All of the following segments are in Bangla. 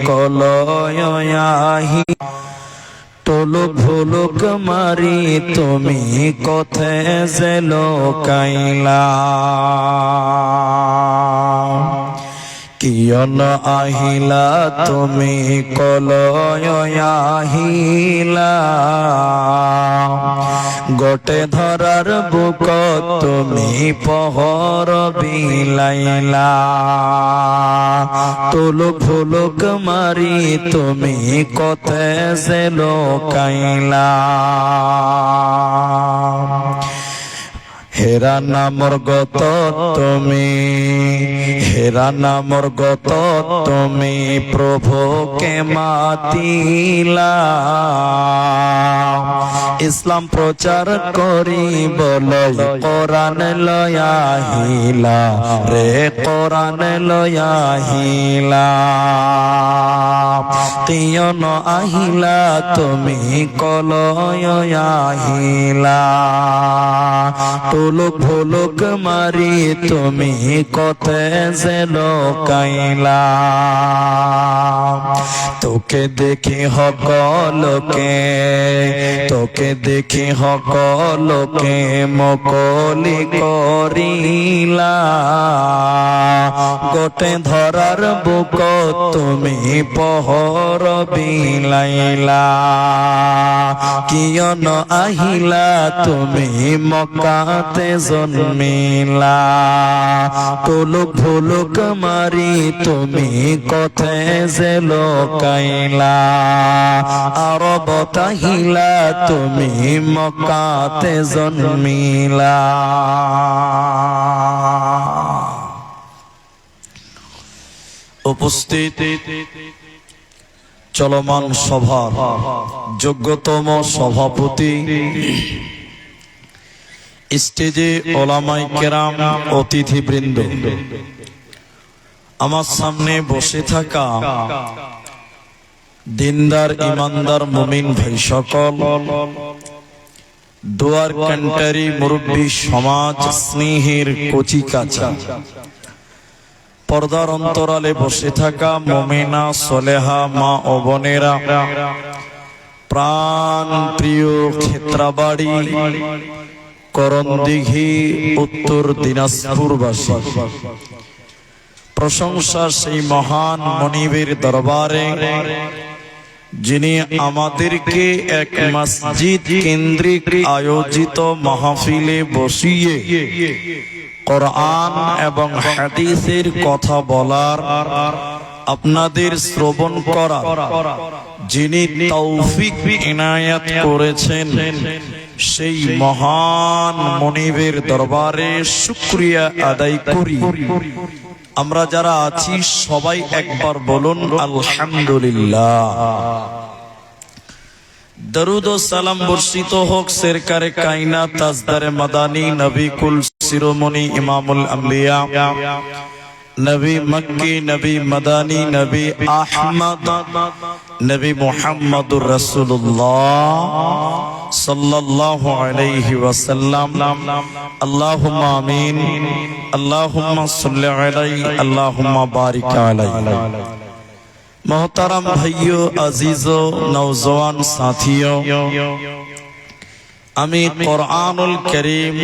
কলয়াহি টলক ভুলুক মারি তুমি কোথায় জেলো কাইলা কিয়ন আহিলা তুমি কলয়াহিলা গোটে ধরার বুক তুমি পহর বিলাইলা তুলুক ভুলুক মারি তুমি কোথায় জেলো কাইলা হেরা নামর গত তুমি হেরা নামর গত তুমি প্রভুকে মাতিলা ইসলাম প্রচার করি বলই কোরআন লয়াহিলা রে কোরআন লয়াহিলা কিয়ন আহিলা তুমি কলয়াহিলা তুলুক ভুলুক মারি তুমি কোথায় জেলো কাইলা তোকে দেখি হকলকে তোকে দেখি হকলকে মকলি করিলা গোটে ধরার বুক তুমি পহর বিলাইলা কিয়ন আহিলা তুমি মক্কাতে জন্মিলা তুলুক ভুলুক মারি তুমি কোথায় জেলো কাইলা আরব তাহিলা তুমি মক্কাতে জন্মিলা উপস্থিত চলমান সভার যোগ্যতম সভাপতি স্টেজে ওলামায়ে কেরাম অতিথিবৃন্দ আমার সামনে বসে থাকা দিনদার ইমানদার মুমিন ভাই সকল দুয়ার কান্টারি মুরব্বী সমাজ স্নেহের কচি কাঁচা পর্দার অন্তরালে বসে থাকা মুমিনা সলেহা মা ও বোনেরা প্রাণ প্রিয় ক্ষেত্রাবাড়ি করণদিঘি উত্তর দিনাজপুরবাসী প্রশংসা সেই মহান মনিবের দরবারে যিনি আমাদেরকে এক মসজিদ কেন্দ্রিক আয়োজিত মাহফিলে বসিয়ে কোরআন এবং হাদিসের কথা বলার আপনাদের শ্রবণ করা যিনি তৌফিক ইনায়াত করেছেন সেই মহান মনিবের দরবারে শুকরিয়া আদায় করি। আমরা যারা আছি সবাই একবার বলুন আলহামদুলিল্লাহ। দরুদ ও সালাম বর্ষিত হোক সরকারে কায়নাত তাজদারে মাদানী নবী কুল শিরোমণি ইমামুল আম্বিয়া নবী মক্কি নবী মাদানী নবী আহমদ নবী মুহাম্মদুর রাসূলুল্লাহ সাল্লাল্লাহু আলাইহি ওয়াসাল্লাম। আল্লাহুম্মা আমিন। আল্লাহুম্মা সাল্লি আলাইহি আল্লাহুম্মা বারিক আলাইহি। मोहतरम भाइयों अजीजो नौजवान साथियों আমি কোরআনুল কারীম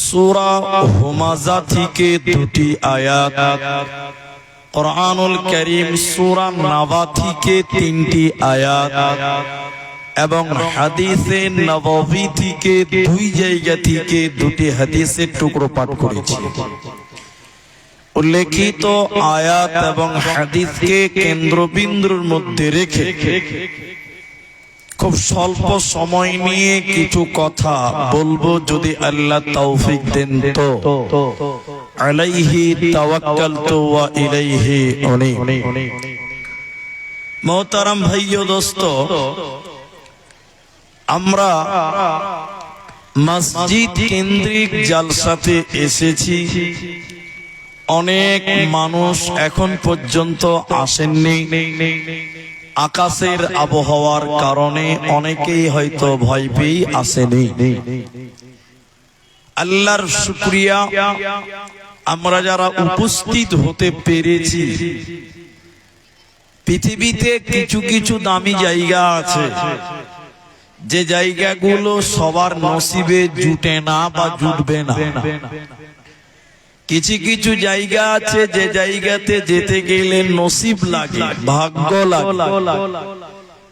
সূরা হুমাযা থেকে দুটি আয়াত, কোরআনুল কারীম সূরা নাবা থেকে তিনটি আয়াত এবং হাদিসে নববী থেকে দুই জায়গা থেকে দুটি হাদিসের টুকরো পাঠ করেছি। উল্লেখিত আয়াত এবং হাদিসকে কেন্দ্রবিন্দুর মধ্যে রেখে খুব স্বল্প সময় নিয়ে কিছু কথা বলবো, যদি আল্লাহ তৌফিক দেন তো। আলাইহি তাওয়াক্কালতু ওয়া ইলাইহি উনীব। মোহতারাম ভাইও দোস্ত, আমরা মসজিদ কেন্দ্রিক জালসাতে এসেছি। অনেক মানুষ এখন পর্যন্ত আসেননি। আকাশের আবহাওয়ার কারণে অনেকেই হয়তো ভয় পেয়ে আসেনি। আল্লাহর শুকরিয়া, আমরা যারা উপস্থিত হতে পেরেছি পৃথিবীতে কিছু কিছু দামি জায়গা আছে যে জায়গাগুলো সবার নসিবে জুটে না বা জুটবে না। কিছু কিছু জায়গা আছে যে জায়গাতে যেতে গেলে নসিব লাগে, ভাগ্য লাগে।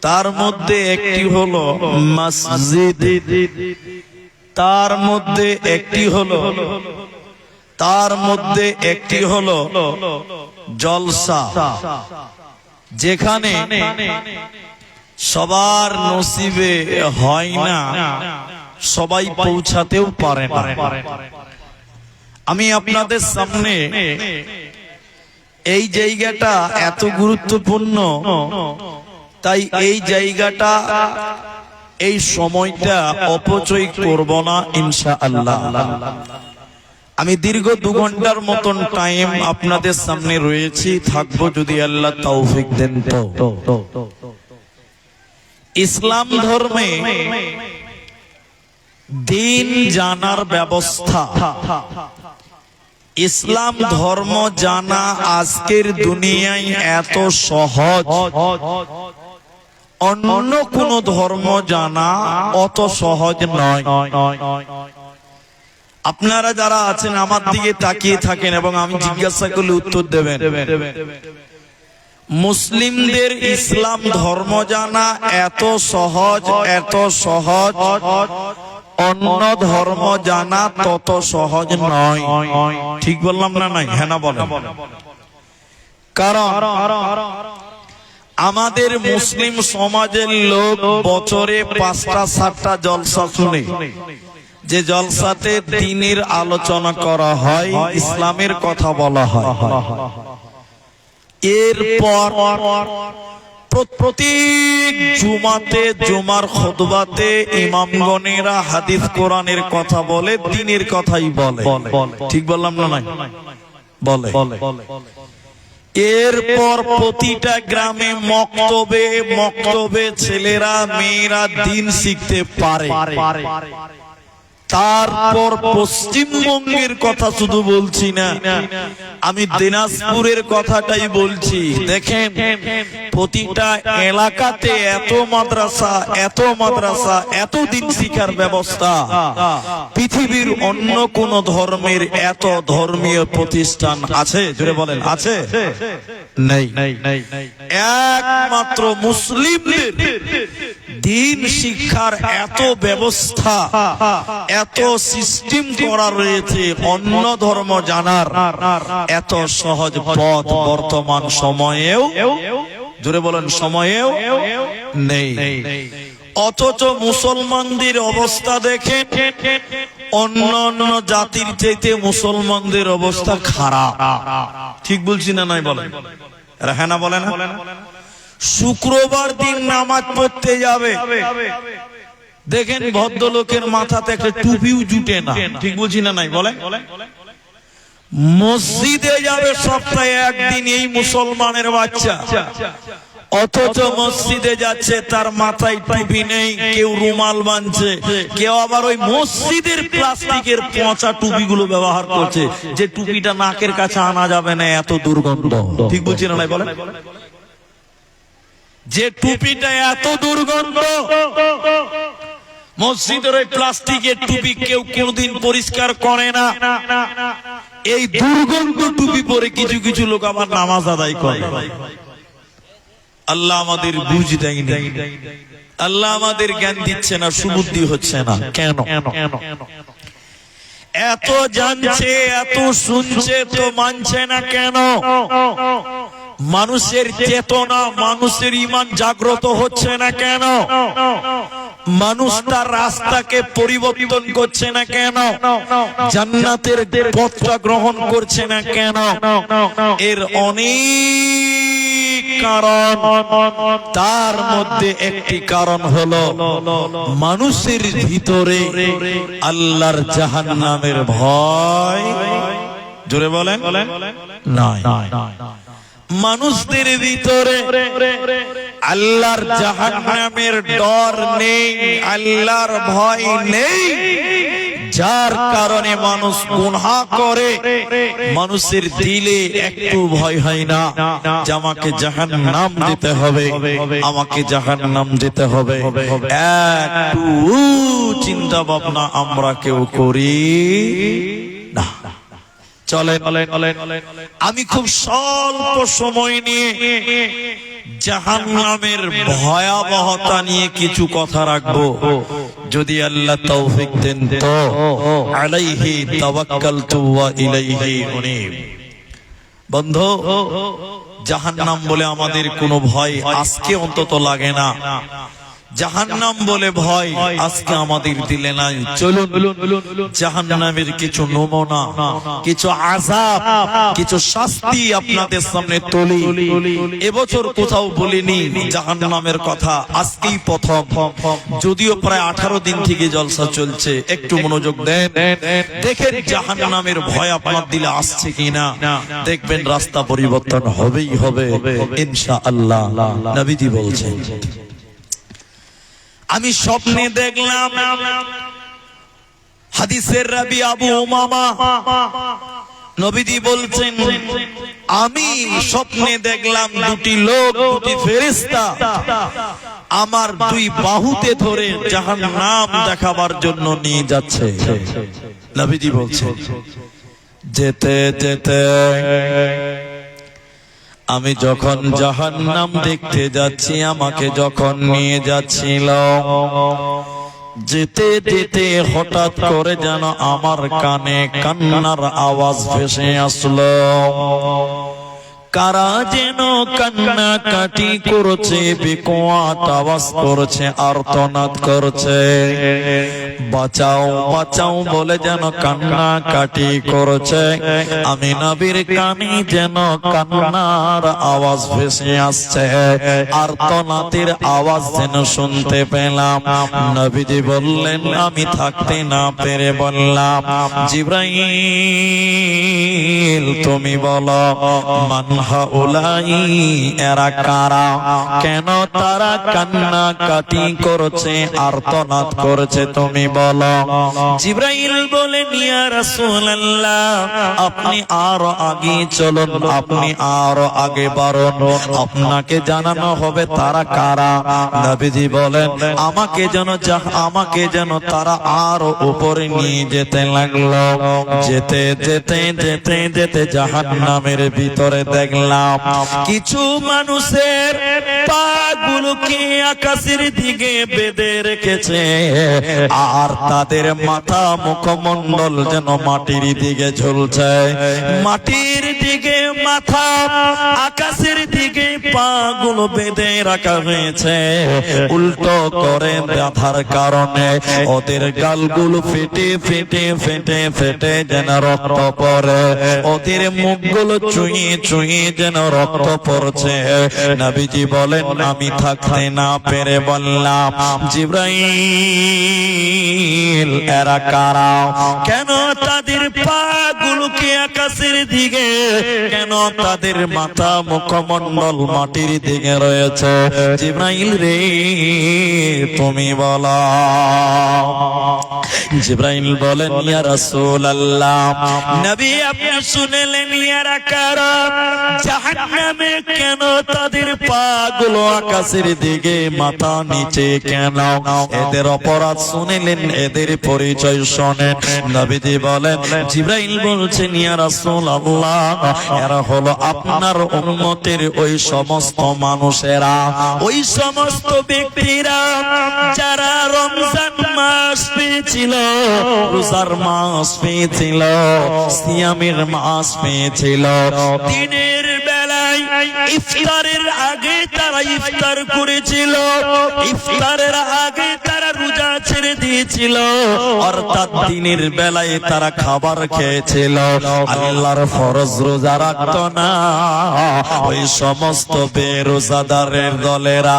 তার মধ্যে একটি হলো মসজিদ, তার মধ্যে একটি হলো জলসা, যেখানে সবার নসিবে হয় না, সবাই পৌঁছাতেও পারে না। আমি আপনাদের সামনে এই জায়গাটা এত গুরুত্বপূর্ণ, তাই এই জায়গাটা, এই সময়টা অপচয় করব না ইনশাআল্লাহ। আমি দীর্ঘ 2 ঘন্টার মতন টাইম আপনাদের সামনে রয়েছি, থাকবো যদি আল্লাহ তৌফিক দেন তো। ইসলাম ধর্মে দিন জানার ব্যবস্থা, ইসলাম ধর্ম জানা আজকের দুনিয়ায় এত সহজ, অন্য কোন ধর্ম জানা অত সহজ নয়। আপনারা যারা আছেন আমার দিকে তাকিয়ে থাকেন এবং আমি জিজ্ঞাসা করলে উত্তর দেবেন। মুসলিমদের ইসলাম ধর্ম জানা এত সহজ, অন্য ধর্ম জানা তত সহজ নয়। ঠিক বললাম না? নাই? হ্যাঁ না বলেন। কারণ আমাদের মুসলিম সমাজের লোক বছরে 5টা 7টা জলসা শুনে, যে জলসাতে দ্বীনের আলোচনা করা হয়, ইসলামের কথা বলা হয়। এরপর প্রত্যেক জুমাতে, জুমার খুতবাতে ইমামগণেরা হাদিস কোরআনের কথা বলে, দ্বীনের কথাই বলে। ঠিক বললাম না? নাই? বলে। এরপর প্রতিটা গ্রামে মক্তবে ছেলেরা মেয়েরা দ্বীন শিখতে পারে। তারপর পশ্চিমবঙ্গের কথা শুধু বলছি না, আমি দিনাজপুরের কথাটাই বলছি। দেখেন, প্রতিটা এলাকাতে এত মাদ্রাসা, এত দিন শিক্ষার ব্যবস্থা, পৃথিবীর অন্য কোন ধর্মের এত ধর্মীয় প্রতিষ্ঠান আছে? জোরে বলেন, আছে? নেই। একমাত্র মুসলিমদের দিন শিক্ষার এত ব্যবস্থা, এত সিস্টেম করা রয়েছে, অন্য ধর্ম জানার এত সহজ পথ বর্তমান সময়েও, জোরে বলেন, সময়েও নেই। অথচ মুসলমানদের অবস্থা দেখে অন্য জাতির চাইতে মুসলমানদের অবস্থা খারাপ। ঠিক বলছি না? নাই বলেন? হ্যাঁ না বলেন? শুক্রবার দিন নামাজ পড়তে যাবে, দেখেন ভদ্রলোকের মাথাতে একটা টুপিও জুটে না। ঠিক বলছি না? নাই বলেন? মসজিদে যাবে সপ্তাহে একদিন এই মুসলমানের বাচ্চা, অথচ মসজিদে যাচ্ছে তার মাথায় টুপি নেই, কেউ রুমাল বাঁধছে, কেউ আবার ওই মসজিদের প্লাস্টিকের পচা টুপিগুলো ব্যবহার করছে, যে টুপিটা নাকের কাছে আনা যাবে না, এত দুর্গন্ধ। ঠিক বলছি না? নাই বলেন? যে টুপিটা এত দুর্গন্ধ, মসজিদের ওই প্লাস্টিকের টুপি কেউ কোনদিন পরিষ্কার করে না। এই দুর্গন্ধ টুপি পরে কিছু কিছু লোক আবার নামাজ আদায় করে। আল্লাহ আমাদের বুঝ দেয়নি, আল্লাহ আমাদের জ্ঞান দিচ্ছে না, সুবুদ্ধি হচ্ছে না। কেন? এত জানছে, এত শুনছে, তো মানছে না কেন? মানুষের চেতনা, মানুষের ঈমান জাগ্রত হচ্ছে না কেন? মানুষ তার রাস্তাকে পরিবর্তন করছে না কেন? জান্নাতের পথটা গ্রহণ করছে না কেন? এর অনেক কারণ, তার মধ্যে একটি কারণ হলো মানুষের ভিতরে আল্লাহর জাহান্নামের ভয়। জোরে বলেন, নাই। মানুষদের ভিতরে আল্লাহর জাহান্নামের ডর নেই, আল্লাহর ভয় নেই। যার কারণে মানুষ গুনাহ করে, মানুষের দিলে একটু ভয় হয় না যে আমাকে জাহান্নাম দিতে হবে, আমাকে জাহান্নাম দিতে হবে। একটু চিন্তা ভাবনা আমরা কেউ করি না। চলেন আমি খুব স্বল্প সময় নিয়ে জাহান্নামের ভয়াবহতা নিয়ে কিছু কথা রাখবো, যদি আল্লাহ তৌফিক দেন তো। আলাইহি তাওয়াক্কালতু ওয়া ইলাইহি উনীব। বন্ধু, জাহান্নাম বলে আমাদের কোনো ভয় আজকে অন্তত লাগে না। জাহান্নাম বলে ভয় আজকে আমাদের দিলে নাই। চলুন জাহান্নামের কিছু নমুনা, কিছু আযাব, কিছু শাস্তি আপনাদের সামনে তুলি। এবছর কোথাও বলিনি জাহান্নামের কথা, আজকেই প্রথম। যদিও প্রায় 18 দিন থেকে জলসা চলছে, একটু মনোযোগ দেন, দেখেন জাহান্নামের ভয় আপনার দিলে আসছে কিনা। দেখবেন রাস্তা পরিবর্তন হবেই হবে ইনশাআল্লাহ। নবীজি বলছেন, আমি স্বপ্নে দেখলাম, হাদিসের রাবি আবু উমামা নবীজি বলছেন, আমি স্বপ্নে দেখলাম দুটি লোক, দুটি ফেরেশতা আমার দুই বাহুতে ধরে জাহান্নাম দেখাবার জন্য নিয়ে যাচ্ছে। নবীজি বলছেন, যেতে যেতে আমি যখন জাহান্নাম দেখতে যাচ্ছি, আমাকে যখন নিয়ে যাচ্ছিল, যেতে যেতে হঠাৎ করে যেন আমার কানে কান্নার আওয়াজ ভেসে আসলো। কারা যেন কান্না কাটি করছে, বিকট আওয়াজ করছে, আর্তনাদ করছে, বাঁচাও বাঁচাও বলে যেন কান্না কাটি করছে। আমি নবীর কানে যেন কান্নার আওয়াজ ভেসে আসছে, আর্তনাদের আওয়াজ যেন শুনতে পেলাম। নবীজি বললেন, আমি থাকতে না পেরে বললাম, জিবরাইল তুমি বলো, মান হাউলাই, এরা কারা, কেন তারা কান্না কাটি করছে, আর্তনাদ করছে, তুমি বলো। জিবরাইল বলেন, ইয়া রাসূলুল্লাহ, আপনি আরো আগে চলুন, আপনি আরো আগে বাড়ুন, আপনাকে জানানো হবে তারা কারা। নবীজি বলেন, আমাকে যেন তারা আরো উপরে নিয়ে যেতে লাগলো। যেতে যেতে যেতে যেতে জাহান্নামের ভিতরে দেখলাম কিছু মানুষের পাগুলোকে আকাশের দিকে বেঁধে রেখেছে, আর তাদের মাথা মুখমণ্ডল যেন মাটির দিকে ঝুলছে। মাটির দিকে মাথা, আকাশের দিকে পাগুলো বেঁধে রাখা হয়েছে। উল্টো করে বাঁধার কারণে ওদের গালগুলো ফেটে ফেটে ফেটে ফেটে যেন রক্ত পড়ে, ওদের মুখগুলো চুঁয়ে চুঁয়ে যেন রক্ত পড়ছে। নবীজি বলেন, আমি থাকতে না পেরে বললাম, জিবরাইল এরা কারা, কেন তাদের পাগুলোকে আকাশের দিকে, কেন তাদের মাথা মুখমণ্ডল মাটির দিকে রয়েছে। জিবরাইল রে তুমি বলো। জিবরাইল বলেন, ইয়া রাসূলুল্লাহ, নবী আপনি শুনলেন এরা কারা, জাহান্নামে কেন তাদের পাগুলো আকাশের দিকে, মাথা নিচে কেন, এদের অপরাধ শুনলেন, এদের পরিচয় শোনেন। নবীজি বলেন, জিবরাইল বলছেন, ইয়া রাসূলুল্লাহ, এরা হলো আপনার উম্মতের ওই সমস্ত মানুষেরা, ওই সমস্ত ব্যক্তিরা যারা রমজান মাস পেয়েছিল, রোজার মাস পেয়েছিল, সিয়ামের মাস পেয়েছিল, দিনের বেলায় ইফতারের আগে তারা ইফতার করেছিল, ইফতারের আগে তারা রোজা ছেড়ে দিয়েছিল, অর্থাৎ দিনের বেলায় তারা খাবার খেয়েছিল, আল্লাহর ফরজ রোজা রাখত না। ওই সমস্ত বেরোজাদারের দলেরা,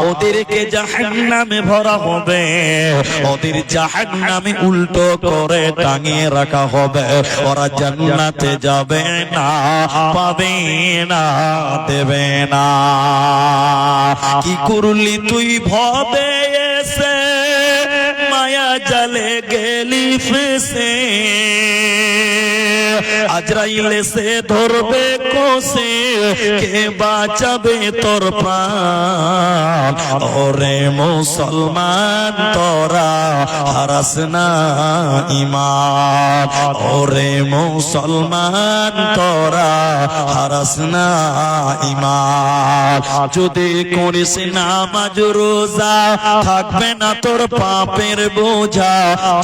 ওদেরকে জাহান্নামে ভরা হবে, ওদের জাহান্নামে উল্টো করে টাঙিয়ে রাখা হবে, ওরা জান্নাতে যাবে না, পাবে না, দেবে না। কি করলি তুই ভবে এসে, মায়া জালে গেলি ফেসে আজরাইল এসে ধরবে কোসে কে বাঁচাবে তোর প্রাণ ওরে মুসলমান তোরা হারাস না ঈমান ওরে মুসলমান তোরা হারাস না ঈমান যদি করিস নামাজ রোজা থাকবে না তোর পাপের বোঝা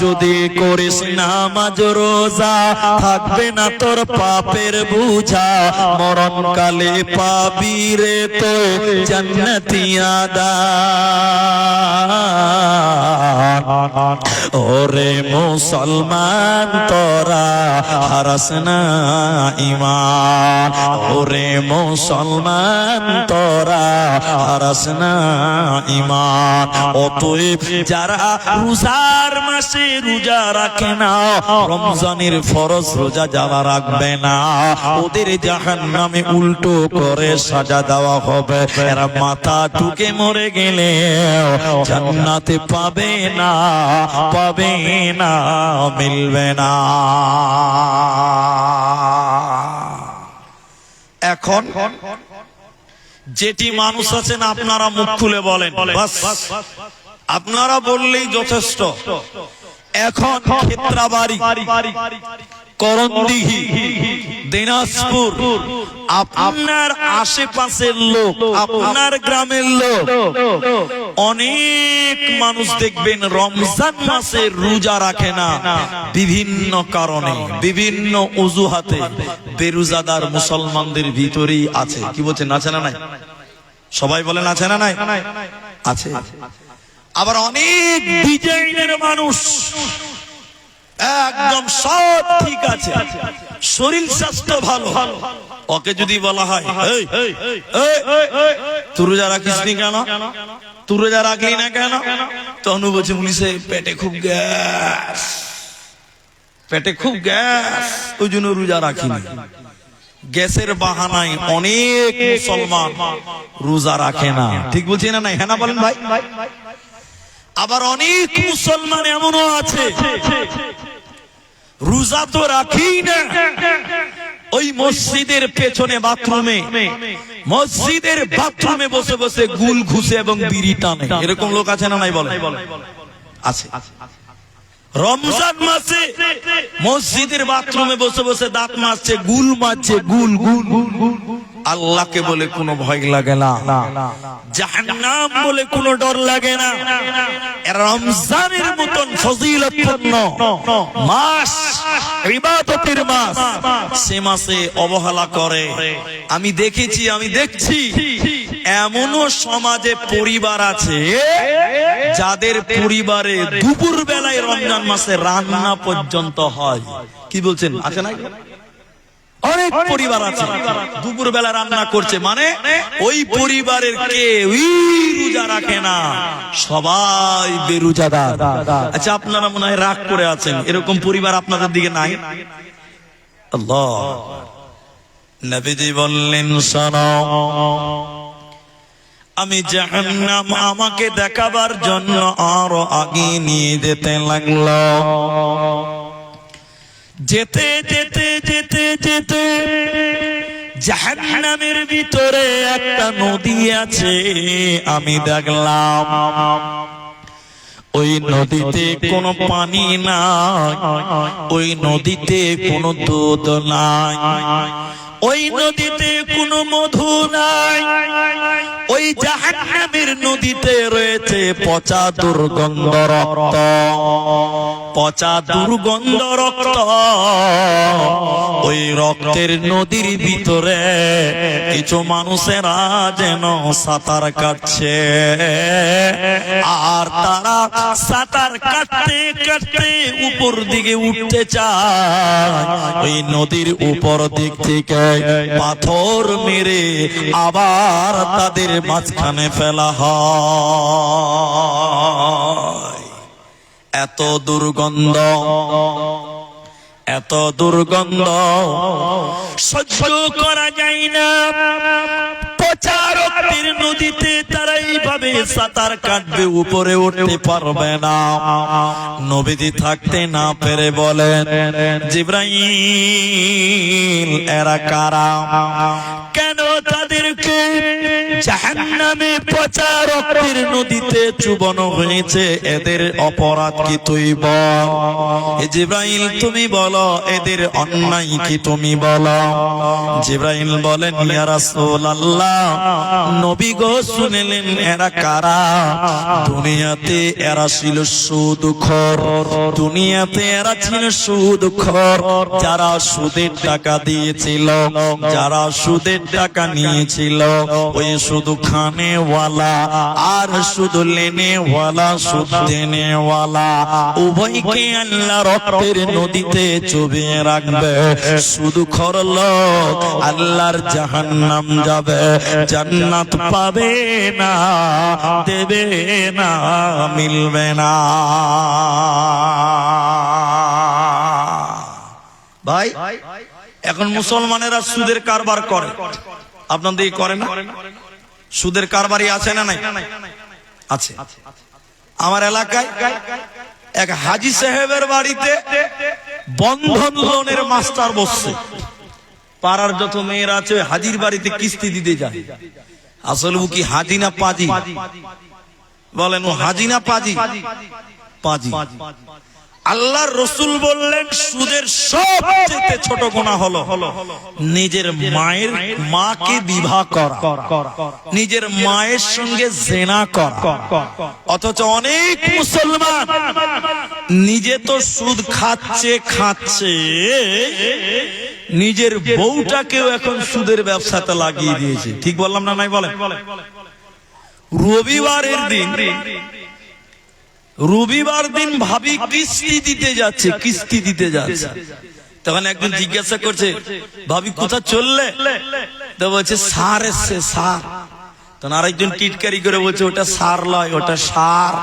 যদি করিস নামাজ রোজা থাকবে না তোর পাপের বোঝা মরণকালে পাবি রে তো জান্নাতি আদান ওরে মুসলমান তোরা হারাস না ঈমান ওরে মুসলমান তোরা হারাস না ঈমান অতএব যারা রোজার মাসে রোজা রাখে না রমজানের ফরজ রোজা যারা রাখবে না ওদের জাহান্নামে উল্টো করে সাজা দেওয়া হবে এরা মাথা টুকে মরে গেলে জান্নাতে পাবে না মিলবে না এখন যেটি মানুষ আছেন আপনারা মুখ খুলে বলেন বাস আপনারা বললেই যথেষ্ট এখন ক্ষেত্রাবাড়ি করণদিঘি দিনাজপুর আপনার আশেপাশের লোক আপনার গ্রামের লোক অনেক মানুষ দেখবেন রমজান মাসে রোজা রাখে না বিভিন্ন কারণে বিভিন্ন অজুহাতে বেরোজাদার মুসলমানদের ভিতরেই আছে কি বলছেন আছে না নাই সবাই বলেন আছে না নাই আছে আবার অনেক ডিজাইনের মানুষ একদম সব ঠিক আছে শরীর স্বাস্থ্য ভালো ওকে যদি বলা হয় তুই রোজা রাখিস নি কেন তুই রোজা রাখলি না কেন তখন বলছে মুনিষে পেটে খুব গ্যাস ওই জন্য রোজা রাখিনি গ্যাসের বাহানায় অনেক মুসলমান রোজা রাখে না ঠিক বলছি না হ্যাঁ না বলেন ভাই আবার অনেক মুসলমান এমনও আছে রোজা তো রাখি না ওই মসজিদের পেছনে বাথরুমে বসে বসে গুল ঘুষে এবং বিড়ি টানে এরকম লোক আছে না নাই বলে আছে রমজান মাসে মসজিদের বাথরুমে বসে বসে দাঁত মারছে গুল মারছে গুল আল্লাহকে বলে কোনো ভয় লাগে না জাহান্নাম বলে কোনো ডর লাগে না রমজানের মতন ফজিলতপূর্ণ মাস ইবাদতের মাস সে মাসে অবহেলা করে আমি দেখছি এমনও সমাজে পরিবার আছে যাদের পরিবারে দুপুর বেলায় রমজান মাসে রান্না পর্যন্ত হয় কি বলছেন আছে না অনেক পরিবার আছে দুপুর বেলা রান্না করছে মানে ওই পরিবারের কেউই রোজা রাখে না সবাই বেরোজাদার আচ্ছা আপনারা মনে হয় রাগ করে আছেন এরকম পরিবার আপনাদের দিকে নাই আল্লাহ নবীজি বললেন শোনো আমি জাহান্নাম আমাকে দেখাবার জন্য আরো আগে নিয়ে যেতে লাগলো যেতে যেতে যেতে যেতে জাহান্নামের ভিতরে একটা নদী আছে আমি দেখলাম ওই নদীতে কোনো পানি নাই ওই নদীতে কোনো দুধ নাই ওই নদীতে কোনো মধু নাই ওই জাহান্নামের নদীতে রয়েছে পচা দুর্গন্ধ রক্ত ওই রক্তের নদীর ভিতরে কিছু মানুষেরা যেন সাঁতার কাটছে আর তারা সাঁতার কাটতে কাটতে উপর দিকে উঠতে চায় ওই নদীর উপর দিক থেকে পাথর মেরে আবার তাদের মাঝখানে ফেলা হয় এত দুর্গন্ধ সহ্য করা যায় না পচা রক্তের নদীতে তারা এইভাবে সাঁতার কাটবে, উপরে উঠতে পারবে না। নবীজি থাকতে না পেরে বলেন, জিবরাইল এরা কারা? কেন তাদেরকে জাহান্নামে পচা রক্তের নদীতে চুবানো হয়েছে? এদের অপরাধ কি তুই বল। জিবরাইল তুমি বলো, এদের অন্যায় কি তুমি বলো। জিবরাইল বলেন, ইয়া রাসূলুল্লাহ, নবী গো শুনলেন এরা কারা? দুনিয়াতে এরা ছিল সুদখোর, দুনিয়াতে এরা ছিল সুদখোর। যারা সুদের টাকা দিয়েছিল, যারা সুদের টাকা নিয়েছিল, ওই শুধু খানেওয়ালা আর শুধু লেনেওয়ালা, সুদ দেনেওয়ালা, উভয়কে আল্লাহ রক্তের নদীতে চুবিয়ে রাখবে। সুদখোর লোক আল্লাহর জাহান্নাম যাবে, জান্নাত পাবে না, দেবে না, মিলবে না। ভাই এখন মুসলমানেরা সুদের কারবার করে, আপনাদের করে না? সুদের কারবারি আছে না নাই? আছে। আমার এলাকায় এক হাজী সাহেবের বাড়িতে বন্ধন লোনের মাস্টার বসছে। পাড়ার যত মেয়েরা আছে হাজির বাড়িতে কিস্তি দিতে যায়। আসলে ও কি হাজি না পাজি? বলেন, ও হাজি না পাজি? পাজি। আল্লাহর রাসূল বললেন, সুদের সবচেয়ে ছোট গুনাহ হলো নিজের মায়ের মাকে বিবাহ করা, নিজের মায়ের সঙ্গে জিনা করা। অথচ অনেক মুসলমান নিজে তো সুদ খাচ্ছে, নিজের বউটাকেও এখন সুদের ব্যবসাতে লাগিয়ে দিয়েছে। ঠিক বললাম না নাই বলেন? রবিবার দিন ভাবি কিস্তি দিতে যাচ্ছে, তখন একজন জিজ্ঞাসা করছে, ভাবি কোথা চললে? তো বলছে, সার এসছে, সার। তখন আরেকজন টিটকারি করে বলছে, ওটা সার লয়, ওটা সার।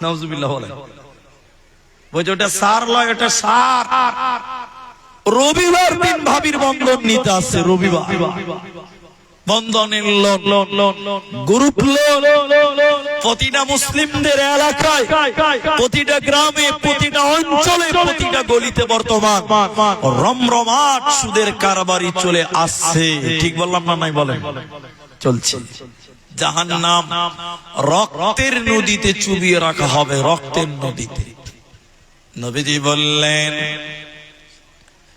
নাউজুবিল্লাহ বলে, বলছে ওটা সার লয়, ওটা সার। রবিবার দিন ভাবির বন্ধন নিতে আসছে, রবিবার বন্ধনের লোন, গ্রুপ লোন। প্রতিটা মুসলিমদের এলাকায়, প্রতিটা গ্রামে, প্রতিটা অঞ্চলে, প্রতিটা গলিতে বর্তমান রমরমাট সুদের কারবারি চলে আসছে। ঠিক বললাম না নাই বলেন? চলছে। জাহান্নাম রক্তের নদীতে চুবিয়ে রাখা হবে, রক্তের নদীতে। নবীজি বললেন,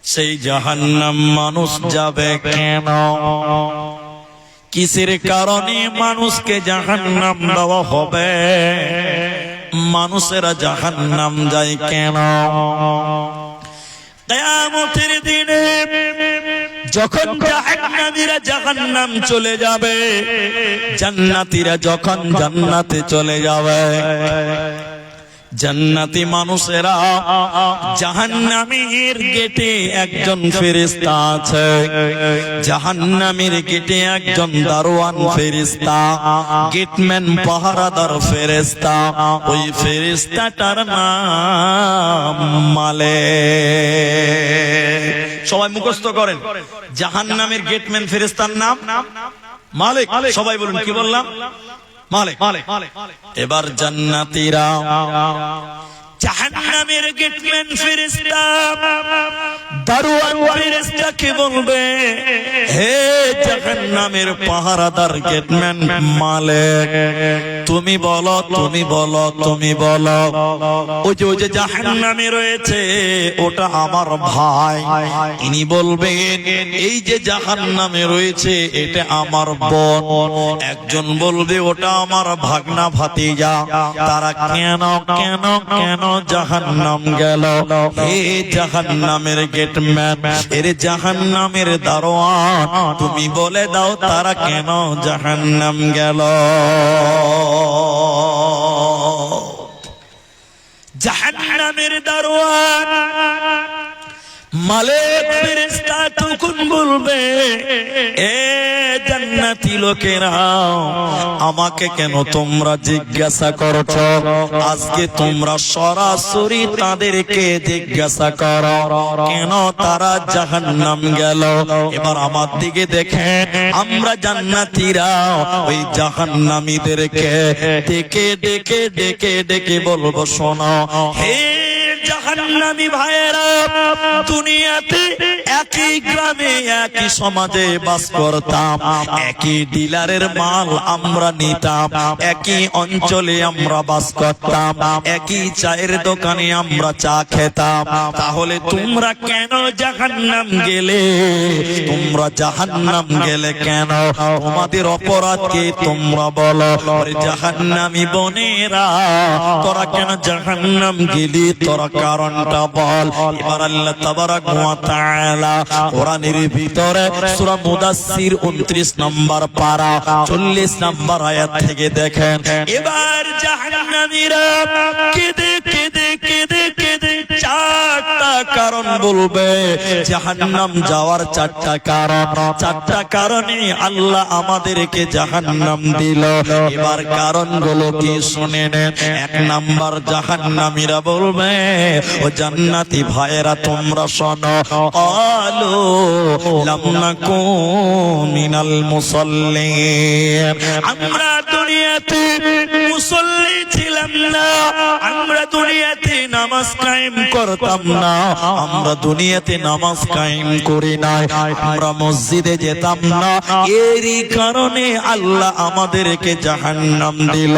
সেই জাহান্নাম মানুষ যাবে কেন? কিসের কারণে মানুষকে জাহান্নাম দেওয়া হবে? মানুষেরা জাহান্নাম যায় কেন? কিয়ামতের দিনে যখন জাহান্নামীরা জাহান্নাম চলে যাবে, জান্নাতীরা যখন জান্নাতে চলে যাবে, জান্নাতি মানুষেরা জাহান্নামের গেটে একজন ফেরেশতা আছে, জাহান্নামের গেটে একজন দারোয়ান ফেরেশতা, গেটম্যান, পাহারাদার ফেরেশতা। ওই ফেরেশতাটার নাম মালিক। সবাই মুখস্থ করেন, জাহান্নামের গেটম্যান ফেরেশতার নাম মালিক। সবাই বলুন, কি বললাম? মালিক। এবার জান্নাতীরা জাহান্নামের গেটম্যান ফেরেশতা দারোয়ান ফেরেশতাকে বলবে, হে জাহান্নামের পাহারাদার গেটম্যান মালিক, তুমি বলো, তুমি বলো, তুমি বলো, ওই যে জাহান্নামে রয়েছে ওটা আমার ভাই। ইনি বলবেন, এই যে জাহান্নামে রয়েছে এটা আমার বোন। একজন বলবে, ওটা আমার ভাগনা ভাতিজা। তারা কেন কেন কেন জাহান্নাম গেল? হে জাহান্নামের গেটম্যান, এর জাহান্নামের দারোয়ান, তুমি বলে দাও তারা কেন জাহান্নাম গেল? জাহান্নামের দারোয়ান মালিক ফেরেশতা তখন বলবে, এ জান্নাতি লোকেরা, আমাকে কেন তোমরা জিজ্ঞাসা করছো? আজকে তোমরা সরাসরি তাদেরকে জিজ্ঞাসা করো কেন তারা জাহান্নাম গেল। এবার আমার দিকে দেখেন, আমরা জান্নাতীরা ওই জাহান্নামীদেরকে ডেকে ডেকে ডেকে ডেকে বলবো, শোনো হে জাহান্নামী ভাইয়েরা, দুনিয়াতে একই গ্রামে একই সমাজে বাস করতাম, একই ডিলারের মাল আমরা নিতাম, একই অঞ্চলে আমরা বাস করতাম, একই চায়ের দোকানে আমরা চা খেতাম, তাহলে তোমরা কেন জাহান্নাম গেলে? তোমরা জাহান্নাম গেলে কেন? তোমাদের অপরাধ কি তোমরা বলো? জাহান্নামী বোনেরা, তোরা কেন জাহান্নাম গেলি? তোরা কারণটা বল। এবার আল্লাহ তাবারাক ওয়া তাআলা কোরআনের ভিতরে সূরা মুদাসসির 29 নম্বর পারা 40 নম্বর আয়াত থেকে দেখেন, এবার জাহান্নামীরা কেঁদে কেঁদে কেঁদে কেঁদে চারটা কারণ বলবে। জাহান্নাম যাওয়ার চারটা কারণ, চারটা কারণে আল্লাহ আমাদেরকে জাহান্নাম দিল। এবার কারণগুলো কি শুনে নেন। এক নাম্বার, জাহান্নামীরা বলবে, ও জান্নাতি ভাইয়েরা তোমরা শোনো, আলো লাম নাকু মিনাল মুসাল্লিন, আমরা দুনিয়াতে মুসল্লি ছিলাম না, আমরা দুনিয়াতে নামাজ কায়েম করতাম না, আমরা দুনিয়াতে নামাজ কায়েম করি নাই, আমরা মসজিদে যেতাম না, এরই কারণে আল্লাহ আমাদেরকে জাহান্নাম দিল।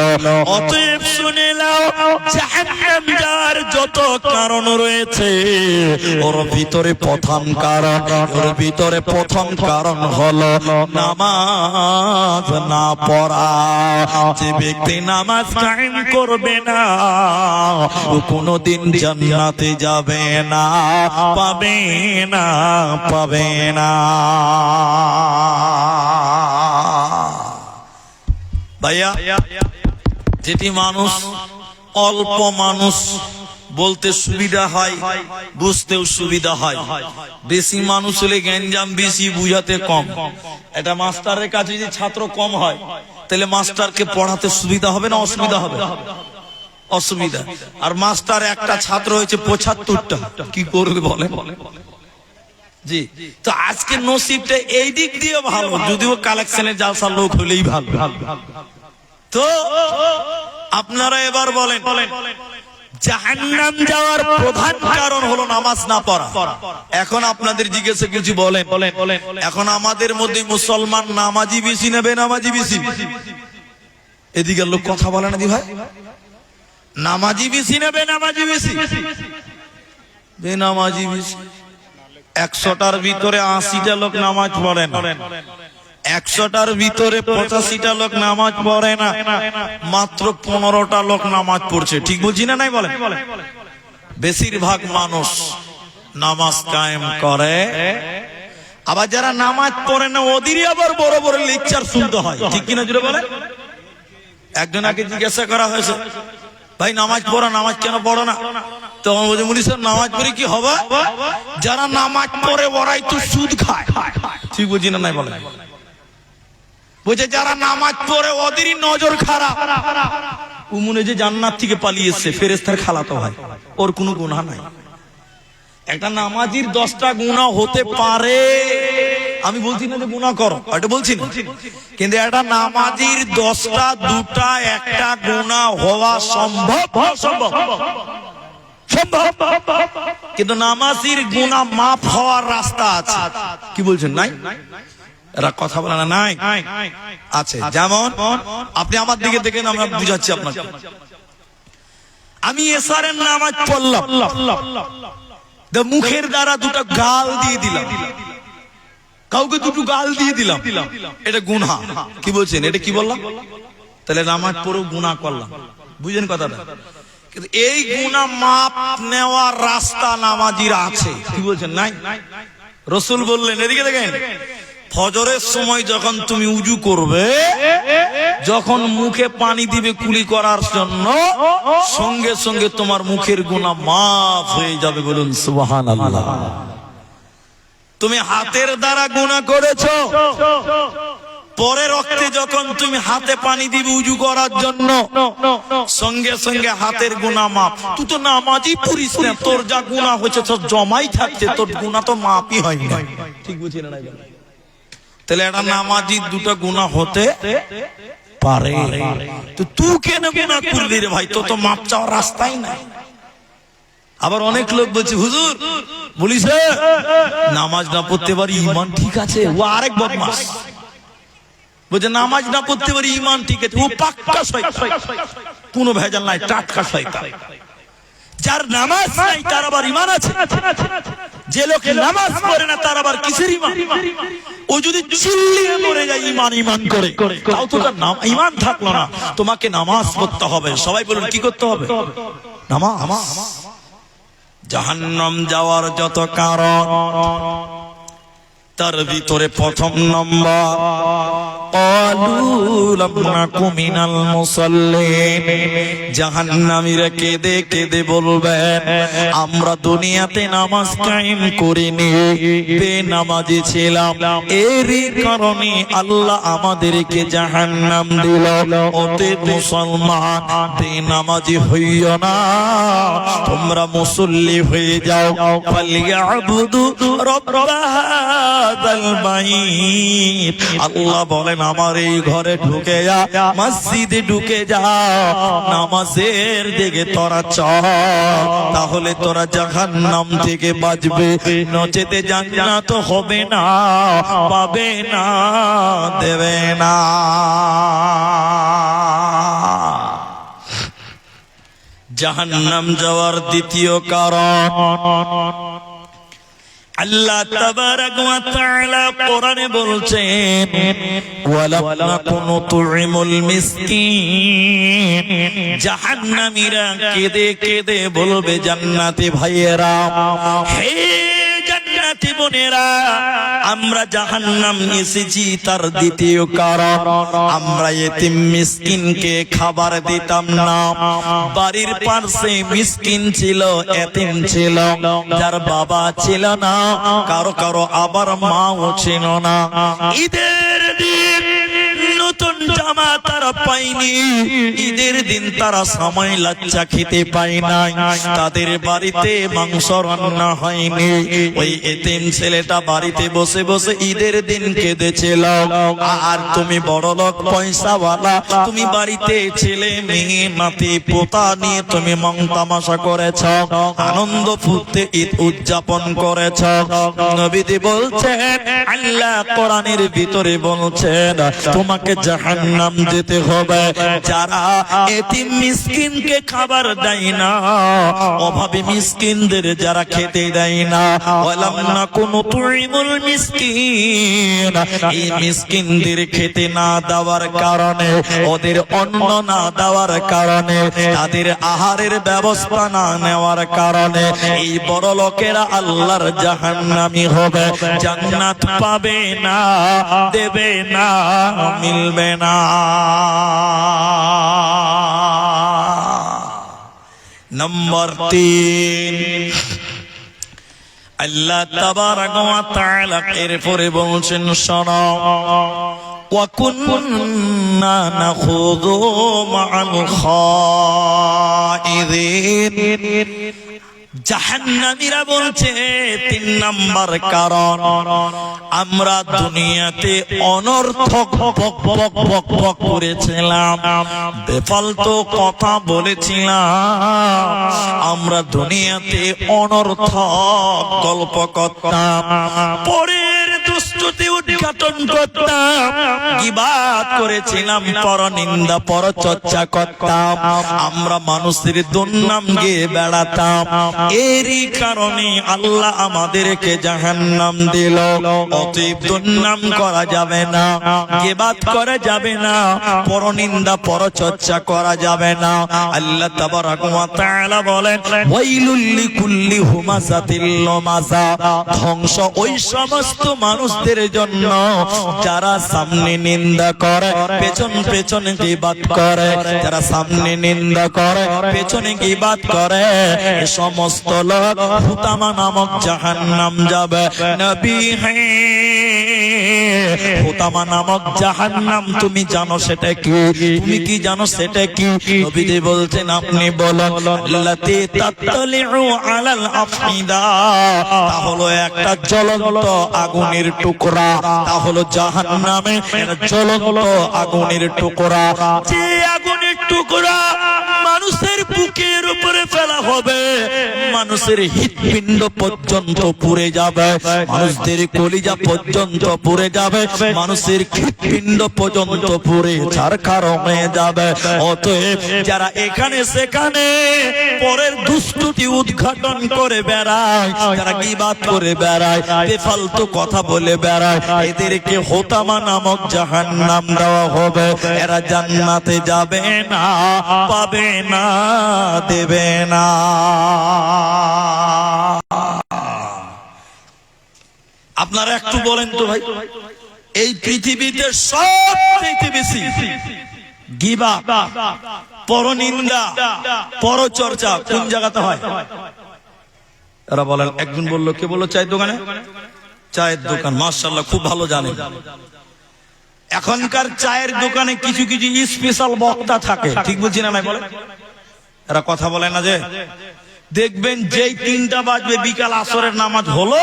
অতএব শুনে নাও, জাহান্নাম যাওয়ার যত কারণ রয়েছে, ওর ভিতরে প্রথম কারণ, ওর ভিতরে প্রথম কারণ হলো নামাজ না পড়া। যে ব্যক্তি নামাজ কায়েম করবে না, ও কোনোদিন জান্নাতে যাবে না, পাবে না, পাবে না। ভাইয়া, যেটি মানুষ অল্প মানুষ বলতে সুবিধা হয়, বুঝতেও সুবিধা হয়, বেশি মানুষ হলে গ্যাঞ্জাম বেশি, বুঝাতে কম। এটা মাস্টারের কাছে যদি ছাত্র কম হয়, তাহলে মাস্টারকে পড়াতে সুবিধা হবে না অসুবিধা হবে? অসুবিধা। আর মাস্টার একটা ছাত্র হয়েছে ৭৫টা, কি করবে বলে? জি, তো আজকে নসিবটা এই দিক দিয়ে ভালো, যদিও কালেকশনের জালসা লোক হলেই ভালো। তো আপনারা এবার বলেন, জাহান্নাম যাওয়ার প্রধান কারণ হলো নামাজ না পড়া। এখন আপনাদের জিজ্ঞাসা কিছু বলেন, এখন আমাদের মধ্যে মুসলমান নামাজি বেশি না বেনামাজি বেশি? এদিকে লোক কথা বলে না দি ভাই, নামাজি বেশি না বেনামাজি বেশি? বেনামাজি বেশি। ১০০টার ভিতরে ৮০টা লোক নামাজ পড়ে না, ১০০টার ভিতরে ৮৫টা লোক নামাজ পড়ে না, মাত্র ১৫টা লোক নামাজ পড়ছে। ঠিক বলছি না নাই বলেন? বেশিরভাগ মানুষ নামাজ কায়েম করে, আবার যারা নামাজ পড়ে না ওদেরই আবার বড় বড় লেকচার শুনতে হয়। ঠিক কিনা জুড়ে বলে? একজনকে জিজ্ঞাসা করা হয়েছে, ভাই নামাজ পড়া, নামাজ কেন পড়ো না? তখন বলছে, মুনি স্যার নামাজ পড়ে কি হবে? যারা নামাজ পড়ে ওরাই তো সুদ খায়। ঠিক বলছি না নাই বলে? বলছে যারা নামাজ পড়ে ওদেরই নজর খারাপ। ও মনে যে জান্নাত থেকে পালিয়ে এসছে, ফেরেশতার খালাতো ভাই, ওর কোনো গুনাহ নাই। একটা নামাজির 10টা গুনাহ হতে পারে, আমি বলছি না যে গুনাহ করো, এটা বলছি না, কিন্তু একটা নামাজির 10টা 2টা 1টা গুনাহ হওয়া সম্ভব, সম্ভব সম্ভব, কিন্তু নামাজির গুনাহ মাফ হওয়ার রাস্তা আছে। কি বলছেন? নাই? এরা কথা বলে না? নাই আছে। যেমন আপনি আমার দিকে দেখেন, আমরা বুঝাচ্ছি আপনাকে। আমি এশারের নামাজ পড়লাম, মুখের দ্বারা দুটো গাল দিয়ে দিলাম, কাউকে দুটো গাল দিয়ে দিলাম, এটা গুনাহ। কি বলছেন? এটা কি বললাম? তাহলে নামাজ পড়েও গুনাহ করলাম। বুঝেন কথাটা? কিন্তু এই গুনাহ মাপ নেওয়ার রাস্তা নামাজির আছে। কি বলছেন? নাই। রাসূল বললেন, এদিকে দেখেন, ফজরের সময় যখন তুমি উজু করবে, যখন মুখে পানি দিবে কুলি করার জন্য, সঙ্গে সঙ্গে তোমার মুখের গুনাহ মাফ হয়ে যাবে। বলুন সুবহানাল্লাহ। তুমি হাতের দ্বারা গুনাহ করেছো, পরে রক্তে যখন তুমি হাতে পানি দিবে উজু করার জন্য, সঙ্গে সঙ্গে হাতের গুনাহ মাপ। তুই তো নামাজই পড়িস না, তোর যা গুনাহ হয়েছে সব জমাই থাকছে, তোর গুনাহ তো মাপই হয় না। ঠিক বুঝি না? তাহলে এটা নামাজি দুটো গুনাহ হতে পারে। তো তুই কেন গুনাহ করলি রে ভাই? তো মাপ চাওয়ার রাস্তাই নাই। আবার অনেক লোক বলছে হুজুর বলিস নামাজ না পড়তে পারি ঈমান ঠিক আছে, ও আরেক বদমাশ। বলছে নামাজ না পড়তে পারি ঈমান ঠিক আছে, ও পাক্কা শয়তান, কোনো ভেজাল নাই, টাটকা শয়তান। যার নামাজ নাই তার আবার ঈমান আছে, যে লোক নামাজ পড়ে না তার আবার কিসের ঈমান? ও যদি চিল্লিয়ে মরে যায় ঈমান ঈমান করে, তাও তো তার নাম ঈমান থাকলো না। তোমাকে নামাজ পড়তে হবে। সবাই বলুন কি করতে হবে? নামাজ। জাহান্নাম যাওয়ার যত কারণ, তার ভিতরে প্রথম নম্বর ক্বালু লাম নাকু মিনাল মুসাল্লিন। জাহান্নামীরা কেঁদে কেঁদে বলবেন আমরা দুনিয়াতে নামাজ কায়েম করিনি, বেনামাজি ছিলাম, এরই কারণে আল্লাহ আমাদেরকে জাহান্নাম দিল। অতএব মুসলমান বেনামাজি হইও না, তোমরা মুসল্লি হয়ে যাও। ফালিয়াবুদু রাব্বাহাদাল বাইত। আল্লাহ বলেন আমার এই ঘরে ঢুকে যা, মসজিদে ঢুকে যা, নামাজের দিকে তোরা চল, তাহলে তোরা জাহান্নাম থেকে বাঁচবে, নচেতে জান্নাত হবে না, পাবে না, দেবে না। জাহান্নাম যাওয়ার দ্বিতীয় কারণ আল্লাহ তাবারাক ওয়া তাআলা কোরআনে বলছেন ওয়ালাম নাকুনু তুইমুল মিসকিন। জাহান্নামীরা কেঁদে কেঁদে বলবে জান্নাতি ভাইয়েরা, হে জান্নাতি বোনেরা, আমরা জাহান্নাম এসেছি তার দ্বিতীয় কারণ আমরা এতিম মিসকিনকে খাবার দিতাম না। বাড়ির পাশে মিসকিন ছিল, এতিম ছিল, যার বাবা ছিল না, কারো কারো আবার মাও ছিল না। ঈদের দিন নতুন জামা তারা পায়নি, ঈদের দিন তারা সময় লাচ্চা খেতে পায় নাই, তাদের বাড়িতে মাংস রান্না হয়নি। ওই এতিম ছেলেটা বাড়িতে বসে বসে ঈদের দিন কেঁদেছিল। আর তুমি বড় লোক পয়সাওয়ালা, তুমি বাড়িতে ছেলে মেয়ে নাতি পোতা নিয়ে তুমি মং তামাশা করেছ, আনন্দ ফুর্তি ঈদ উদযাপন করেছ। নবীজি বলছেন, আল্লাহ কোরআনের ভিতরে বলছেন তোমাকে জাহান্নাম যেতে হবে। যারা এতিম মিসকিনকে খাবার দেয় না, অভাবী মিসকিনদের যারা খেতে দেয় না, ওয়ালাম নাকুনু তুইমুল মিসকিন, এই মিসকিনদের খেতে না দেওয়ার কারণে, ওদের অন্ন না দেওয়ার কারণে, তাদের আহারের ব্যবস্থা না নেওয়ার কারণে এই বড় লোকেরা আল্লাহর জাহান্নামী হবে, জান্নাত পাবে না, দেবে না, মিলবে না। নম্বর 3, আল্লাহ তাবারাক ওয়া তাআলা এরপরে বলছেন শোনো, ওয়া কুন্না নাখুযু মা'আল খাইদিন। জাহান্নামীরা বলছে 3 নাম্বার কারণ আমরা দুনিয়াতে অনর্থক বক বক বক বক করেছিলাম, বেফালতু কথা বলেছিলাম, আমরা দুনিয়াতে অনর্থক গল্প করতাম, পরের দুষ্টুতি উদ্ঘাটন করতাম, গীবাত করেছিলাম, পরনিন্দা পরচর্চা করতাম, আমরা মানুষের দুর্নাম গেয়ে বেড়াতাম। এরই কারণে আল্লাহ আমাদেরকে জাহান্নাম দিল। অতএব দুর্নাম করা যাবে না, গীবাত করা যাবে না, পরনিন্দা পরচর্চা করা যাবে না। আল্লাহ তাবারাক ওয়া তাআলা বলেন, ওয়াইলুল লিকুল্লি হুমাযাতিল লুমাযা। ধ্বংস ওই সমস্ত মানুষ মানুষদের জন্য যারা সামনে নিন্দা করে পেছন পেছনে গীবাত করে, যারা সামনে নিন্দা করে পেছনে গীবাত করে, এই সমস্ত লোক হুতামা নামক জাহান্নাম যাবে। নবী হুতামা নামক জাহান্নাম তুমি জানো সেটা কি? তুমি কি জানো সেটা কি? নবীজি বলছেন আপনি বলেন। আল্লাতী তাতলিউ আলাল আফিদা, তা হলো একটা জ্বলন্ত আগুনের টুকরা, তা হলো জাহান্নামে জ্বলন্ত আগুনের টুকরা। যে আগুনের টুকরা মানুষের বুকের উপরে ফেলা হবে, মানুষের হৃৎপিণ্ড পর্যন্ত পুড়ে যাবে, মানুষদের কলিজা পর্যন্ত পুড়ে যাবে, মানুষের হৃৎপিণ্ড পর্যন্ত পুড়ে ছারখার হয়ে যাবে। অতএব যারা এখানে সেখানে পরের দুষ্টুটি উদ্ঘাটন করে বেড়ায়, যারা গীবাত করে বেড়ায়, বেফালতু কথা বলে বেড়ায়, এদেরকে হুতামা নামক জাহান্নাম দেওয়া হবে। এরা জান্নাতে যাবে না, পাবে না, দেবে না। আপনারা একটু বলেন তো ভাই, এই পৃথিবীতে সবচেয়ে বেশি গীবাত, পরনিন্দা, পরচর্চা কোন জায়গাতে হয়? এরা বলেন। একজন বললো, কে বললো? চায়ের দোকানে। চায়ের দোকান, মাশাআল্লাহ, খুব ভালো জানেন। এখনকার চায়ের দোকানে কিছু কিছু স্পেশাল বক্তা থাকে, ঠিক বলছি না? নাই বলে, এরা কথা বলে না যে দেখবেন যেই 3টা বাজবে বিকাল আসরের নামাজ হলো,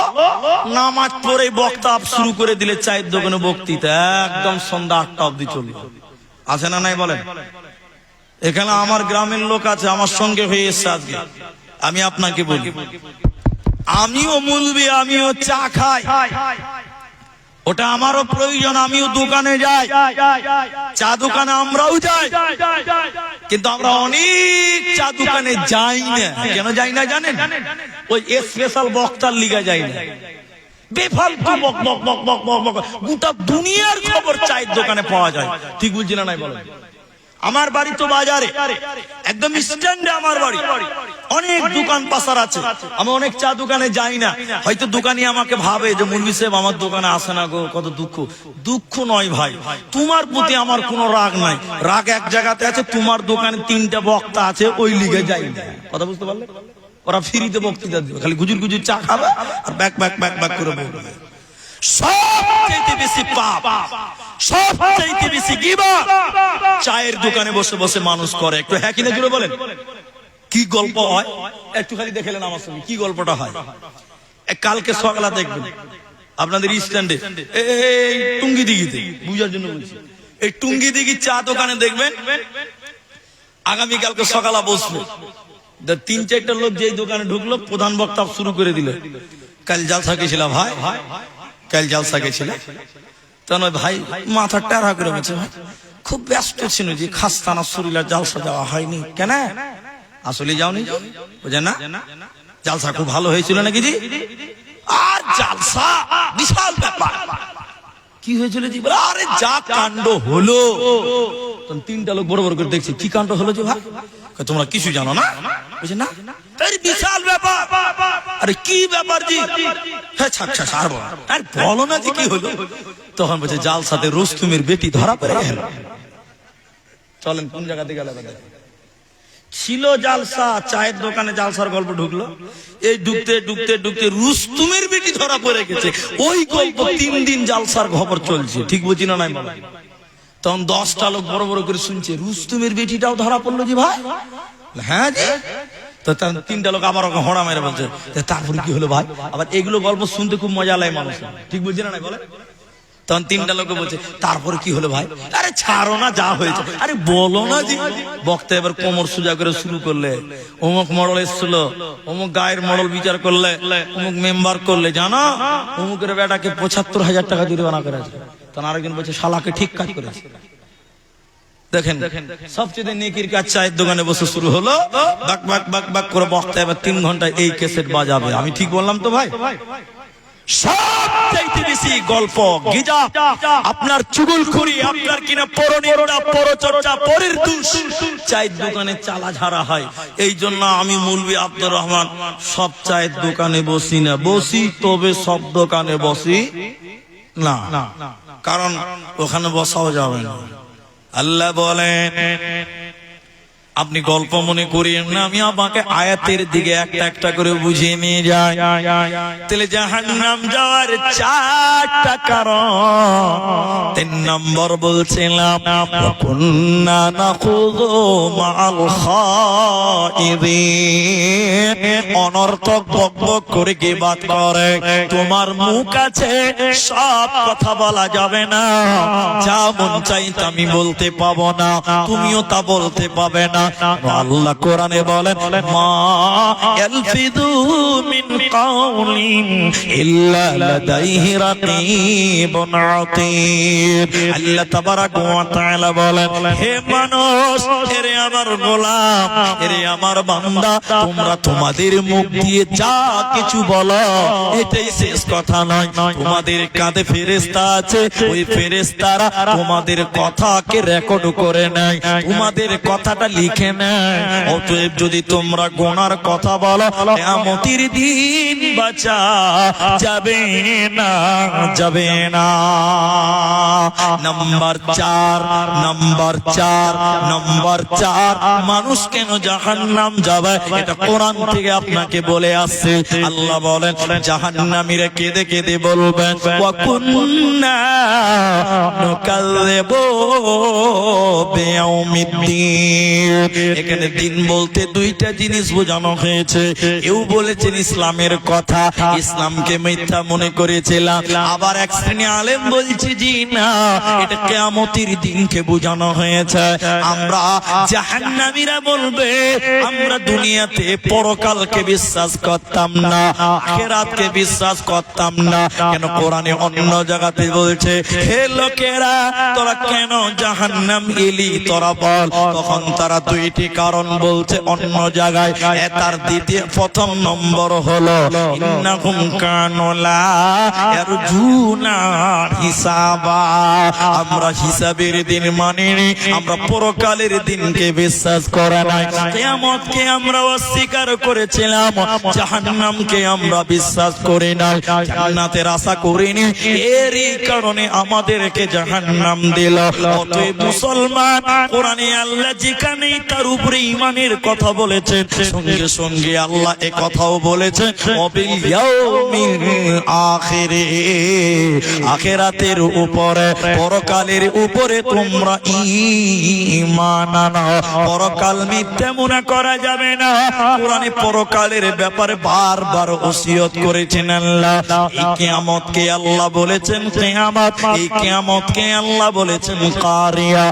নামাজ পড়ে বক্তা শুরু করে দিলে চায়ের দোকানে বক্তৃতা একদম সন্ধ্যা 8টা অবধি চলবে। আছে না নাই বলেন? এখানে আমার গ্রামের লোক আছে, আমার সঙ্গে হয়ে এসছে আজকে। আমি আপনাকে বলি, আমিও মুলবি, আমিও চা খাই, ওটা আমারও প্রয়োজন, আমিও দোকানে যাই, চা দোকানে আমরাও যাই, কিন্তু আমরা অনেক চা দোকানে যাই না। কেন যাই না জানেন? ওই স্পেশাল বক্তার লিগা যাই না। বেফালতু বক বক বক বক বক বক, গোটা দুনিয়ার খবর চায়ের দোকানে পাওয়া যায়, ঠিক বুঝছি না? নাই বলেন। আমার বাড়ি তো বাজারে, একদম স্ট্যান্ডে আমার বাড়ি, অনেক দোকান পাশার আছে। আমি অনেক চা দোকানে যাই না, হয়তো দোকানি আমাকে ভাবে যে মুলবি সাহেব আমার দোকানে আসে না গো, কত দুঃখ। দুঃখ নয় ভাই, তোমার প্রতি আমার কোনো রাগ নাই, রাগ এক জায়গাতে আছে, তোমার দোকানে 3টা বক্তা আছে, ওই লিগে যাই না। কথা বুঝতে পারলে? ওরা ফ্রিতে বক্তৃতা দিবে, খালি গুজুর গুজুর চা খাবে আর ব্যাক ব্যাক ব্যাক ব্যাক করে বলবে। সবচেয়ে বেশি পাপ, সবচেয়ে বেশি গীবত চায়ের দোকানে বসে বসে মানুষ করে। একটু হ্যাঁ কিনা জুড়ে বলেন। কি গল্প হয় একটু খালি দেখলেন আমার সঙ্গে, কি গল্পটা হয়। কালকে সকালে দেখবেন আপনাদের স্ট্যান্ডে, এই টুঙ্গি দিঘিতে, বুঝার জন্য বলছি, এই টুঙ্গি দিঘি চা দোকানে দেখবেন আগামীকালকে সকালে বসবে 3-4টা লোক যেই দোকানে ঢুকলো, প্রধান বক্তা শুরু করে দিল, কাল জালসা গেছিলাম ভাই, কাল জালসা গেছিলাম। তখন ভাই মাথা টেরা করে গেছে, খুব ব্যস্ত ছিল যে খাস্তানা শরীরে জালসা যাওয়া হয়নি। কেন? আসলে যাওনি, বুঝেন না? জালসা খুব ভালো হয়েছিল নাকি জি? আর জালসা বিশাল ব্যাপার। কি হয়েছিল জি? আরে যা কাণ্ড হলো। 3টা লোক বড় বড় করে দেখছি, কি কাণ্ড হলো যে ভাই? তোমরা কিছু জানো না, বুঝেন না? বিশাল ব্যাপার। আরে কি ব্যাপার জি? হ্যাঁ ছাড় ছাড়, আর বলো না যে কি হলো। তখন বলছে জালসাতে রুস্তুমের বেটি ধরা পড়ে গেল। চলেন কোন জায়গাতে গেল? ছিল জালসা, চায়ের দোকানে জালসার গল্প ঢুকলো, এই ঢুকতে ঢুকতে ঢুকতে রুস্তুমের বেটি ধরা পড়ে গেছে। ওই গল্প 3 দিন জালসার খবর চলছে, ঠিক বুঝি না? নাই বলো। তখন 10টা লোক বড় বড় করে শুনছে, রুস্তুমের বেটিটাও ধরা পড়লো জি ভাই। হ্যাঁ জি। তো 3টা লোক আবার হড়া মেরে বলছে, তারপরে কি হলো ভাই? আবার এগুলো গল্প শুনতে খুব মজা লাগে মানুষ, ঠিক বুঝছি না? নাই বলে। তখন 3টা লোক বলছে, তারপরে কি হলো ভাই? আরে ছাড়ো না, যা হয়েছে। আরে বলো না জি। বক্তা এবার কোমর সোজা করে শুরু করলে, অমুক মডেল এসছিল, অমুক গায়ের মডেল বিচার করলে, অমুক মেম্বার করলে, জানো অমুকের বেটাকে 75,000 টাকা জরিমানা করেছে। তখন আরেকজন বলছে, শালাকে ঠিক কাজ করেছে। দেখেন সবচেয়ে নেকির কাজ চায়ের দোকানে বসে শুরু হলো, বাক বাক বাক বাক করে বক্তা এবার 3 ঘন্টা এই ক্যাসেট বাজাবে। আমি ঠিক বললাম তো ভাই? সবচেয়ে বেশি গল্প গিজাব, আপনার চুগলখড়ি, আপনার কিনা পরনিন্দা, পরচর্চা, পরের দোষ চায়ের দোকানে চালা ঝাড়া হয়। এই জন্য আমি মৌলভী আব্দুর রহমান সব চায়ের দোকানে বসি না, বসি তবে সব দোকানে বসি না, কারণ ওখানে বসাও যাবে না। আল্লাহ বলেন আপনি গল্প মনে করিয়েন না, আমি আমাকে আয়াতের দিকে একটা একটা করে বুঝিয়ে নিয়ে যাই। তাহলে জাহান্নাম যাওয়ার 4টা কারণ। 3 নম্বর বলছিলাম কুন্না নাখুযু মাআল খাইদিন, অনর্থক বকবক করে গীবত করে। তোমার মুখ আছে, সব কথা বলা যাবে না, যা মন চাই তা আমি বলতে পাবো না, তুমিও তা বলতে পাবে না। আল্লাহ কোরআনে বলেন মা ইয়ালফিযু মিন কাওলিন ইল্লা লাদাইহি রাকীবুন আতীদ। আল্লাহ তাবারাক ওয়া তাআলা বলেন হে মানুষ, এরে আমার গোলাম, এরে আমার বান্দা, তোমরা তোমাদের মুখ দিয়ে যা কিছু বলো এটাই শেষ কথা নয়। তোমাদের কাঁধে ফেরেশতা আছে, ওই ফেরেশতারা তোমাদের কথাকে রেকর্ড করে নেয়, তোমাদের কথাটা লিখে নেয়। অতএব যদি তোমরা গুনার কথা বলো কিয়ামতের দিন বাঁচা যাবে না, যাবে না। নাম্বার 4 মানুষ কেন জাহান্নাম যাবে এটা কোরআন থেকে আপনাকে বলে আসছে। আল্লাহ বলেন জাহান্নামীরা কেঁদে কেঁদে বলবেন ওয়া কুন্না নুকাল্লিবু বিয়াউমিদ্দিন। এখানে দিন বলতে 2টা জিনিস বোঝানো হয়েছে। কেউ বলেছেন ইসলামের কথা, ইসলামকে মিথ্যা মনে করেছিলাম। আবার এক শ্রেণী আলেম বলছে জি না, এটা কিয়ামতের দিনকে বোঝানো হয়েছে। আমরা জাহান্নামীরা বলবে আমরা দুনিয়াতে পরকালকে বিশ্বাস করতাম না, আখিরাতকে বিশ্বাস করতাম না। কেন কোরআনে অন্য জায়গাতে বলছে হে লোকেরা তোরা কেন জাহান্নাম এলি তোরা বল। তখন তারা 2টি কারণ বলছে অন্য জায়গায়। তার প্রথম নম্বর হলো ইন্নাহুম কানু লা ইয়ারজুনা হিসাবা, আমরা হিসাবের দিন মানিনি, আমরা পরকালের দিনকে বিশ্বাস করে নাই। কিয়ামতকে আমরা অস্বীকার করেছিলাম, জাহান্নামকে আমরা বিশ্বাস করি নাই, জান্নাতের আশা করিনি। এরই কারণে আমাদেরকে জাহান্নাম দিল। অতএব মুসলমান, কোরআনে আল্লাহ যেখানে তার উপরে ঈমানের কথা বলেছেন, সঙ্গে সঙ্গে আল্লাহ এ কথাও বলেছেন ওয়াবিল ইয়াউমিল আখিরে, আখিরাতের উপরে, পরকালের উপরে তোমরা ঈমান আনো। পরকাল মিথ্যা মনে করা যাবে না। কোরআনে পরকালের ব্যাপারে বারবার ওসিয়ত করেছেন আল্লাহ। এই কিয়ামতকে আল্লাহ বলেছেন কিয়ামত, এই কিয়ামতকে আল্লাহ বলেছেন কারিয়া,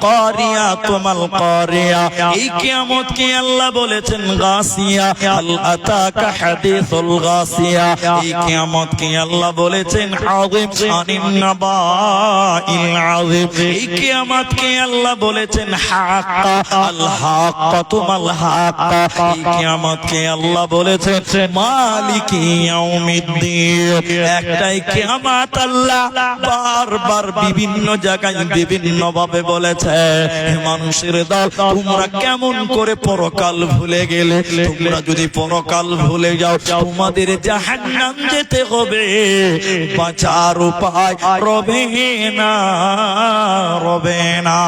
কারিয়া তুমাল কারিয়া। এই কিয়ামতকে আল্লাহ বলেছেন গাসিয়া, হাল আতাকা হাদিসুল গাসিয়া। এই কিয়ামতকে আল্লাহ বলেছেন আযীম আনিন নাবাইল আযীম। এই কিয়ামতকে আল্লাহ বলেছেন হাক্কা, আল হাক্কা তুমাল হাক্কা। এই কিয়ামতকে আল্লাহ বলেছেন মালিকি ইয়াউমিদ্দিন। একটাই কিয়ামত আল্লাহ বারবার বিভিন্ন জায়গায় বিভিন্ন ভাবে বলেছে মানুষের দল তোমরা কেমন করে পরকাল ভুলে গেলে। তোমরা যদি পরকাল ভুলে যাও তোমাদের জাহান্নাম যেতে হবে, বাঁচার উপায় রবে না, রবে না।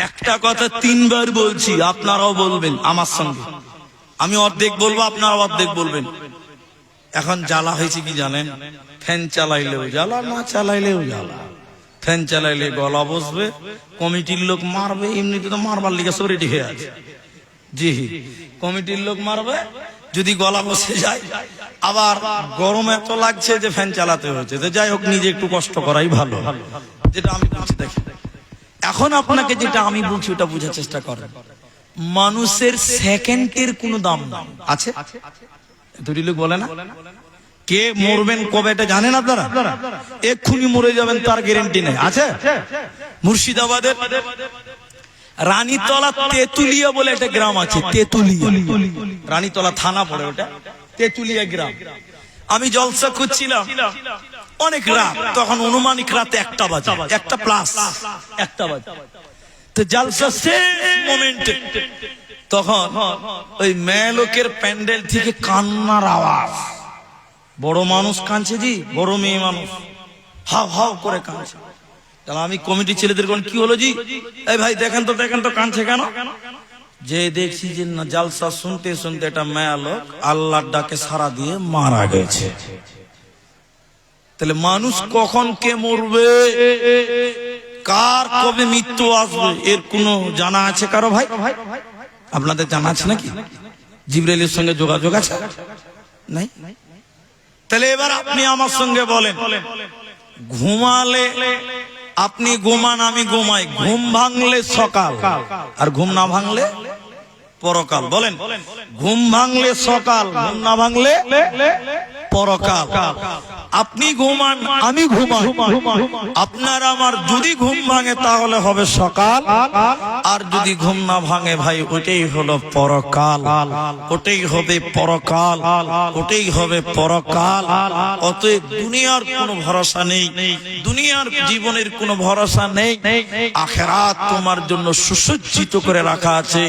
একটা কথা 3 বার বলছি, আপনারাও বলবেন আমার সঙ্গে। আমি অর্ধেক বলবো, আপনারা অর্ধেক বলবেন। এখন জ্বালা হয়েছে কি জানেন? ফ্যান চালাইলেও জ্বালা, না চালাইলেও জ্বালা। ফ্যান চালাইলে গলা বসবে, কমিটির লোক মারবে, এমনিতে তো মারবার লিগে সব রেডি হয়ে আছে। জি, কমিটির লোক মারবে যদি গলা বসে যায়। আবার গরম এত লাগছে যে ফ্যান চালাতে হয়েছে। যাই হোক, নিজে একটু কষ্ট করাই ভালো, যেটা আমি বলছি। দেখি এখন আপনাকে যেটা আমি বলছি ওটা বোঝার চেষ্টা করেন। মানুষের সেকেন্ডের কোনো দাম নাই, আছে? দুটি লোক বলে না কে মরবেন কবে এটা জানেন আপনারা? এক্ষুনি মরে যাবেন তার গ্যারান্টি নেই, আছে? মুর্শিদাবাদের রানীতলা তেতুলিয়া বলে একটা গ্রাম আছে, তেতুলিয়া, রানীতলা থানা পড়ে ওটা, তেতুলিয়া গ্রাম। আমি জলসা করছিলাম অনেক রাত, তখন অনুমানিক রাত 1টা বাজে, 1টা প্লাস 1টা বাজে। তো জলসা শেষ মোমেন্টে তখন ওই মেয়ে লোকের প্যান্ডেল থেকে কান্নার আওয়াজ। বড় মানুষ কাঁদছে জি, বড় মেয়ে মানুষ হাও হাও করে কাঁদছে। তাহলে আমি কমিটি ছেলেদের কোন কি হলো জি, এই ভাই দেখেন তো কাঁদছে কেন? যে দেখছি যে না, জালসা শুনতে শুনতে একটা মেয়ে লোক আল্লাহর ডাকে সারা দিয়ে মারা গেছে। তাহলে মানুষ কখন কে মরবে, কার কবে মৃত্যু আসবে, এর কোনো জানা আছে কারো ভাই? আপনাদের জানা আছে নাকি? জিবরাইলের সঙ্গে যোগাযোগ আছে? নাই। তাহলে এবার আপনি আমার সঙ্গে বলেন, ঘুমালে আপনি ঘুমান, আমি ঘুমাই, ঘুম ভাঙলে সকাল আর ঘুম না ভাঙলে পরকাল। বলেন, ঘুম ভাঙলে সকাল, ঘুম না ভাঙলে পরকাল। আপনি ঘুমান, আমি ঘুমাই, আপনার আমার যদি ঘুম ভাঙে তাহলে হবে সকাল, আর যদি ঘুম না ভাঙে ভাই ওটাই হলো পরকাল, ওটাই হবে পরকাল, ওটাই হবে পরকাল। অতএব দুনিয়ার কোনো ভরসা নেই, দুনিয়ার জীবনের কোনো ভরসা নেই। আখিরাত তোমার জন্য সুসজ্জিত করে রাখা আছে।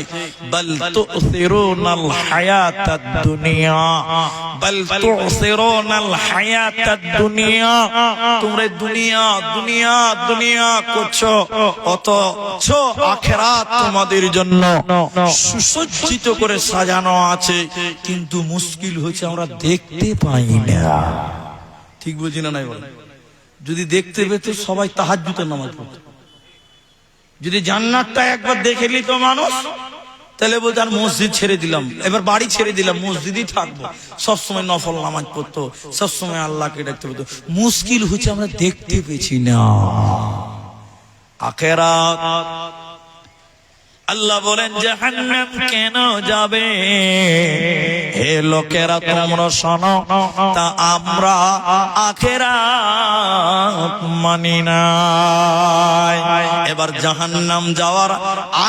বাল তুসিরুনাল হায়াতাদ দুনিয়া, বাল তুসিরুনাল হায়াতাদ দুনিয়া। তোমরা দুনিয়া দুনিয়া দুনিয়া করছো, অথচ আখিরাত তোমাদের জন্য সুসজ্জিত করে সাজানো আছে। কিন্তু মুশকিল হচ্ছে আমরা দেখতে পাই না। ঠিক বুঝি না নাই বলেন? যদি দেখতে পেত সবাই তাহাজ্জুদের নামাজ পড়ত। যদি জান্নাতটা একবার দেখে নিত মানুষ, তাহলে বলতো আর মসজিদ ছেড়ে দিলাম, এবার বাড়ি ছেড়ে দিলাম, মসজিদই থাকবো, সবসময় নফল নামাজ পড়তো, সবসময় আল্লাহকে ডাকতে হতো। মুশকিল হচ্ছে আমরা দেখতে পেছি না আখিরাত। আল্লাহ বলেন জাহান্নাম কেন যাবে? হে লোকেরা তোমরা শোনো, তা আমরা আখিরাত মানি না। এবার জাহান্নাম যাওয়ার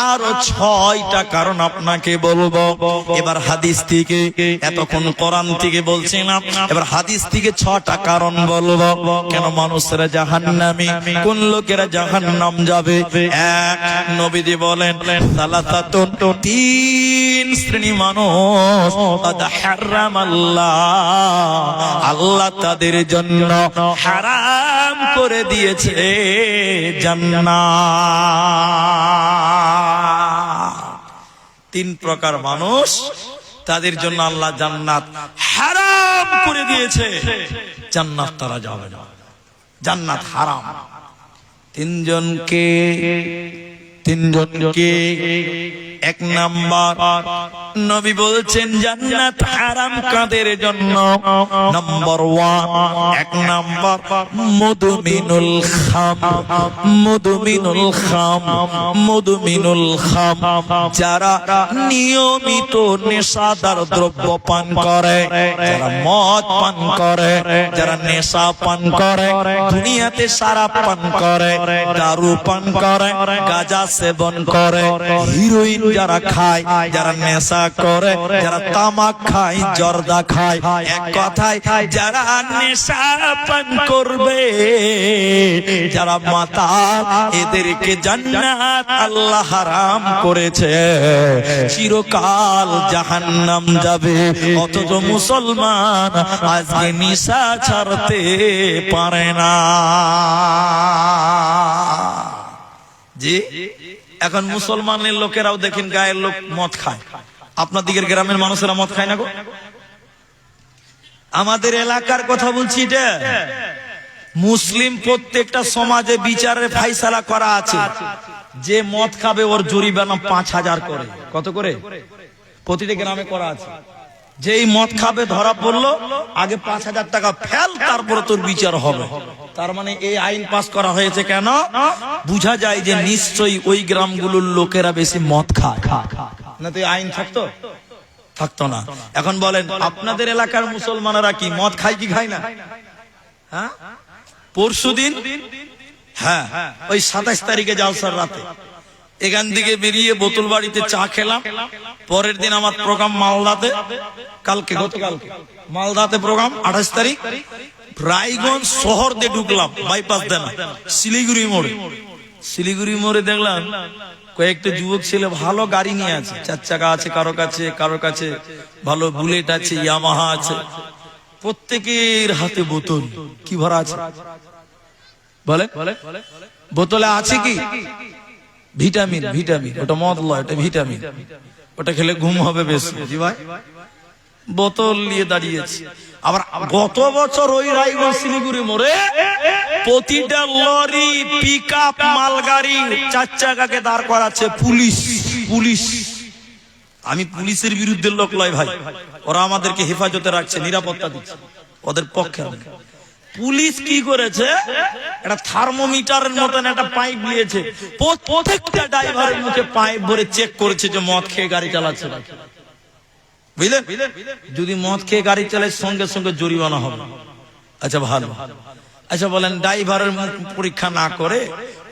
আরো 6টা কারণ আপনাকে বলবো। এবার হাদিস থেকে, এতক্ষণ কোরআন থেকে বলছিলাম, এবার হাদিস থেকে 6টা কারণ বলবো কেন মানুষেরা জাহান্নামী, কোন লোকেরা জাহান্নাম যাবে। এক, নবীজি বলেন সালাসাতুন, 3 শ্রেণী মানুষ আল্লাহ তাদের জন্য হারাম করে দিয়েছে জান্নাত। 3 প্রকার মানুষ, তাদের জন্য আল্লাহ জান্নাত হারাম করে দিয়েছে, জান্নাত তারা যাবে না, জান্নাত হারাম। 3 জনকে 1 নাম্বার নবী বলছেন জান্নাত হারাম কাদের জন্য? নাম্বার 1, 1 নাম্বার মুদমিনুল খামর, মুদমিনুল খামর, মুদমিনুল খামর, যারা নিয়মিত নেশাদার দ্রব্য পান করে, যারা মদ পান করে, যারা নেশা পান করে, দুনিয়াতে শরাব পান করে, দারু পান করে, গাঁজা সেবন করে, হিরোইন যারা খায়, যারা নেশা করে, যারা তামাক খায়, জর্দা খায়, এক কথায় যারা নেশা পান করবে, যারা মাতাল, এদেরকে জান্নাত আল্লাহ হারাম করেছে, চিরকাল জাহান্নাম যাবে। অথচ মুসলমান আজকে নেশা ছাড়তে পারে না। জি, এখন মুসলমানের লোকেরাও দেখেন গায়ের লোক মদ খায়। আপনার দিকের গ্রামের মানুষেরা মদ খায় না গো? আমাদের এলাকার কথা বলছি, এটা মুসলিম প্রত্যেকটা সমাজে বিচারের ফাইসালা করা আছে, যে মদ খাবে ওর জরিমানা 5000 করে। কত করে? প্রতিটা গ্রামে করা আছে। যেই মদ খাবে ধরা পড়লো, আগে 5000 টাকা ফেল, তারপরে তোর বিচার হবে। তার মানে এই আইন পাস করা হয়েছে কেন? বুঝা যায় যে নিশ্চয়ই ওই গ্রামগুলোর লোকেরা বেশি মদ খায়, না তো আইন থাকতো না। এখন বলেন আপনাদের এলাকার মুসলমানেরা কি মদ খায় কি খায় না? হ্যাঁ, পরশুদিন, হ্যাঁ ওই 27 তারিখে জালসার রাতে এখান থেকে বেরিয়ে বোতল বাড়িতে চা খেলাম। পরের দিন আমার প্রোগ্রাম মালদাতে, গতকালকে মালদাতে প্রোগ্রাম, 28 তারিখ রায়গঞ্জ শহর দিয়ে ঢুকলাম, বাইপাস দেন শিলিগুড়ি মোড়ে। শিলিগুড়ি মোড়ে দেখলাম কয়েকটা যুবক ছেলে ভালো গাড়ি নিয়ে আছে, 4 চাকা আছে কারো কাছে ভালো বুলেট আছে, ইয়ামাহা আছে, প্রত্যেকের হাতে বোতল। কি ভরা আছে বলে? বোতলে আছে কি? ভিটামিন। ওটা মদ লয়, ওটা ভিটামিন। ওটা খেলে ঘুম হবে বেশি। জি ভাই, বোতল নিয়ে দাঁড়িয়েছে। আবার গত বছর ওই রায়গঞ্জ শিলিগুড়ি মোড়ে প্রতিটা লরি, পিকআপ, মালগাড়ি, 4 চাকাকে দাঁড় করাচ্ছে পুলিশ। আমি পুলিশের বিরুদ্ধে লোক লয় ভাই, ওরা আমাদেরকে হেফাজতে রাখছে, নিরাপত্তা দিচ্ছে, ওদের পক্ষে। পুলিশ কি করেছে, একটা থার্মোমিটারের মতন একটা পাইপ নিয়েছে, প্রত্যেকটা ড্রাইভারের মুখে পাইপ ভরে চেক করেছে যে মদ খেয়ে গাড়ি চালাচ্ছে নাকি। বুঝলেন? যদি মদ খেয়ে গাড়ি চালায় সঙ্গে সঙ্গে জরিমানা হবে। আচ্ছা ভালো। আচ্ছা বলেন, ড্রাইভারের পরীক্ষা না করে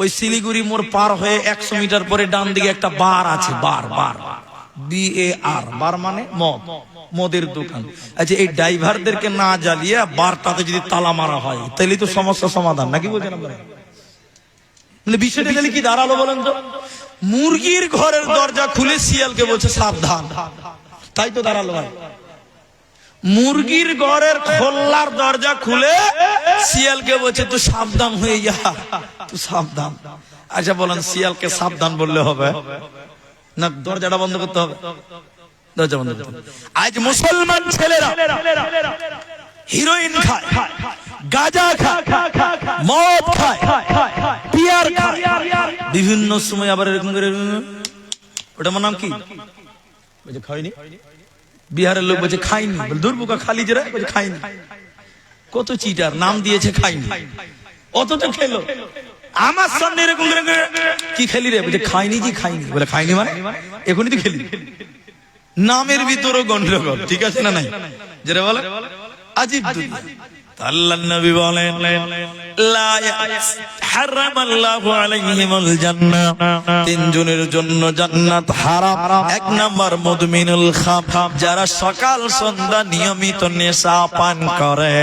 ওই শিলিগুড়ি মোড় পার হয়ে 100 মিটার পরে ডান দিকে একটা বার আছে, বার BAR, বার মানে মদের দোকান। আচ্ছা, এই ড্রাইভারদেরকে না জ্বালিয়ে বারটাতে যদি তালা মারা হয় তাহলে তো সমস্যা সমাধান, নাকি বলছেন আপনারা? বিষয়টা তাহলে কি দাঁড়ালো বলেন তো? মুরগির ঘরের দরজা খুলে শিয়ালকে বলছে সাবধান, তাই তো দাঁড়ালো ভাই। মুরগির ঘরের খোলার দরজা খুলে শিয়ালকে বলছে তুই সাবধান হয়ে যা, তুই সাবধান। আচ্ছা বলেন, শিয়ালকে সাবধান বললে হবে না দরজাটা বন্ধ করতে হবে? দরজা বন্ধ করতে হবে। আজ মুসলমান ছেলেরা হিরোইন খায়, গাঁজা খায়, মদ খায়, বিয়ার খায়, বিভিন্ন সময় আবার এরকম করে। ওটা আমার নাম কি? বলছে খাইনি। বিহারের লোক বলছে খাইনি, বলে দূর বোকা খালি জেরা, বলছে খাইনি। কত চিটার, নাম দিয়েছে খাইনি, অথচ খেলো। আমার সামনে এরকম কি খেলি রে, বলছে খাইনি জি খাইনি। বলে খাইনি মানে এখনই তো খেলি। নামের ভিতরও গন্ডগোল, ঠিক আছে না নাই? যেটা বলে আজীব দুনিয়া। আল্লাহর নবী বলেন লা হারামাল্লাহু আলাইহিমুল জান্নাহ, 3 জনের জন্য জান্নাত হারাম। 1 নাম্বার মুদমিনুল খাম, যারা সকাল সন্ধ্যা নিয়মিত নেশা পান করে,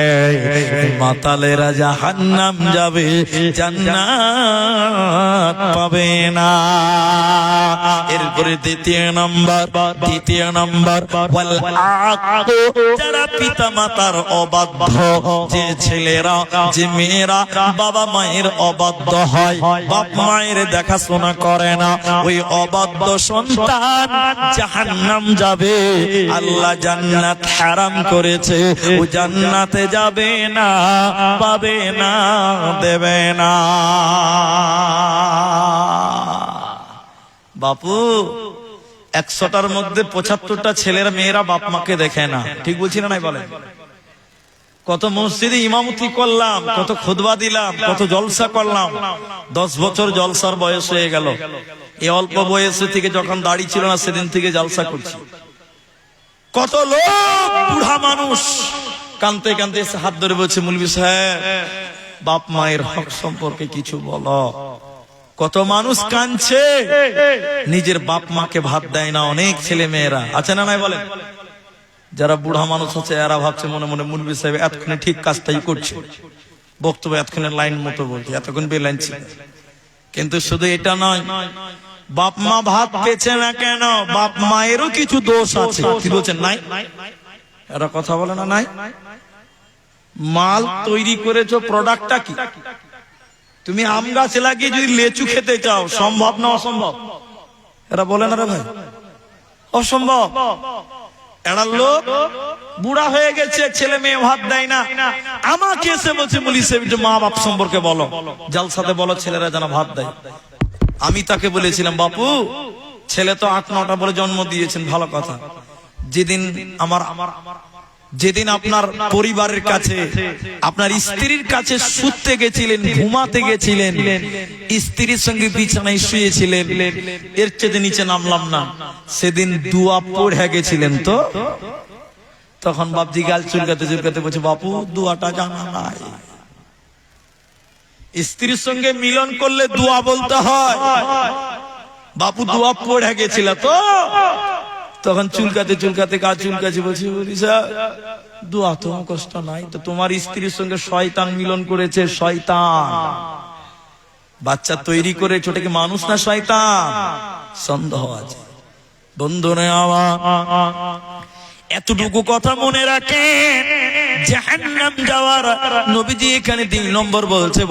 মাতালেরা জাহান্নাম যাবে, জান্নাত পাবে না। এরপরে দ্বিতীয় নাম্বার ওয়াল আক, যারা পিতা মাতার অবাধ্য, যে ছেলেরা যে মেয়েরা বাবা মায়ের অবাধ্য হয়, বাপ মায়ের দেখাশোনা করে না, ওই অবাধ্য সন্তান জাহান্নাম যাবে। আল্লাহ জান্নাত হারাম করেছে, ও জান্নাতে যাবে না, পাবে না, দেবে না। বাপু 100টার মধ্যে 75টা ছেলের মেয়েরা বাপ মাকে দেখে না, ঠিক বলছি না নাই বলেন? কত মসজিদে ইমামতি করলাম, কত খুতবা দিলাম, কত জলসা করলাম, 10 বছর জলসার বয়স হয়ে গেল। এই অল্প বয়সে থেকে যখন দাড়ি ছিল না সেদিন থেকে জলসা করছি। কত লোক বুড়া মানুষ কানতে কানতে এসে হাত ধরে বলছে মৌলভী সাহেব বাপ মায়ের হক সম্পর্কে কিছু বলো। কত মানুষ কাঁদছে, নিজের বাপ মাকে ভাত দেয় না অনেক ছেলে মেয়েরা, আছে না নাই বলেন? যারা বুড়া মানুষ আছে এরা ভাবছে মনে মনে মৌলভী সাহেব এতক্ষণে ঠিক কাজটাই করছে, বক্তব্য এতক্ষণে লাইন মতো বলছে, এতক্ষণ বেলাইন ছিল। কিন্তু শুধু এটা নয়, বাপ মা ভাত পেছে না কেন, বাপ মায়েরও কিছু দোষ আছে। কি বলছেন? নাই? এরা কথা বলে না? নাই? মাল তৈরি করেছো, প্রোডাক্টটা কি? তুমি আম গাছ লাগিয়ে যদি লেচু খেতে চাও, সম্ভব না অসম্ভব? এরা বলে না রে ভাই, অসম্ভব। এরা লোক বুড়া হয়ে গেছে, ছেলে মেয়ে ভাত দেয় না, আমাকে এসে বলছে মৌলভী সাহেব মা বাপ সম্পর্কে বলো, জালসাতে বলো ছেলেরা যেন ভাত দেয়। আমি তাকে বলেছিলাম বাপু ছেলে তো 8-9টা বলে জন্ম দিয়েছেন, ভালো কথা। যেদিন আপনার পরিবারের কাছে, আপনার স্ত্রীর কাছে শুতে গেছিলেন, ঘুমাতে গেছিলেন, স্ত্রীর সঙ্গে বিছানায় শুয়েছিলেন, এর চেয়ে নিচে নামলাম না, সেদিন দোয়া পড়ে গেছিলেন তো? তখন বাপজি গাল চুলকাতে চুলকাতে বলছে বাপু দোয়াটা জানা নাই। স্ত্রীর সঙ্গে মিলন করলে দোয়া বলতে হয়, বাপু দোয়া পড়ে গেছিল তো? তখন চুলকাতে চুলকাতে গা চুলকাছে, বলছি দোয়া তো কষ্ট নাই তো, তোমার স্ত্রীর সঙ্গে শয়তান মিলন করেছে, শয়তান। বাচ্চা তৈরি করে ছোটকে মানুষ না শয়তান, সন্দেহ আছে। বন্ধুরা আমার, এতটুকু কথা মনে রাখেন, জাহান্নাম যাওয়ার নবীজি এখানে 3 নম্বর বলছে,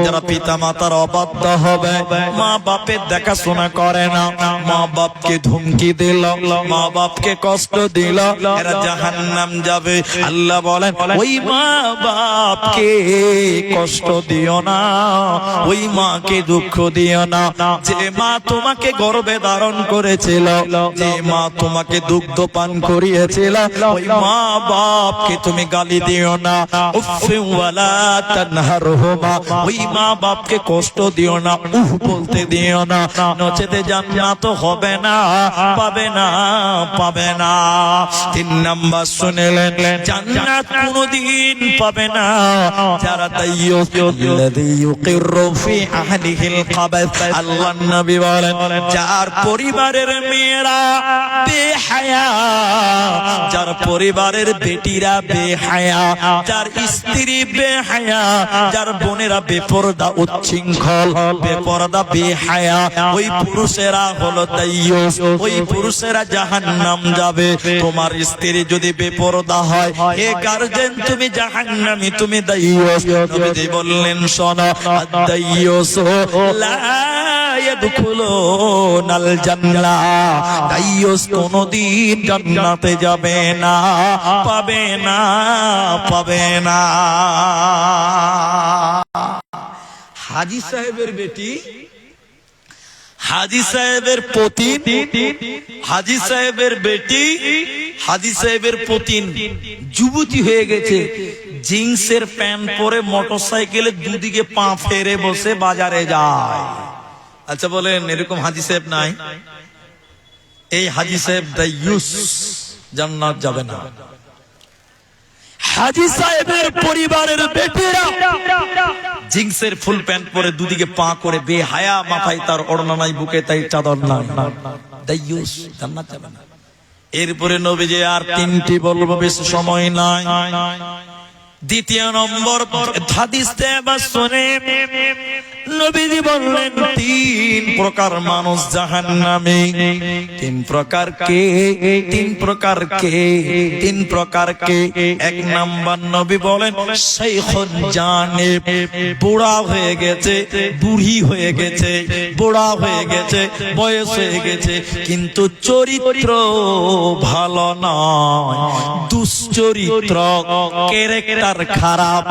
যারা পিতা মাতার অবাধ্য হবে, মা বাপের দেখাশোনা করে না, মা বাপকে ধমকি দিল, মা বাপকে কষ্ট দিল, এরা জাহান্নাম যাবে। আল্লাহ বলেন, ওই মা বাপকে কষ্ট দিও না, ওই মাকে দুঃখ দিও না। যে মা তোমাকে গর্ভে ধারণ করেছিল, যে মা তোমাকে দুগ্ধ পান করিয়েছিল, ওই মা বাপকে তুমি গালি দিও না। উফি ওয়ালা তানহারহুমা, ওই মা বাপকে কষ্ট দিও না, উফ বলতে দিও না, নচেতে জান্নাত হবে না, পাবে না, পাবে না। 3 নাম্বার শুনলেন, জান্নাত কোনদিন পাবে না যারা দাইয়ুস আল্লাযী ইউকিরু ফি আহলিহিল খাবাস। আল্লাহর নবী বলেন, যার পরিবারের মেয়েরা বেহায়া, যার পরিবারের বেটিরা বেহায়া, যার স্ত্রী বেহায়া, যার বোনেরা বেপরদা উচ্ছৃঙ্খল বেপরদা বেহায়া, ওই পুরুষেরা হলো দাইয়ুস, ওই পুরুষেরা জাহান্নাম যাবে। তোমার স্ত্রী যদি বেপরদা হয়, হে গার্জেন তুমি জাহান্নামী, তুমি দাইয়ুস। নবীজি বললেন, শোনো, আদ-দাইয়ুস লা ইয়াদখুলুনাল জান্নাহ, দাইয়ুস কোনদিন জান্নাতে যাবে না, পাবে না, পাবে না। হাজী সাহেবের বেটি, হাজী সাহেবের পতিন, হাজী সাহেবের বেটি, হাজী সাহেবের পতিন যুবতী হয়ে গেছে, জিন্সের প্যান্ট পরে মোটরসাইকেলে দুদিকে পা ফেরে বসে বাজারে যায়। আচ্ছা বলেন, এরকম হাজী সাহেব নাই? এই হাজী সাহেব দাইয়ুস, জান্নাত যাবে না। হাজী সাহেবের পরিবারের বেটিরা জিন্সের ফুল প্যান্ট পরে দুদিকে পা করে বেহায়া, মাথায় তার ওড়না নাই, বুকে তাই চাদর নাই, দাইয়ুস, জান্নাত যাবে না। এরপরে নবীজি আর 3টি বলবো, বেশি সময় নাই। 2 নম্বর হাদিসে বা শুনে নবীজি বললেন, 3 প্রকার মানুষ জাহান্নামী। 3 প্রকার কে? 3 প্রকার কে? 3 প্রকার কে? 1 নাম্বার নবী বলেন, শাইখুন জানিব, বুড়া হয়ে গেছে, বুড়ি হয়ে গেছে, বুড়া হয়ে গেছে, বয়স হয়ে গেছে, কিন্তু চরিত্র ভালো নয়, দুশ্চরিত্র, ক্যারেক্টার খারাপ,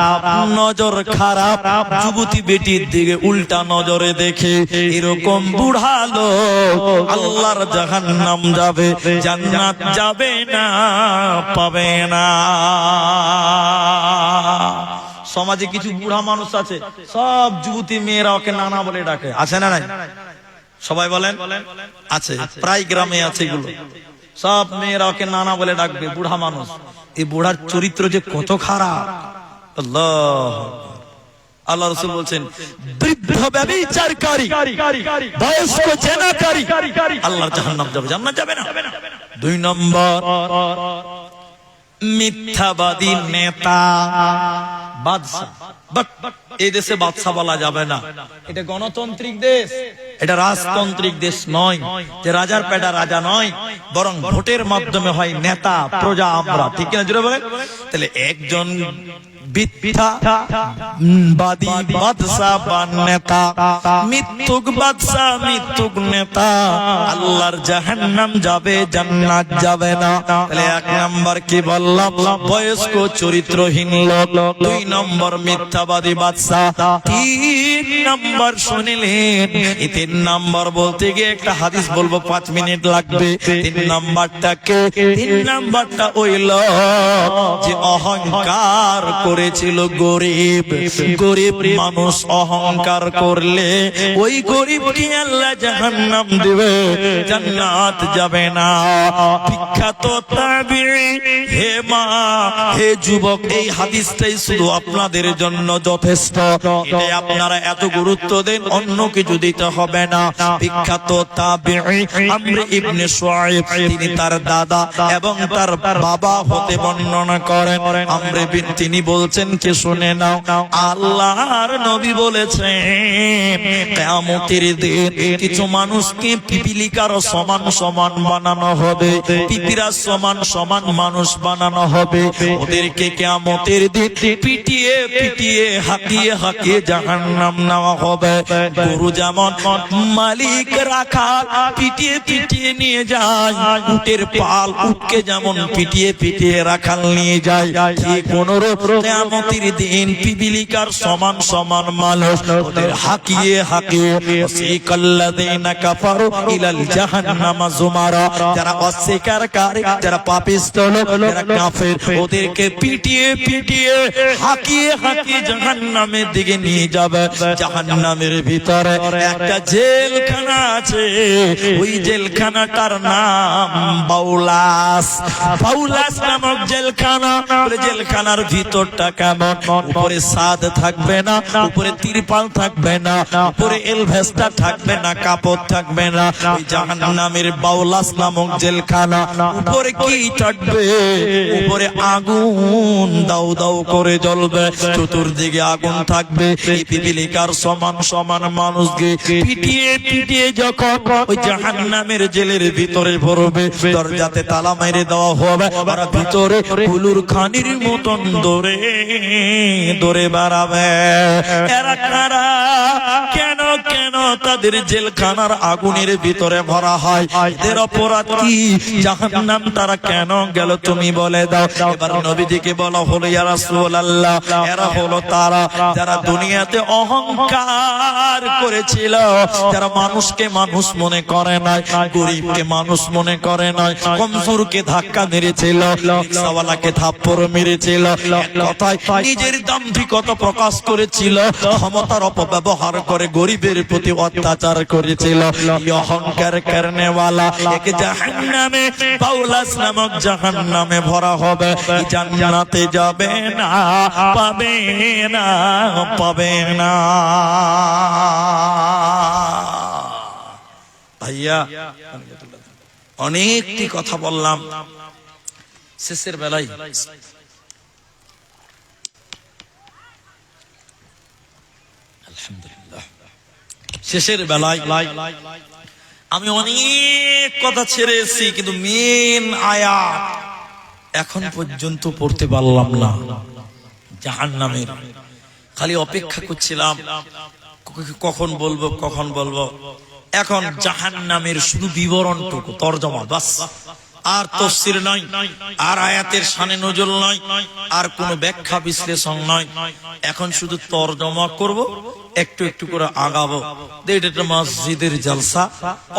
নজর খারাপ, যুবতী বেটির দিকে উল্টা নজরে দেখে, এরকম বুড়া লোক আল্লাহর জাহান্নাম যাবে, জান্নাত যাবে না, পাবে না। সমাজে কিছু বুড়া মানুষ আছে, সব যুবতী মেয়েরা ওকে নানা বলে ডাকে, আছে না নাই? সবাই বলেন আছে, প্রায় গ্রামে আছে এগুলো। সব মেয়েরা ওকে নানা বলে ডাকবে, বুড়া মানুষ। এই বুড়ার চরিত্র যে কত খারাপ, আল্লাহ আল্লাহ রাসূল বলছেন, বৃদ্ধ ব্যভিচারকারী, বয়স্ক জেনাকারী আল্লাহর জাহান্নাম যাবে, জান্নাত যাবে না। 2 নম্বর মিথ্যাবাদী নেতা, বাদশা। এই দেশে বাদশা বলা যাবে না, এটা গণতান্ত্রিক দেশ, এটা রাজতান্ত্রিক দেশ নয়, যে রাজার পেটা রাজা নয়, বরং ভোটের মাধ্যমে হয় নেতা, প্রজা আমরা, ঠিক কিনা জোরে বলেন? তাহলে একজন মিথ্যাবাদী বাদশা বা নেতা, মিথ্যুক বাদশা, মিথ্যুক নেতা আল্লাহর জাহান্নাম যাবে, জান্নাত যাবে না। তাহলে 1 নাম্বার কি বললাম? বয়স্ক চরিত্রহীন লোক। 2 নম্বর মিথ্যাবাদী বাদশা। 3 নম্বর শুনলেন, এই 3 নম্বর বলতে গিয়ে একটা হাদিস বলবো, 5 মিনিট লাগবে। 3 নম্বরটা কে? 3 নম্বরটা ওই লোক যে অহংকার করেছিল, গরিব। গরিব মানুষ অহংকার করলে ওই গরিবকে আল্লাহ জাহান্নাম দেবে, জান্নাত যাবে না। বিখ্যাত তাবিঈ, হে মা, হে যুবক, এই হাদিসটাই শুধু আপনাদের জন্য যথেষ্ট। এটাই আপনারা এত গুরুত্ব দেন, অন্য কিছু দিতে হবে না। বিখ্যাত তাবিঈ আমর ইবনে শুআইব, তিনি তার দাদা এবং তার বাবা হতে বর্ণনা করেন। আমর বিন, তিনি বলছেন, বলছেন কে শুনে নাও। আল্লাহর নবী বলেছেন কিয়ামতের দিন কিছু মানুষকে পিপিলিকার সমান সমান বানানো হবে, পিপিরা সমান সমান মানুষ বানানো হবে। ওদেরকে কিয়ামতের দিন পিটিয়ে পিটিয়ে হাঁকিয়ে হাঁকিয়ে জাহান্নাম নেওয়া হবে। গরু যেমন মালিক রাখাল পিটিয়ে পিটিয়ে নিয়ে যায়, উটের পাল উটকে যেমন পিটিয়ে পিটিয়ে রাখাল নিয়ে যায়, ঠিক অনুরূপ কিয়ামতের দিন পিপিলিকার সমান সমান মানুষ ওদের হাঁকিয়ে হাঁকিয়ে সিকাল্লাযিনা কাফারু ইলাল জাহান্নামা যুমারা, যারা অস্বীকারকারী, যারা পাপিষ্ঠ লোক, যারা কাফের, ওদেরকে পিটিয়ে পিটিয়ে হাঁকিয়ে হাঁকিয়ে জাহান্নামের দিকে নিয়ে যাবে। জাহান্নামের ভিতরে একটা জেলখানা আছে, ওই জেলখানাটার নাম বাউলাস। বাউলাস নামক জেলখানা। জেলখানার ভিতরটা কেমন? উপরে ছাদ থাকবে না, উপরে তিরপাল থাকবে না, উপরে এলভেস্টার থাকবে না, কাপড় থাকবে না। ওই জাহান্নামের বাউলাস নামক জেলখানা। উপরে কি থাকবে? উপরে আগুন দাউ দাউ করে জ্বলবে, চতুর্দিকে আগুন থাকবে। এই পিপিলিকার সমান সমান মানুষকে পিটিয়ে পিটিয়ে যখন ওই জাহান্নামের জেলের ভিতরে ভরবে, দরজাতে তালা মেরে দেওয়া হবে, আর ভিতরে কুলুর খানির মতন দৌড়ে দৌড়ে বেড়াবে। এরা কারা? কেন কেন তাদের জেলখানার আগুনের ভিতরে ভরা হয়? এদের অপরাধ কি? জাহান্নাম তারা কেন গেল তুমি বলে দাও। এবার নবীজিকে বলা হলো, ইয়া রাসূলুল্লাহ, এরা হলো তারা যারা দুনিয়াতে অহংকার করেছিল, যারা মানুষকে মানুষ মনে করে নাই, গরিবকে মানুষ মনে করে নাই, কমজোরকে ধাক্কা মেরেছিল, রিকশাওয়ালাকে থাপ্পড় মেরেছিল, এক কথায় নিজের দাম্ভিকতা প্রকাশ করেছিল, ক্ষমতার অপব্যবহার করে গরিবের প্রতি অত্যাচার করেছিল। এই অহংকার করনে ওয়ালা এক জাহান্নামে বাউলাস নামক জাহান্নামে ভরা হবে। জান্নাতে যাবে না, পাবে না, পাবে না। ভাইয়া অনেকটি কথা বললাম, শেষের বেলায় আলহামদুলিল্লাহ শেষের বেলায় আমি অনেক কথা ছেড়ে এসেছি, কিন্তু মেন আয়াত এখন পর্যন্ত পড়তে পারলাম না। জাহান্নামের খালি অপেক্ষা করছিলাম কখন বলবো কখন বলবো। এখন জাহান্নামের শুধু বিবরণটুকু, তরজমা বাস, আর তাফসীর নয়, আর আয়াতের শানে নজল নয়, আর কোনো ব্যাখ্যা বিশ্লেষণ নয়। এখন শুধু তরজমা করব, একটু একটু করে আগাবো। এটা মসজিদের জলসা,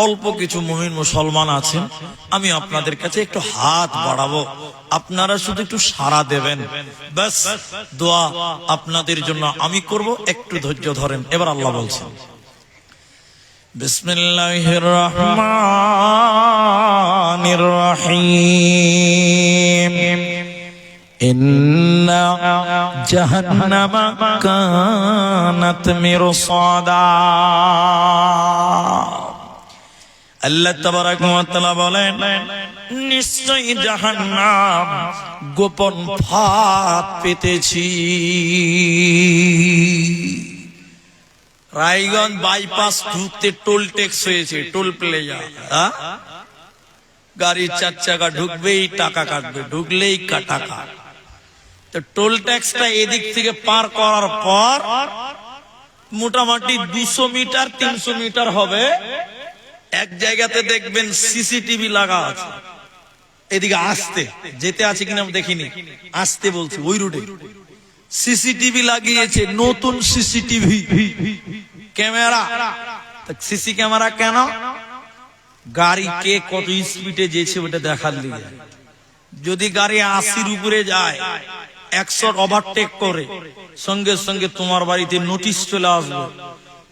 অল্প কিছু মুমিন মুসলমান আছেন, আমি আপনাদের কাছে একটু হাত বাড়াবো, আপনারা শুধু একটু সাড়া দেবেন, ব্যাস। দোয়া আপনাদের জন্য আমি করব, একটু ধৈর্য ধরেন। এবার আল্লাহ বলছেন, বিসমিল্লাহির রহমানির রহিম, ইন্না জাহান্নামা কানাত মিরসাদা। আল্লাহ তাবারাক ওয়া তাআলা বলেন, নিশ্চয়ই জাহান্নাম গোপন ফাঁদ পেতেছি। রায়গঞ্জ বাইপাস ঢুকতে টোল ট্যাক্স হয়েছে, টোল প্লাজা। গাড়ির 4 চাকা ঢুকবেই টাকা কাটবে, ঢুকলেই টাকা। তো টোল ট্যাক্সটা এদিক থেকে পার করার পর মোটামুটি 200 মিটার 300 মিটার হবে, এক জায়গাতে দেখবেন সিসিটিভি লাগা আছে। এদিকে আসতে যেতে আছে কিনা দেখিনি, আসতে বলছি, ওই রুটে সিসিটিভি লাগিয়েছে, নতুন সিসিটিভি ক্যামেরা। সিসি ক্যামেরা কেন? গাড়ি কে কত স্পিডে যেছে ওটা দেখার লিগে। যদি গাড়ি 80-র উপরে যায়, 100 ওভারটেক করে, সঙ্গে সঙ্গে তোমার বাড়িতে নোটিশ চলে আসবে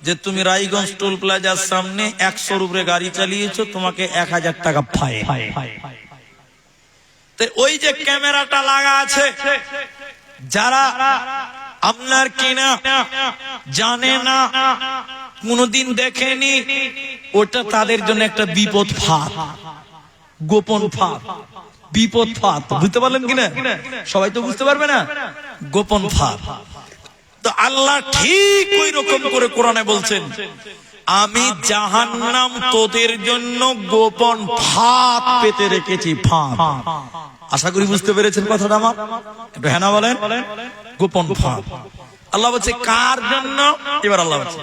যে তুমি রায়গঞ্জ টোল প্লাজার সামনে 100-র উপরে গাড়ি চালিয়েছো, তোমাকে 1000 টাকা ফাইন। তো ওই যে ক্যামেরাটা লাগা আছে, যারা আপনার কিনা জানে না, কোনদিন দেখেনি, ওটা তাদের জন্য একটা বিপদ ফাঁদ, গোপন ফাঁদ। বিপদ ফাঁদ, বুঝতে পারলেন কিনা? সবাই তো বুঝতে পারবে না, গোপন ফাঁদ। তো আল্লাহ ঠিক ওই রকম করে কোরআনে বলছেন, আমি জাহান্নাম তোদের জন্য গোপন ফাঁদ পেতে রেখেছি, ফাঁদ। আশা করি বুঝতে পেরেছেন কথাটা আমার, একটু হ্যাঁ না বলেন। গোপন ফাঁদ আল্লাহ বলছে কার জন্য? এবার আল্লাহ বলছে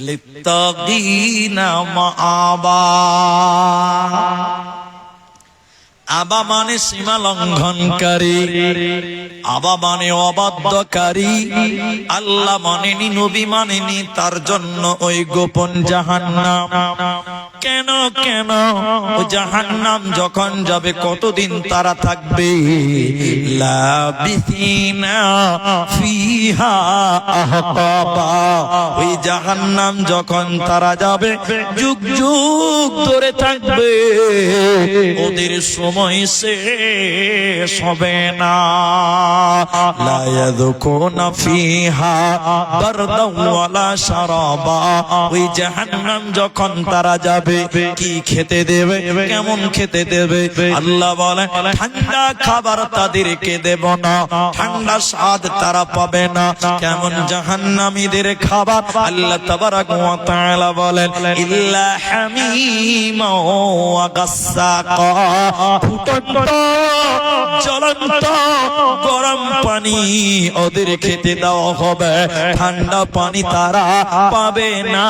লিত্তাগিনা মাআবা। আবা মানে সীমা লঙ্ঘনকারী, আবা মানে অবাধ্যকারী। আল্লাহ মানেনি, নবী মানেনি, তার জন্য ওই গোপন জাহান্নাম। কেন কেন? ওই জাহান্নাম যখন যাবে কতদিন তারা থাকবে? লাবিথিনা ফিহা আহকাবা। ওই জাহান্নাম যখন তারা যাবে যুগ যুগ ধরে থাকবে, ওদের সময় শেষ হবে না। লা ইয়াযকুনা ফিহা বারদাও ওয়ালা শারাবা। ওই জাহান্নাম যখন তারা যাবে কি খেতে দেবে, কেমন খেতে দেবে? আল্লাহ বলেন ঠান্ডা খাবার তাদেরকে দেব না, ঠান্ডা স্বাদ তারা পাবে না। কেমন জাহান্নামীদের খাবার? আল্লাহ তাবারাক ওয়া তাআলা বলেন ইল্লা হামিমা ওয়া গাসসাকা। ফুটন্ত জ্বলন্ত গরম পানি ওদের খেতে দেওয়া হবে, ঠান্ডা পানি তারা পাবে না,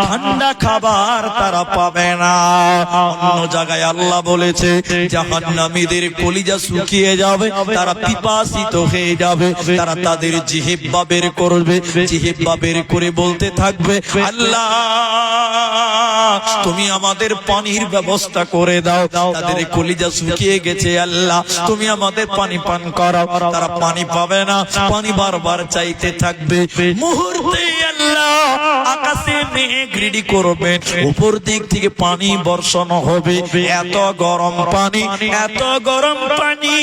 ঠান্ডা খাবার তারা পাবে না। অন্য জায়গায় আল্লাহ বলেছে জাহান্নামীদের কলিজা শুকিয়ে যাবে, তারা পিপাসিত হয়ে যাবে, তারা তাদের জিহ্বা বের করবে, জিহ্বা বের করে বলতে থাকবে আল্লাহ তুমি আমাদের পানির ব্যবস্থা করে দাও। তাদের কলিজা শুকিয়ে গেছে, আল্লাহ তুমি আমাদের পানি পান করাও। তারা পানি পাবে না, পানি বারবার চাইতে থাকবে। মুহূর্তে আল্লাহ আকাশে মেঘ রেডি করবেন, উপর দিক থেকে পানি বর্ষণ হবে। এত গরম পানি, এত গরম পানি,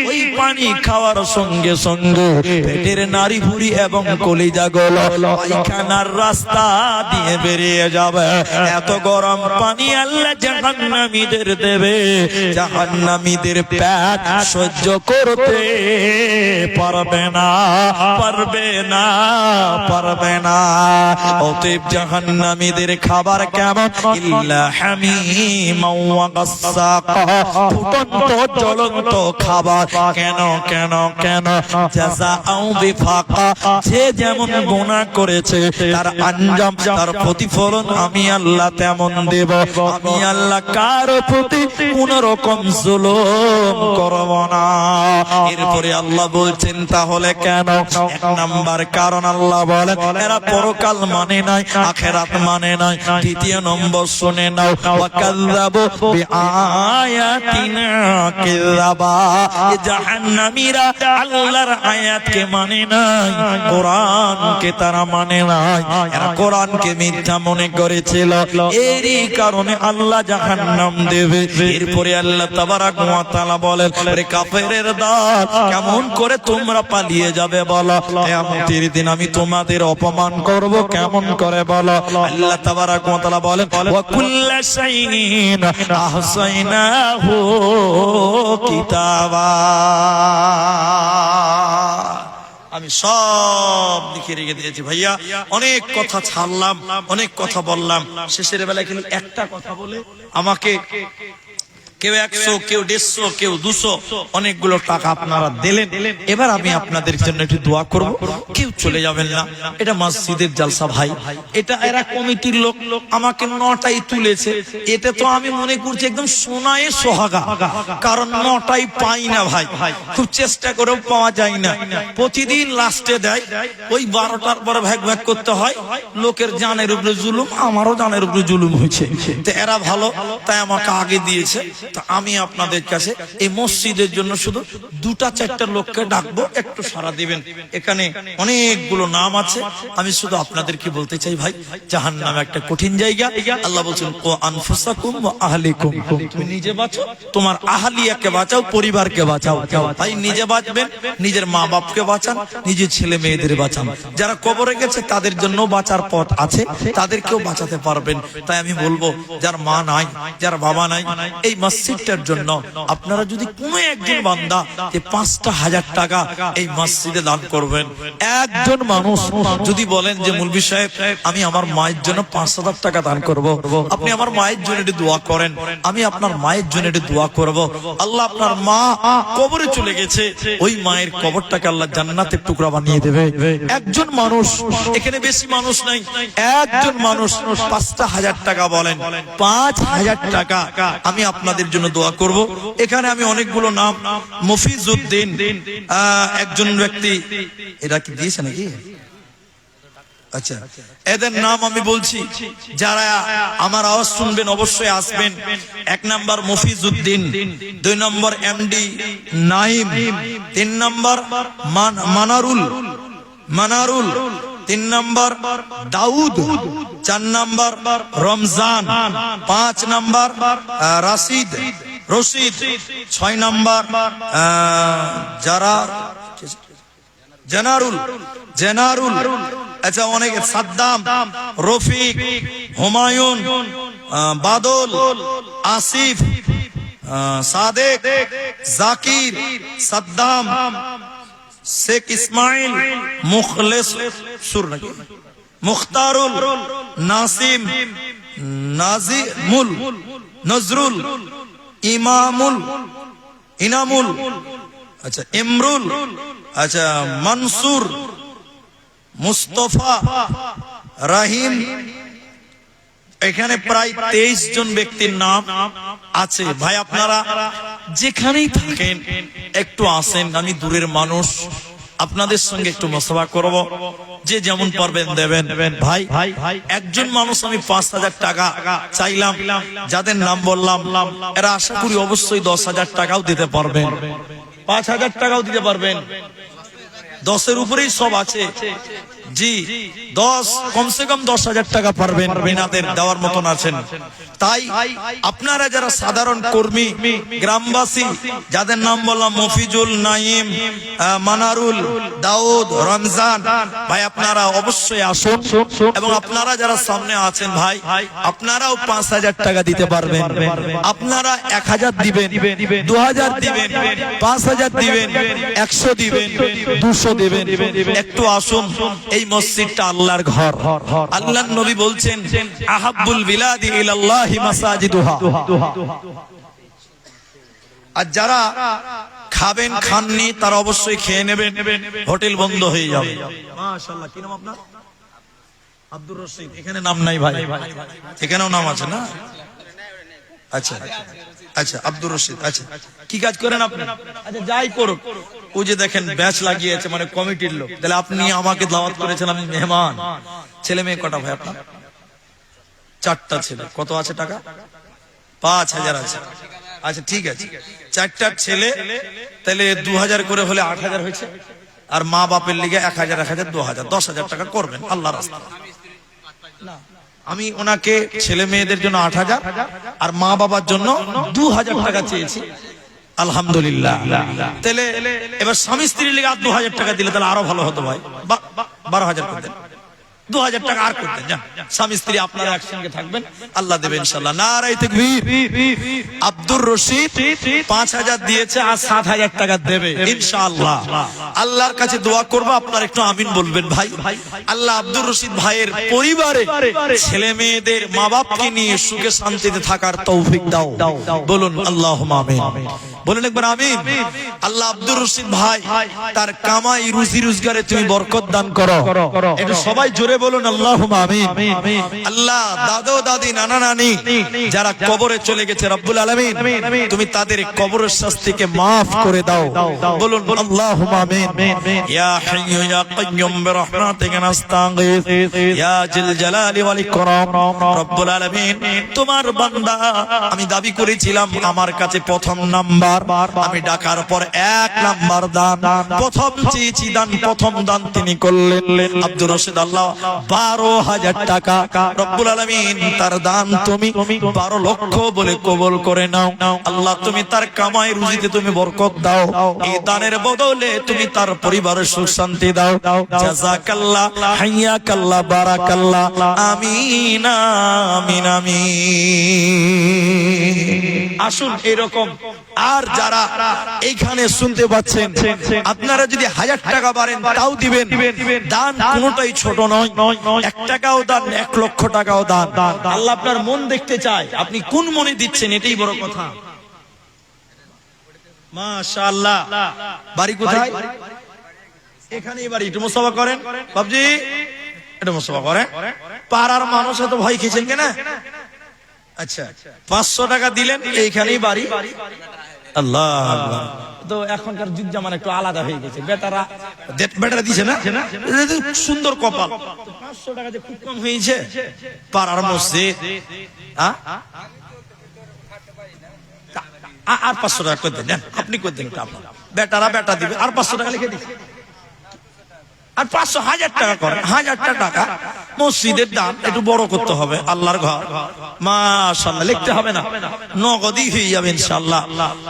ওই পানি খাওয়ার সঙ্গে সঙ্গে পেটের নাড়ি ভুঁড়ি এবং কলিজা গুলো পায়খানার রাস্তা দিয়ে বেরিয়ে যাবে। এত গরম পানি আল্লাহ জাহান্নামীদের দেবে, জাহান্নামীদের পেট সহ্য করতে পারবে না, পারবে না, পারবে না। অতএব জাহান্নামীদের খাবার কেমন? ইল্লা হামিমা ওয়া গাসসাকা। ফুটন্ত জ্বলন্ত খাবার। কেন কেন কেন? জাযাআউ বিফাকা। যে যেমন গুনাহ করেছে তার আঞ্জাম, তার প্রতিফলন আমি আল্লাহ তেমন দেব। আমি আল্লাহ কারো প্রতি কোন রকম জুলুম করব না। এরপরে আল্লাহ বলছেন তাহলে কেন? এক নাম্বার কারণ আল্লাহ বলেন এরা পরকাল মানে নাই, আখিরাত মানে নাই। দ্বিতীয় নম্বর শুনে নাও, ওয়াকাযযাবু বিআয়াতিনা কিযাবা। জাহান্নামীরা আল্লাহর আয়াতকে মানে নাই, কোরআনকে তারা মানে নাই। এরা কোরআনকে মিথ্যা মনে করেছিল, এরই কারণে আল্লাহ জাহান্নাম দেবে। এরপরে আল্লাহ তাবারাক ওয়া তাআলা বলেন রে কাফেরের দল, কেমন করে তোমরা পালিয়ে যাবে বলো? কিয়ামতের দিন আমি তোমাদের অপমান করব, কেমন করে বলো? আল্লাহ তাবারাক ওয়া তাআলা বলেন ওয়া কুল্লা শাইইন আহসাইনাহু কিতাবা। আমি সব লিখে রেখে দিয়েছি ভাইয়া। অনেক কথা ছাড়লাম, অনেক কথা বললাম, শেষের বেলায় কিন্তু একটা কথা বলে আমাকে কেউ 100, কেউ 150, কেউ 200 অনেকগুলো টাকা আপনারা দিলেন। এবার আমি আপনাদের জন্য একটু দোয়া করব, কেউ চলে যাবেন না। এটা মসজিদের জলসা ভাই, এটা এরা কমিটির লোক আমাকে 9টাই তুলেছে। এটা তো আমি মনে করছি একদম সোনায় সোহাগা, কারণ 9টাই পাই না ভাই, খুব চেষ্টা করেও পাওয়া যায় না। প্রতিদিন লাস্টে দেয়, ওই 12টার পরে ভাগ ভাগ করতে হয়। লোকের জানের উপরে জুলুম, আমারও জানের উপরে জুলুম হয়েছে। তো এরা ভালো, তাই আমাকে আগে দিয়েছে। তা আমি আপনাদের কাছে এই মসজিদের জন্য শুধু 2-4টা লোককে ডাকবো, একটু সাড়া দিবেন। এখানে অনেকগুলো নাম আছে, আমি শুধু আপনাদেরকে বলতে চাই ভাই, জাহান্নাম একটা কঠিন জায়গা। আল্লাহ বলছেন ও আনফুসাকুম ওয়া আহলিকুম, তুমি নিজে বাঁচো, তোমার আহলিয়াকে বাঁচাও, পরিবারকে বাঁচাও। ভাই নিজে বাঁচবেন, নিজের মা বাপকে বাঁচান, নিজের ছেলে মেয়েদের বাঁচান। যারা কবরে গেছে তাদের জন্য বাঁচার পথ আছে, তাদেরকেও বাঁচাতে পারবেন। তাই আমি বলবো যার মা নাই, যার বাবা নাই, এই মসজিদটার জন্য আপনারা যদি কোনো একজন বান্দা যে 5,000 টাকা এই মসজিদে দান করবেন, একজন মানুষ যদি বলেন যে মৌলভী সাহেব আমি আমার মায়ের জন্য 5,000 টাকা দান করব, আপনি আমার মায়ের জন্য একটু দোয়া করেন, আমি আপনার মায়ের জন্য একটু দোয়া করব, আল্লাহ আপনার মা কবরে চলে গেছে, ওই মায়ের কবরটাকে আল্লাহ জান্নাতের টুকরা বানিয়ে দেবে। একজন মানুষ, এখানে বেশি মানুষ নাই, একজন মানুষ 5,000 টাকা বলেন, 5,000 টাকা আমি আপনাদের জন্য দোয়া করব। এখানে আমি অনেকগুলো নাম, মফিজউদ্দিন একজন ব্যক্তি, এরা কি দিয়েছে নাকি? আচ্ছা, এদের নাম আমি বলছি, যারা আমার আওয়াজ শুনবেন অবশ্যই আসবেন। 1 নম্বর মফিজউদ্দিন, 2 নম্বর এমডি নাইম, 3 নম্বর মানারুল, 3 নম্বর দাউদ, 4 নম্বর রমজান, 5 নম্বর রশিদ, 6 নম্বর জেনারুল, আচ্ছা অনেক, সাদ্দাম, রফিক, হুমায়ুন, বাদল, আসিফ, সাদেক, জাকির, সাদ্দাম, শেখ ইসমাইল, মুখলেস সুর নাকি, মুখতারুল, নাসিম, নাজিমুল, নজরুল, ইনামুল, আচ্ছা ইমরুল, আচ্ছা মনসুর, মুস্তফা, রাহিম। এখানে প্রায় 23 জন ব্যক্তির নাম আছে। ভাই আপনারা যেখানেই থাকেন একটু আসেন, আমি দূরের মানুষ, আপনাদের সঙ্গে একটু মুসাফা করব, যে যেমন পারবেন দেবেন। ভাই একজন মানুষ আমি 5,000 টাকা চাইলাম, যাদের নাম বললাম এরা আশা করি অবশ্যই 10,000 টাকাও দিতে পারবেন, 5,000 টাকাও দিতে পারবেন, 10-এর উপরেই সব আছে। জি 10, কমসে কম 10,000 টাকা পারবেন, বিনাদের দেওয়ার মতন আছেন। তাই আপনারা যারা সাধারণ কর্মী, গ্রামবাসী, যাদের নাম বললাম মফিজুল, নাইম, মানারুল, দাউদ, রমজান, ভাই আপনারা অবশ্যই আসুন। এবং আপনারা যারা সামনে আছেন ভাই, আপনারাও 5,000 টাকা দিতে পারবেন। আপনারা 1,000 দিবেন, 2,000 দিবেন, 5,000 দিবেন, 100 দিবেন, 200 দিবেন। একটু আসুন, এই মসজিদটা আল্লাহর ঘর। আল্লাহর নবী বলছেন আহাব্বুল বিলাদি ইলাল্লাহি মাসাজিদুহা। আর যারা খাবেন খাননি তারা অবশ্যই খেয়ে নেবেন, হোটেল বন্ধ হয়ে যাবে। মাশাআল্লাহ, কি নাম আপনার? আব্দুর রশিদ। এখানে নাম নাই ভাই, এখানেও নাম আছে না? আচ্ছা আচ্ছা, আব্দুর রশিদ। আচ্ছা, কি কাজ করেন আপনি? আচ্ছা যাই করুক, ও যে দেখেন ব্যাচ লাগিয়েছে, মানে কমিটির লোক। তাহলে আপনি আমাকে দাওয়াত করেছেন, আমি মেহমান। ছেলে মেয়ে কটা ভাই আপনার? 4টা ছেলে। কত আছে টাকা? 5,000 আছে। আচ্ছা ঠিক আছে, 4টা ছেলে, তাহলে 2,000 করে হলে 8,000 হয়েছে। আর মা বাপের লিগে 1,000 1,000 2,000 10,000 টাকা করবেন আল্লাহর রাস্তায়। আমি ওনাকে ছেলে মেয়েদের জন্য 8,000 আর মা বাবার জন্য 2,000 টাকা চেয়েছি। আলহামদুলিল্লাহ। তাহলে এবার স্বামী স্ত্রীর লিগে 2,000 টাকা দিলে তাহলে আরো ভালো হতো ভাই। 12,000 করে দেন, 2,000 টাকা আর করতেন। যান, স্বামী স্ত্রী আপনারা একসঙ্গে থাকবেন, আল্লাহ দেবে ইনশাআল্লাহ। নারায়ে তাকবীর। আব্দুর রশিদ 5,000 দিয়েছে, আর 7,000 টাকা দেবে ইনশাআল্লাহ। আল্লাহর কাছে দোয়া করব, আপনারা একটু আমিন বলবেন ভাই। আল্লাহ আব্দুর রশিদ ভাইয়ের পরিবারে ছেলে মেয়েদের মা বাপকে নিয়ে সুখে শান্তিতে থাকার তৌফিক দাও। বলুন আল্লাহুম্মা আমিন। বলেন একবার আমিন। আল্লাহ আব্দুর রশিদ ভাই তার কামাই রুজি রোজগারে তুমি বরকত দান করো। একটু সবাই জোরে বলুন আল্লাহুম্মা আমিন। আল্লাহ দাদু দাদি নানা নানি যারা কবরে চলে গেছে, রব্বুল আলামিন তুমি তাদের কবরের শাস্তিকে maaf করে দাও। বলুন আল্লাহুম্মা আমিন। ইয়া হাইয়্যু ইয়া কাইয়্যুম বিরহমাতিকা নাস্তাগীথ ইয়া জিল জালালি ওয়াল ইকরাম। রব্বুল আলামিন তোমার বান্দা, আমি দাবি করেছিলাম আমার কাছে প্রথম নাম্বার, নাম্বার, আমি ডাকার পর 1 নাম্বার দান প্রথম চেয়েছি, দান প্রথম দান তিনি করলেন আব্দুর রশিদ আল্লাহ 12,000 টাকা। রব্বুল আলামিন তার দান তুমি 12 লক্ষ বলে কবুল করে নাও আল্লাহ। তুমি তার কামাই রুজিতে তুমি বরকত দাও, এই দানের বদলে তুমি তার পরিবারের সুখ শান্তি দাও। জাযাকাল্লাহ, হাইয়াকাল্লাহ, বারাকাল্লাহ, আমিন আমিন আমিন। আসুন এরকম আর যারা এইখানে শুনতে পাচ্ছেন, আপনারা যদি 1000 টাকা পারেন তাও দিবেন। দান কোনটাই ছোট নয়, 1 টাকাও দান, 1 লক্ষ টাকাও দান। আল্লাহ আপনার মন দেখতে চায়, আপনি কোন মনে দিচ্ছেন, এটাই বড় কথা। মাশাআল্লাহ। বাড়ি কোথায়? এখানেই বাড়ি। একটু মুসাফা করেন বাবজি, একটু মুসাফা করেন। পাড়ার মানুষ এত ভয় খেয়েছেন কেন? আচ্ছা, 500 টাকা দিলেন, এইখানেই বাড়ি। আল্লাহ আল্লাহ। তো এখনকার যুগ জামান একটু আলাদা হয়ে গেছে। বেটারা দিছে না, সুন্দর কপাল। 500 টাকা যে খুব কম হয়েছে। পাড়ার মসজিদ আর 500 টাকা করে দেন, আপনি করে দেন। বেটারা বেটা দিবে, আর 500 টাকা লিখে দিচ্ছে। আর 500 1000 টাকা করেন, 1000 টাকা মসজিদের দান একটু বড় করতে হবে, আল্লাহর ঘর। মাশাআল্লাহ, লিখতে হবে না, নগদই হয়ে যাবে ইনশাআল্লাহ।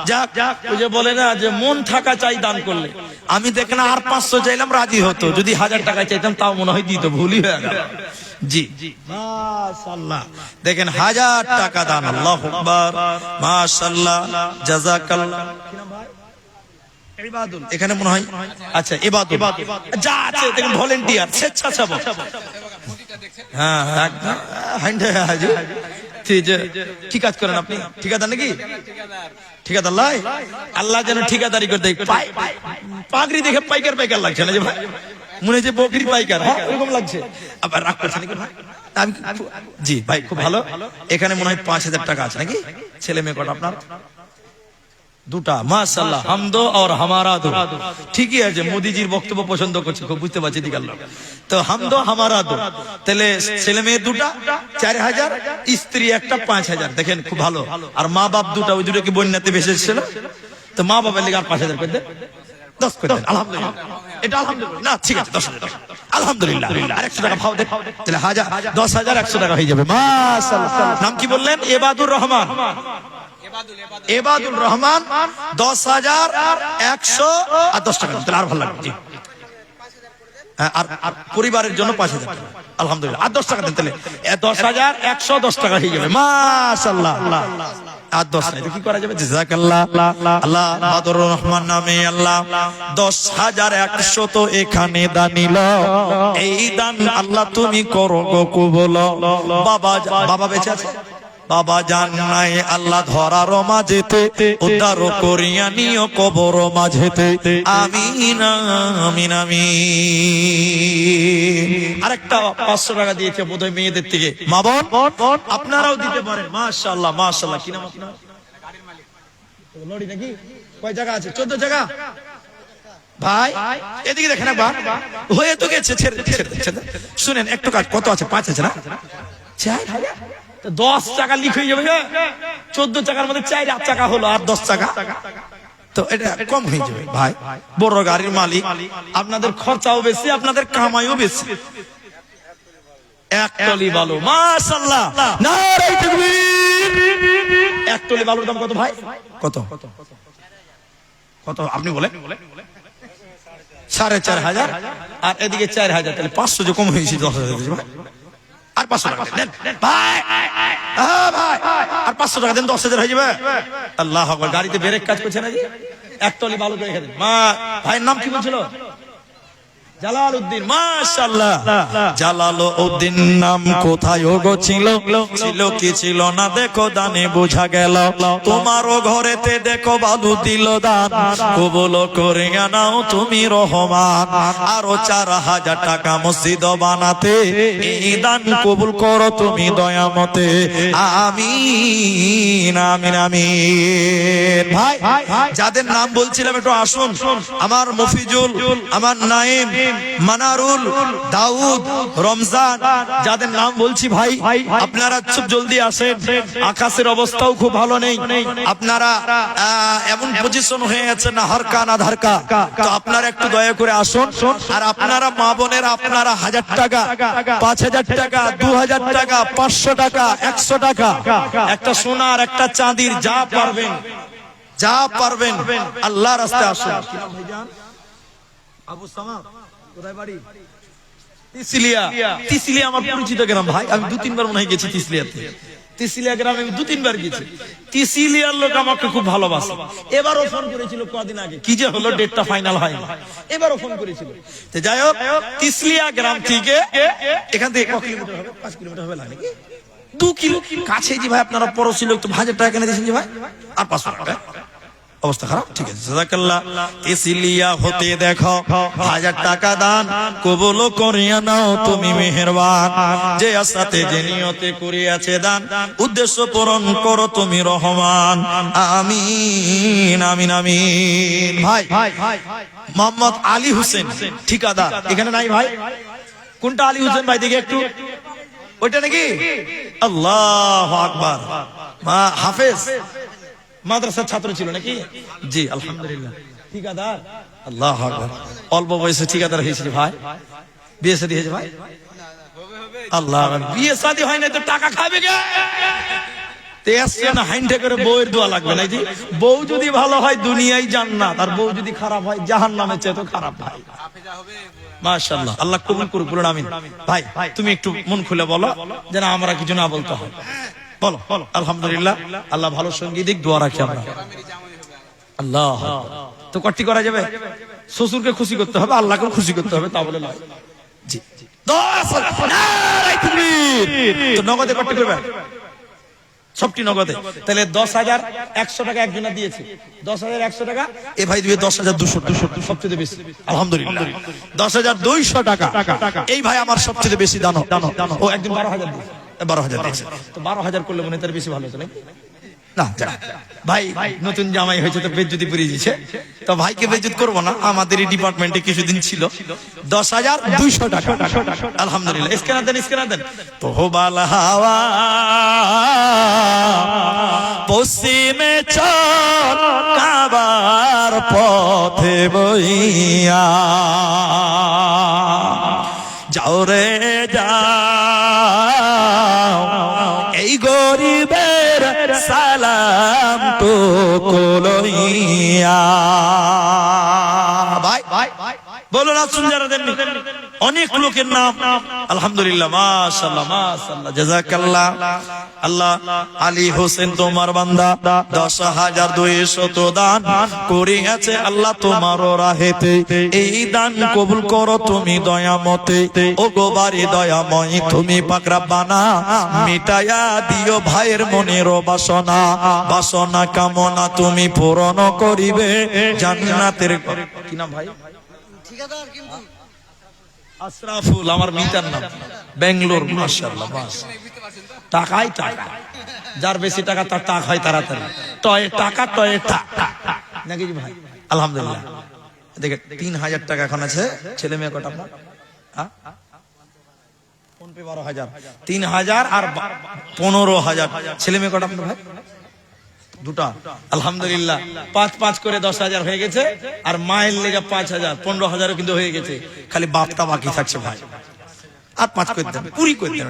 যাক, ওই যে বলে না যে মন থাকা চাই দান করলে। আমি দেখেন আর 500 চাইলাম রাজি হতো, যদি 1000 টাকা চাইতাম তাও মনে হয় দিত, ভুলই হয়ে গেল। জি মাশাআল্লাহ, দেখেন 1000 টাকা দান, আল্লাহু আকবার, মাশাআল্লাহ, জাযাকাল্লাহ। ইবাদুল এখানে মনে হয়, আচ্ছা ইবাদুল যা আছে দেখেন, ভলান্টিয়ার, স্বেচ্ছাসেবক। হ্যাঁ একদম হাজি। কি কাজ করেন আপনি? ঠিকাদার নাকি? ঠিকাদার লাই, আল্লাহ যেন ঠিকাদারি করে দেয়। পাগড়ি দেখে পাইকার পাইকার লাগছে না যে ভাই, মনে হচ্ছে বকরি পাইকার, হ্যাঁ এরকম লাগছে। আবার রাগ করছে নাকি ভাই? আমি জি ভাই খুব ভালো। এখানে মনে হয় 5000 টাকা আছে নাকি? ছেলে মেয়ে কটা আপনার? 2টা। মাশাআল্লাহ, হামদো আর হামারা দো। ঠিকই আছে, মোদিজির বক্তব্য পছন্দ করছে, খুব বুঝতে পারছি দিক আল্লাহ। তো হামদো হামারা দো, তাহলে ছেলে মেয়ে 2টা 4000, স্ত্রী একটা 5000। দেখেন খুব ভালো। আর মা বাপ 2টা, ওই 2টা কি বন্যাতে ভেসে এসেছিল, তো মা বাবার লেগে আর 5000 করে দেন, 10 করে দেন। আলহামদুলিল্লাহ, এটা আলহামদুলিল্লাহ না, ঠিক আছে 10,000 টাকা আলহামদুলিল্লাহ। আর 100 টাকা ভাও দেন, তাহলে 10,000 100 টাকা হয়ে যাবে। মাশাআল্লাহ। নাম কি বললেন? এবাদুর রহমান। এবাদুল রহমান, 10,100 আর 10 টাকা, তাহলে আর ভালো লাগবে। জি, আর পরিবারের জন্য 5,000 টাকা, আলহামদুলিল্লাহ। আর 10 টাকা দেন, তাহলে 10,110 টাকা হয়ে যাবে। মাশাআল্লাহ। আর 10 নাই তো কি করা যাবে? জাযাকাল্লাহ। আল্লাহ বাদুর রহমান নামে আল্লাহ 10,100 তো এখানে দানিল। এই দান আল্লাহ তুমি করো গো কবুল। বাবা বেঁচে আছে? বাবা জান নাই, আল্লাহ ধরার মাঝেতে উদ্ধার করিয়া নিও কবর মাঝেতে, আমিন আমিন আমিন। আরেকটা 500 টাকা দিয়েছে বোধহয় মেয়েদের থেকে। মা বোন আপনারাও দিতে পারেন। মাশাআল্লাহ মাশাআল্লাহ। কি নাম আপনার? লড়ি নাকি? কয় জায়গা আছে? 14 জায়গা। ভাই এদিকে দেখেন একবার, হয়ে তো গেছে। শুনেন একটু কাজ, কত আছে? 5 আছে না? 4,000। 10 টাকা লিখ হয়ে যাবে। 14 টাকার মধ্যে 4 টাকা হলো, আর 10 টাকা, তো এটা কম হয়ে যাবে। ভাই বড় গাড়ির মালিক, আপনাদের খরচাও বেশি, আপনাদের কামাইও বেশি। এক টলি বালু, মাশাআল্লাহ, নারে তাকবীর। এক টলি বালুর দাম কত ভাই? কত কত আপনি বলেন? 4,500। আর এদিকে 4,000, তাহলে 500 যে কম হয়েছে, 10,000। আর 500 টাকা দেন ভাই, ভাই আর 500 টাকা দেন, 10,000 হয়ে যাবে। আল্লাহু আকবার। গাড়িতে ব্রেক কাজ করছে না জি? এক টলি বালু রেখে দেন। মা ভাইয়ের নাম কি বলছিল? জালালউদ্দিন। মাশাআল্লাহ, জালালউদ্দিন নাম কোথায় গো ছিল? ছিল কি ছিল না দেখো দানে বোঝা গেল। তোমারও ঘরেতে দেখো বালু দিল দান, কবুল করে নাও তুমি রহমান। আরো 4,000 টাকা মসজিদ বানাতে, এই দান কবুল করো তুমি দয়ামতে, আমিন আমিন আমিন। ভাই যাদের নাম বলছিলাম একটু আসুন। আমার মফিজুল, আমার নাইম, মানারুল, দাউদ, রমজান, যাদের নাম বলছি ভাই আপনারা খুব জলদি আসেন। আকাশের অবস্থাও খুব ভালো নেই, আপনারা এমন পজিশন হয়ে গেছে না হারকা না ধারকা, তো আপনারা একটু দয়া করে আসুন। আর আপনারা মা বোনেরা আপনারা 1000 টাকা, 5000 টাকা, 2000 টাকা, 500 টাকা, 100 টাকা, একটা সোনার একটা চাঁদির যা পারবেন আল্লাহ রাস্তায় আসুন। আবু সামাদ কোথায় বাড়ি? তিসলিয়া আমার পরিচিত গ্রাম ভাই, আমি 2-3 বার মনে হয় গেছি তিসলিয়াতে। তিসলিয়া গ্রামে আমি 2-3 বার গেছি। তিসলিয়ার লোক আমাকে খুব ভালোবাসে। এবারও ফোন করেছিল কদিন আগে, কি যে হলো ডেটটা ফাইনাল হয়নি, এবারও ফোন করেছিল। তো যাই হোক, তিসলিয়া গ্রাম থেকে এখান থেকে 1 কিলোমিটার হবে, 5 কিলোমিটার হবে নাকি, 2 কিলো কাছে জি ভাই। আপনারা পড়োশি লোক তো 1000 টাকা কিনে দিয়েছেন জি ভাই, আর 500 টাকা। অবস্থা খারাপ, ঠিক আছে, জাযাকাল্লাহ। তিসলিয়া হতে দেখো 1000 টাকা দান কবুল করিয়া নাও তুমি মেহেরবান। যে আশাতে যে নিয়তে করিয়াছে দান, উদ্দেশ্য পূরণ করো তুমি রহমান। আমিন আমিন আমিন। ভাই মোহাম্মদ আলী হোসেন ঠিকাদার এখানে নাই ভাই? কোনটা আলী হোসেন ভাই দেখি একটু, ওইটা নাকি? আল্লাহু আকবার। মা হাফেজ মাদ্রাসার ছাত্র ছিল নাকি? জি আলহামদুলিল্লাহ। ঠিকাদার, আল্লাহু আকবার। অল্প বয়সে ঠিকাদার হয়েছে ভাই, বিয়ে শাদী হয়েছে ভাই? আল্লাহ, বিয়ে শাদী হয় না তো টাকা খাবে কে? বউয়ের দোয়া লাগবে না জি। বউ যদি ভালো হয় দুনিয়ায় জান্নাত, আর বউ যদি খারাপ হয় জাহান্নামের চেয়ে তো খারাপ ভাই। মাশাআল্লাহ, আল্লাহ কবুল করুক, বলুন আমিন। ভাই তুমি একটু মন খুলে বলো, যেন আমরা কিছু না বলতে হয়। বলো আলহামদুলিল্লাহ, আল্লাহ ভালো সঙ্গী দিক, দোয়া রাখি আমরা। আল্লাহ তো কটি করা যাবে, শ্বশুরকে খুশি করতে হবে, আল্লাহকে খুশি করতে হবে, তা বলে নয় জি। 10 তো নগদে কটি করবে, সবটি নগদে। তাহলে 10,100 টাকা একজনা দিয়েছে, 10,100 টাকা। এ ভাই দিবে 10,200, সবচেয়ে বেশি আলহামদুলিল্লাহ। 10,200 টাকা এই ভাই আমার সবচেয়ে বেশি দান। ও একদিন 12,000 দিয়েছে, 12,000 দিয়েছে। তো 12,000 করলে মনে তার বেশি ভালো হতো নাকি? না ভাই নতুন জামাই হয়েছে তো বেজ্জতি পুরিয়ে দিয়েছে, তো ভাইকে বেজ্জত করবো না। আমাদের এই ডিপার্টমেন্টে কিছুদিন ছিল 10,200 টাকা আলহামদুলিল্লাহ। স্ক্যানার দেন, স্ক্যানার দেন। তো বাল হাওয়া পশ্চিমে চল কাবার পথে বইয়া, যাও রে যাও এই গরিবের সালাম তো লইয়া। ভাই বলো না শুনজারা দেননি, অনেক লোকের নাম আলহামদুলিল্লাহ, মাশাআল্লাহ মাশাআল্লাহ, জাযাকাল্লাহ। আল্লাহ আলী হোসেন তোমার বান্দা 10,200 দান করিয়াছে আল্লাহ তোমার রাহেতে। এই দান কবুল করো তুমি দয়ামতে, ও গো বাড়ি দয়াময় তুমি পাক রব্বানা। মিটায়া দিও ভাইয়ের মনের বাসনা, বাসনা কামনা তুমি পূরণ করিবে জান্নাতের। কি নাম ভাই? ঠিকাদার কিন্তু আশরাফুল আমার মিটার নাম, বেঙ্গলোর। মাশাআল্লাহ টাকাই টাকা, যার বেশি টাকা তার টাকা হয় তাড়াতাড়ি। টয়ে টাকা টয়ে টাকা নাকি ভাই? আলহামদুলিল্লাহ। দেখে 3,000 টাকা এখন আছে। ছেলে মেয়ে কটা আপনার? ফোন পে 12,000, 3,000 আর 15,000। ছেলে মেয়ে কটা আপনার ভাই? 2টা আলহামদুলিল্লাহ। 5-5 করে 10,000 হয়ে গেছে, আর মায়ের লেগে 5,000, 15,000 কিন্তু হয়ে গেছে। খালি বাপটা বাকি থাকছে ভাই, আর 5 করে দেন, পুরি করে দেন।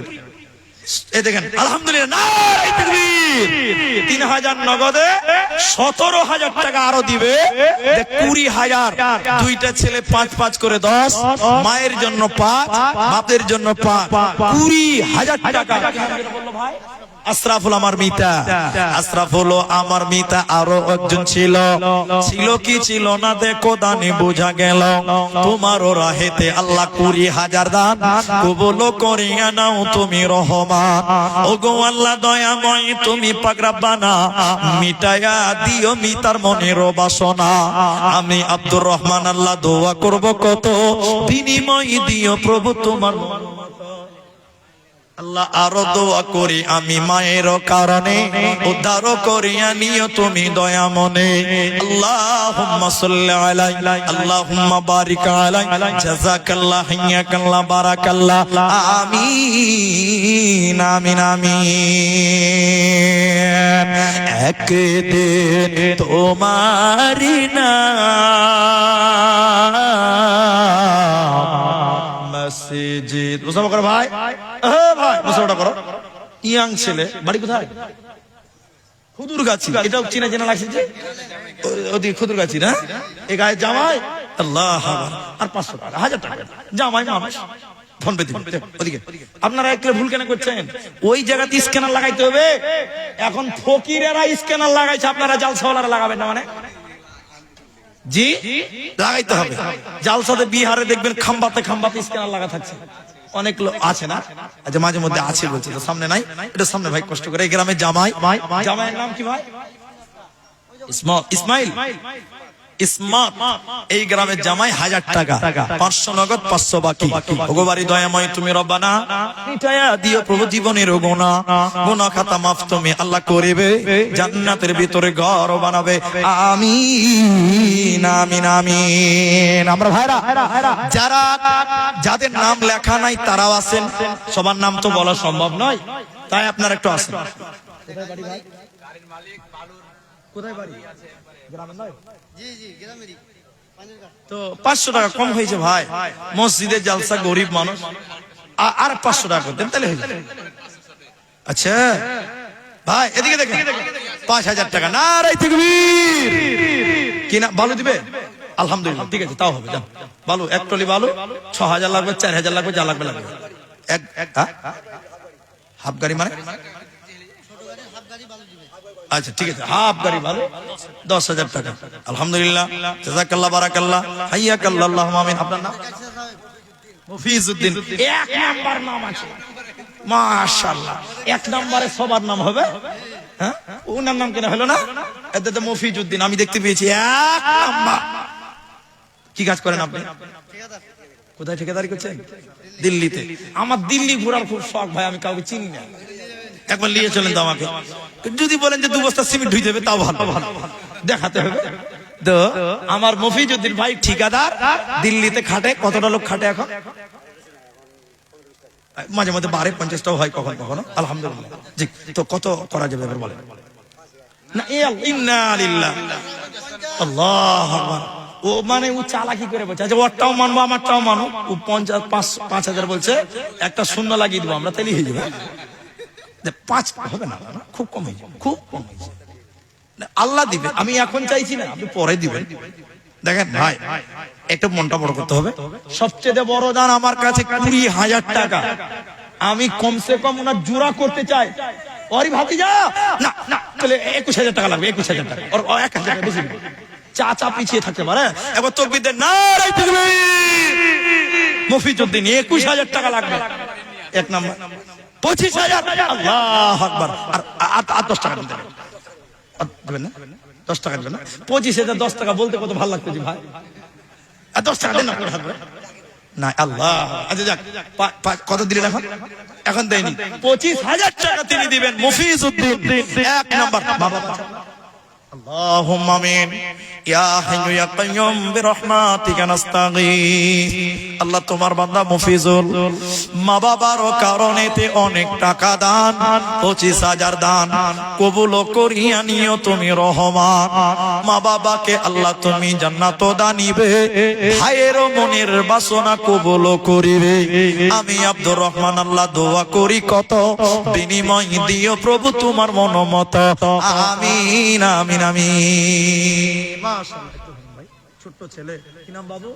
এই দেখেন আলহামদুলিল্লাহ, নারে তাকবীর। 3,000 নগদে, 17,000 টাকা আরো দিবে, 20,000। দুইটা ছেলে 5-5 করে 10, মায়ের জন্য 5, বাপের জন্য 5, 20,000 টাকা। বললো ভাই আশরাফুল আমার মিতা, আশরাফুল আমার মিতা। আরো একজন ছিল, ছিল কি ছিল না দেখো দানে বোঝা গেল। তোমারও রাহেতে আল্লাহ 20,000 দান কবুল করিয়া নাও তুমি রহমান। ও গো আল্লাহ দয়াময় তুমি পাক রব্বানা, মিটায়া দিও মিতার মনের বাসনা। আমি আব্দুর রহমান আল্লাহ দোয়া করব কত, বিনিময় দিও প্রভু তোমার। আল্লাহ আরো দোয়া করি আমি মায়ের কারণে উদ্ধার করিয়া নিও তুমি দয়া মনে আল্লাহুম্মা সাল্লি আলাইহি আল্লাহুম্মা বারিক আলাইহি জাযাকাল্লাহ হিয়াকাল্লাহ বারাকাল্লাহ আমিন আমিন আমিন একদিন তোমারি না মসজিদ মুসাফা করো ভাই ভাই মুসাফা করো ইয়াং ছেলে বাড়ি কোথায় খুদুরগাছি এটাও চিনা চেনা লাগছে যে ওদিকে খুদুরগাছি না এই গায়ে জামাই আল্লাহ আর 500 টাকা 1000 টাকা জামাই মানুষ ফোন পে দিবেন ওদিকে আপনারা একটু ভুল কেন করছেন ওই জায়গাতে স্ক্যানার লাগাইতে হবে এখন ফকিরেরা স্ক্যানার লাগাইছে আপনারা জালসাওয়ালারা লাগাবেন না মানে জি লাগাইতে হবে জালসাতে বিহারে দেখবেন খাম্বাতে খাম্বাতে স্ক্যানার লাগা থাকছে অনেক লোক আছে না আচ্ছা মাঝে মধ্যে আছে বলছে তো সামনে নাই এটা সামনে ভাই কষ্ট করে এই গ্রামে জামাইয়ের নাম কি ভাই ইসমাইল ইসমাত এই গ্রামের জামাই 1000 টাকা 500 নগদ 500 বাকি ওগো বাড়ি দয়াময় তুমি রব্বানা মিটায়া দিও প্রভু জীবনের গুনাহ গুনাহ খাতা মাফ তুমি আল্লাহ করিবে জান্নাতের ভিতরে ঘর বানাবে আমিন আমিন আমিন আমরা ভাইরা যারা যাদের নাম লেখা নাই তারাও আছেন সবার নাম তো বলা সম্ভব নয় তাই আপনারা একটু আসেন কোথায় বাড়ি ভাই গাড়ির মালিক বালুর কোথায় বাড়ি গ্রামে নয় তো 500 টাকা কম হয়েছে ভাই মসজিদে জালসা গরিব মানুষ আর 500 টাকা করতেন তাহলে হয়ে যাবে আচ্ছা ভাই এদিকে দেখেন 5000 টাকা নারে তাকবীর কি না বালু দিবে আলহামদুলিল্লাহ ঠিক আছে তাও হবে যান বালু এক টলি বালু 6000 লাগবে 4000 লাগবে যা লাগবে লাগবে এক হাফ গাড়ি মানে আচ্ছা ঠিক আছে হাফ গাড়ি ভালো 10,000 টাকা আলহামদুলিল্লাহ জাযাকাল্লাহ বারাকাল্লাহ হাইয়াকাল্লাহ আল্লাহুম্মা আমিন আপনার নাম মুফিজউদ্দিন এক নাম্বার নাম আছে মাশাআল্লাহ এক নম্বরে সবার নাম হবে হ্যাঁ ওনার নাম কেন হলো না এতে তো মুফিজউদ্দিন আমি দেখতে পেয়েছি এক নাম্বার কি কাজ করেন আপনি ঠিকাদার কোথায় ঠিকাদারি করছেন দিল্লিতে আমার দিল্লি ঘোরার খুব শখ ভাই আমি কাউকে চিনি না একবার নিয়ে চলেন তো আমাকে যদি বলেন যে 2 বস্তা সিমেন্ট হয়ে যাবে তাও ভালো দেখাতে হবে তো আমার মফিজউদ্দিন ভাই ঠিকাদার দিল্লিতে খাটে কতটা লোক খাটে এখন মাঝে মধ্যে 12-50টাও হয় কখন কখনো আলহামদুলিল্লাহ জি তো কত করা যাবে এবার বলেন না ইন্না লিল্লাহি আল্লাহু আকবার ও মানে ও চালাকি করে বলছে আচ্ছা ওরটাও মানবো আমারটাও মানো ও 5,000 বলছে একটা শূন্য লাগিয়ে দেবো আমরা তাহলেই হয়ে যাবে 5 হবে না খুব কম হয়েছে খুব কম হয়েছে আল্লাহ দিবে আমি এখন চাইছি না আপনি পরে দিবেন দেখেন ভাই একটু মনটা বড় করতে হবে সবচেয়ে বড় দান আমার কাছে 20,000 টাকা আমি কমসে কম ওনার জোড়া করতে চাই ওরই ভাতিজা না না তাহলে 21,000 টাকা লাগবে 21,000 টাকা আর 1,000 টাকা বেশি দিবে চাচা পিছিয়ে থাকতে পারে এবার তাকবীর দেন নারে তাকবীর মফিজউদ্দিন 21,000 টাকা লাগবে এক নাম্বার 25,000 আল্লাহু আকবার আর 10 টাকা দিবেন না 10 টাকা দিবেন না 25,000 10 টাকা বলতে কত ভালো লাগতো জি ভাই আর 10 টাকা দেন না করে থাকবে না আল্লাহ আচ্ছা যাক কত দিলেন এখন দেয়নি 25,000 টাকা তিনি দিবেন মফিজউদ্দিন এক নাম্বার বাবা اللهم آمين يا حي يا قيوم برحمتك نستغيث আল্লাহ তোমার বান্দা মুফিজুল মা বাবার কারণেতে অনেক টাকা দান 25,000 দান কবুল করিয়া নিও তুমি রহমান মা বাবাকে আল্লাহ তুমি জান্নাত দানিবে ভাইয়ের মনের বাসনা কবুল করিবে আমি আব্দুর রহমান আল্লাহ দোয়া করি কত বিনিময় দিও প্রভু তোমার মনোমত আমিন আমিন আমিন মাশাআল্লাহ একটু ভাই ছোট ছেলে কি নাম বাবু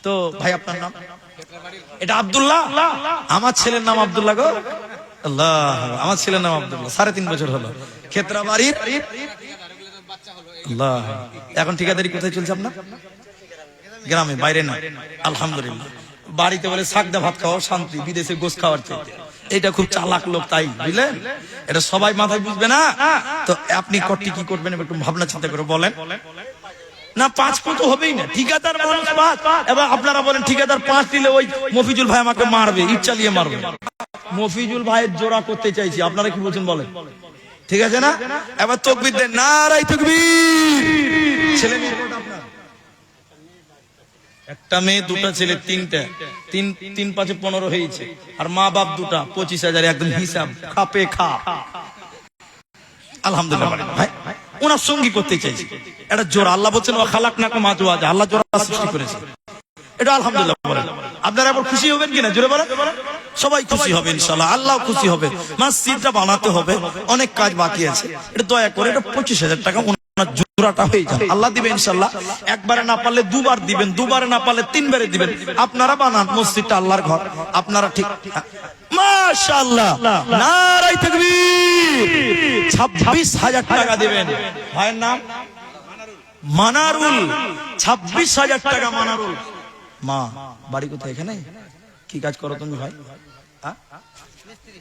তো ভাই আপনার নাম এটা আব্দুল্লাহ আমার ছেলের নাম আব্দুল্লাহ গো আল্লাহ আমার ছেলের নাম আব্দুল্লাহ 3.5 বছর হলো ক্ষেত্রা বাড়ির আল্লাহ এখন ঠিকাদারি কোথায় চলছে আপনার গ্রামে বাইরে না আলহামদুলিল্লাহ বাড়িতে বলে শাকদা ভাত খাওয়া শান্তি বিদেশে গোশ খাওয়ার চাইতে এটা খুব চালাক লোক তাই বুঝলেন এটা সবাই মাথায় বুঝবে না তো আপনি কটি কি করবেন একটু ভাবনা চিন্তা করে বলেন না 5 কত হবেই না, ঠিকাদার মানুষ 5। এবার আপনারা বলেন ঠিকাদার 5 দিলে ওই মফিজুল ভাই আমাকে মারবে, ইট চালিয়ে মারবে। মফিজুল ভাইয়ের জোড়া করতে চাইছি, আপনারা কি বলছেন বলেন? ঠিক আছে না? এবার তাকবীর দেন, নারায়ে তাকবীর। ছেলে মেয়ে কত আপনার? একটা মেয়ে, দুটা ছেলে, তিনটা। 3 5 15 হয়েছে। আর মা বাপ দুটা, 25,000 একদম হিসাব খাপে খা। আলহামদুলিল্লাহ ভাই, ওনার সঙ্গী করতে চাইছি। এটা জোড়া, আল্লাহ বলছেন ওয়া খালাকনাকুম আজওয়াজা, আল্লাহ জোড়া সৃষ্টি করেছে। এটা আলহামদুলিল্লাহ বলেন। আপনারা আবার খুশি হবেন কিনা জোরে বলেন? সবাই খুশি হবে ইনশাআল্লাহ, আল্লাহ খুশি হবে। মসজিদটা বানাতে হবে, অনেক কাজ বাকি আছে। এটা দয়া করে এটা 25,000 টাকা ওনার জোড়াটা হয়ে যাবে, আল্লাহ দিবেন ইনশাআল্লাহ। একবারে না পারলে দুবার দিবেন, দুবারে না পারলে তিনবারে দিবেন। আপনারা বানান মসজিদটা, আল্লাহর ঘর আপনারা। ঠিক মাশাআল্লাহ, নারায়ে তাকবীর। 26,000 টাকা দিবেন। ভাইয়ের নাম মানারুল, 26,000 টাকা মানারুল। মা বাড়ি কোথায়? এখানে। কি কাজ করো তুমি ভাই?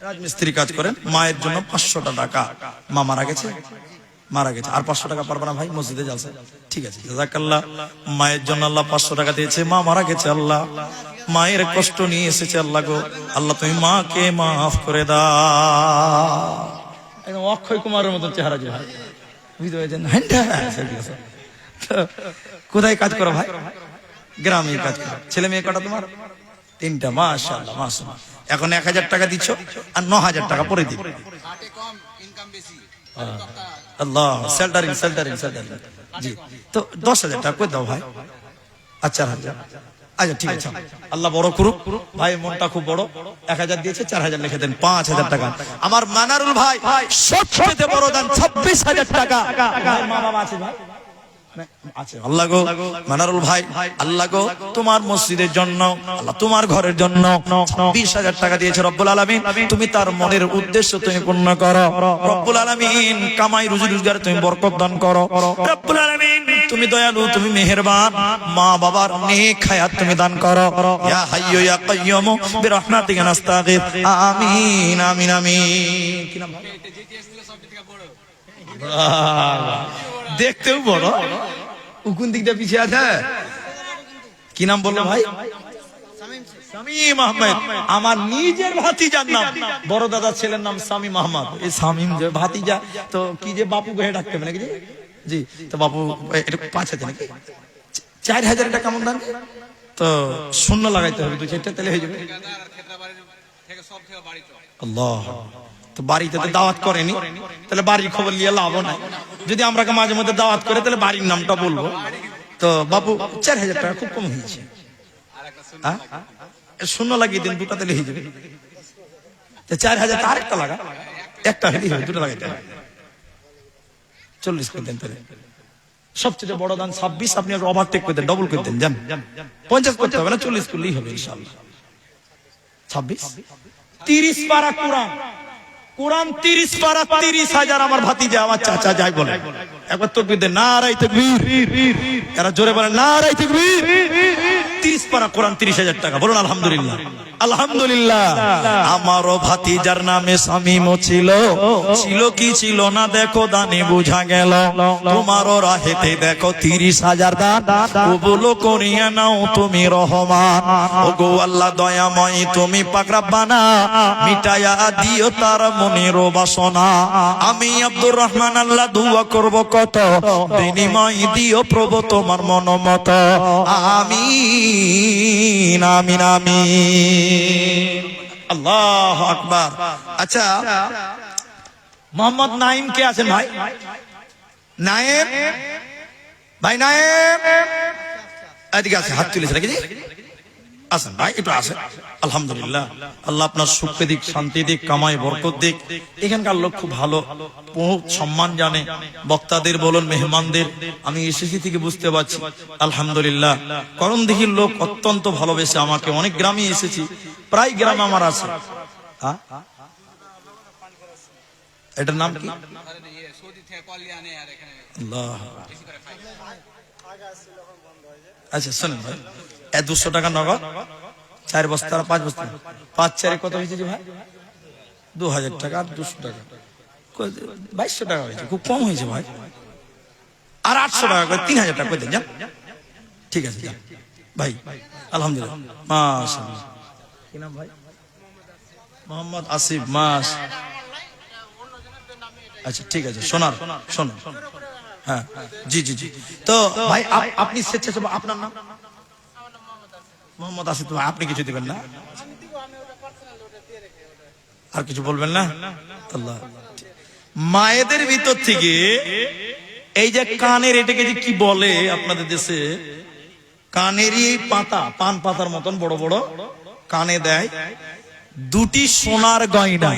রাজমিস্ত্রি কাজ করেন। মায়ের জন্য 500 টাকা। মা মারা গেছে, মারা গেছে। আর 500 টাকা পারবে না ভাই মসজিদে জালসা? ঠিক আছে, জাযাকাল্লাহ। মায়ের জন্য আল্লাহ 500 টাকা দিয়েছে, মা মারা গেছে। আল্লাহ মায়ের কষ্ট নিয়ে এসেছে, আল্লাহ গো আল্লাহ তুমি মাকে মাফ করে দাও। একদম অক্ষয় কুমারের মতন চেহারা, যে হয় বুঝতে পেরেছেন? কোথায় কাজ করো ভাই? গ্রামে কাজ করো। ছেলে মেয়ে কটা তোমার? 3টা। মাশাআল্লাহ মাশাআল্লাহ। এখন 1000 টাকা দিচ্ছ, আর 9000 টাকা পরে দিবে। আল্লাহ, সেল্টারিং জি। তো 10,000 টাকা করে দাও ভাই। আচ্ছা আচ্ছা ঠিক আছে, আল্লাহ বড় করুক। ভাই মনটা খুব বড়। 1000 দিয়েছে, 4000 লিখে দেন, 5000 টাকা। আমার মানারুল ভাই সবচেয়ে বড় দান 26,000 টাকা। ভাই মা বাবা আছে ভাই? আল্লাহ গো মানারুল ভাই, আল্লাহ গো তোমার মসজিদের জন্য, আল্লাহ তোমার ঘরের জন্য 26,000 টাকা দিয়েছে রব্বুল আলামিন। তুমি তার মনের উদ্দেশ্য তুমি পূর্ণ করো রব্বুল আলামিন। কামাই রুজি রোজগারে তুমি বরকত দান করো রব্বুল আলামিন। তুমি দয়ালু, তুমি মেহেরবান। মা বাবার নেক হায়াত তুমি দান করো। ইয়া হাইয়্যু ইয়া কাইয়্যুম বিরহমাতিকা নাস্তাগীথ। আমিন আমিন আমিন। কি নাম? দেখতেও বড়, কোন দিকটা পিছিয়ে আছে? কি নাম বললো ভাই? শামীম আহমেদ। আমার নিজের ভাতিজার নাম, বড় দাদার ছেলের নাম শামীম আহমদ। এই শামীম যে ভাতিজা, তো কি যে বাপু কহে ডাকতে হবে নাকি? জি। তো বাপু এটা 5,000 নাকি? 4,000 টাকা কেমন দাম? তো শূন্য লাগাইতে হবে, 2-4টা তাহলে হয়ে যাবে। আল্লাহ, তো বাড়িতে তো দাওয়াত করেনি, তাহলে বাড়ির খবর নিয়ে লাভ নাই। যদি আমরা মাঝে মধ্যে দাওয়াত করে তাহলে বাড়ির নামটা বলবো। তো বাবু 4,000 টাকা খুব কম হয়েছে, শূন্য লাগিয়ে দিন, 2টা তাহলে হয়ে যাবে। 4,000 আরেকটা লাগা, একটা হলেই হবে, 2টা লাগাইতে হবে। 40 করে দেন তাহলে। সবচেয়ে বড় দান 26, আপনি ওভারটেক করে দেন, ডবল করে দেন, যান 50 করতে হবে না, 40 করলেই হবে ইনশাআল্লাহ। 26 30 পারা কোরআন, কোরআন 30 পারা 30,000। আমার ভাতিজা, আমার চাচা যাই বলে, একবার তাকবীর দেন, নারায়ে তাকবীর। এরা জোরে বলেন নারায়ে তাকবীর। 30 পারা কোরআন, 30,000 টাকা। বলুন আলহামদুলিল্লাহ আলহামদুলিল্লাহ। আমারও ভাতিজার নামে শামীম ছিল, ছিল কি ছিল না দেখো দানে বুঝা গেল। তোমারও রাহেতে দেখো 30,000 দান, কবুল করিয়া নাও তুমি রহমান। ওগো আল্লাহ দয়াময়, তুমি পাক রব্বানা, মিটায়া দিও তার মনের বাসনা। আমি আব্দুর রহমান আল্লাহ দোয়া করব কত, বিনিময় দিও প্রভু তোমার মনোমত। আমিন আমিন আমিন। আল্লাহু আকবার। আচ্ছা, মোহাম্মদ নাইম কে আছেন ভাই? নাইম ভাই, নাইম এদিকে আছে, হাত তুলেছে নাকি? আসেন ভাই, একটু আসেন। আলহামদুলিল্লাহ, আল্লাহ আপনার সুখে দিক, শান্তি দিক, কামাই বরকত দিক। এখানকার লোক খুব ভালো, বহুত সম্মান জানে। বক্তাদের বলুন, মেহমানদের, আমি এসেছি থেকে বুঝতে পারছি আলহামদুলিল্লাহ। করণদিঘির লোক অত্যন্ত ভালোবেসে আমাকে। অনেক গ্রামে এসেছি, প্রায় গ্রাম আমার আছে। এটার নাম কি? আল্লাহ। আচ্ছা শোনেন ভাই, 200 টাকা নগদ, 4 বস্তা, 5 বস্তা, 5-4 কত হয়েছে যে ভাই? 2,000 টাকা আর 200 টাকা, 2200 টাকা হয়েছে। খুব কম হয়েছে ভাই। আর 800 টাকা করে 3000 টাকা করে দেন যান। ঠিক আছে যান ভাই, আলহামদুলিল্লাহ মাশাআল্লাহ। কি নাম ভাই? মোহাম্মদ আসিফ মাস। আচ্ছা ঠিক আছে, সোনার শোনো, হ্যাঁ জি জি জি। তো ভাই আপনি স্বেচ্ছাসেবক, আপনার নাম? মোহাম্মদ আসিফ। আপনি কিছু দিবেন না, আর কিছু বলবেন না? আল্লাহ। মায়েদের ভিতর থেকে এই যে কানের, এটাকে যে কি বলে আপনাদের দেশে, কানেরই পাতা, পান পাতার মতন বড় বড় কানে দেয়, দুটি সোনার গয়না।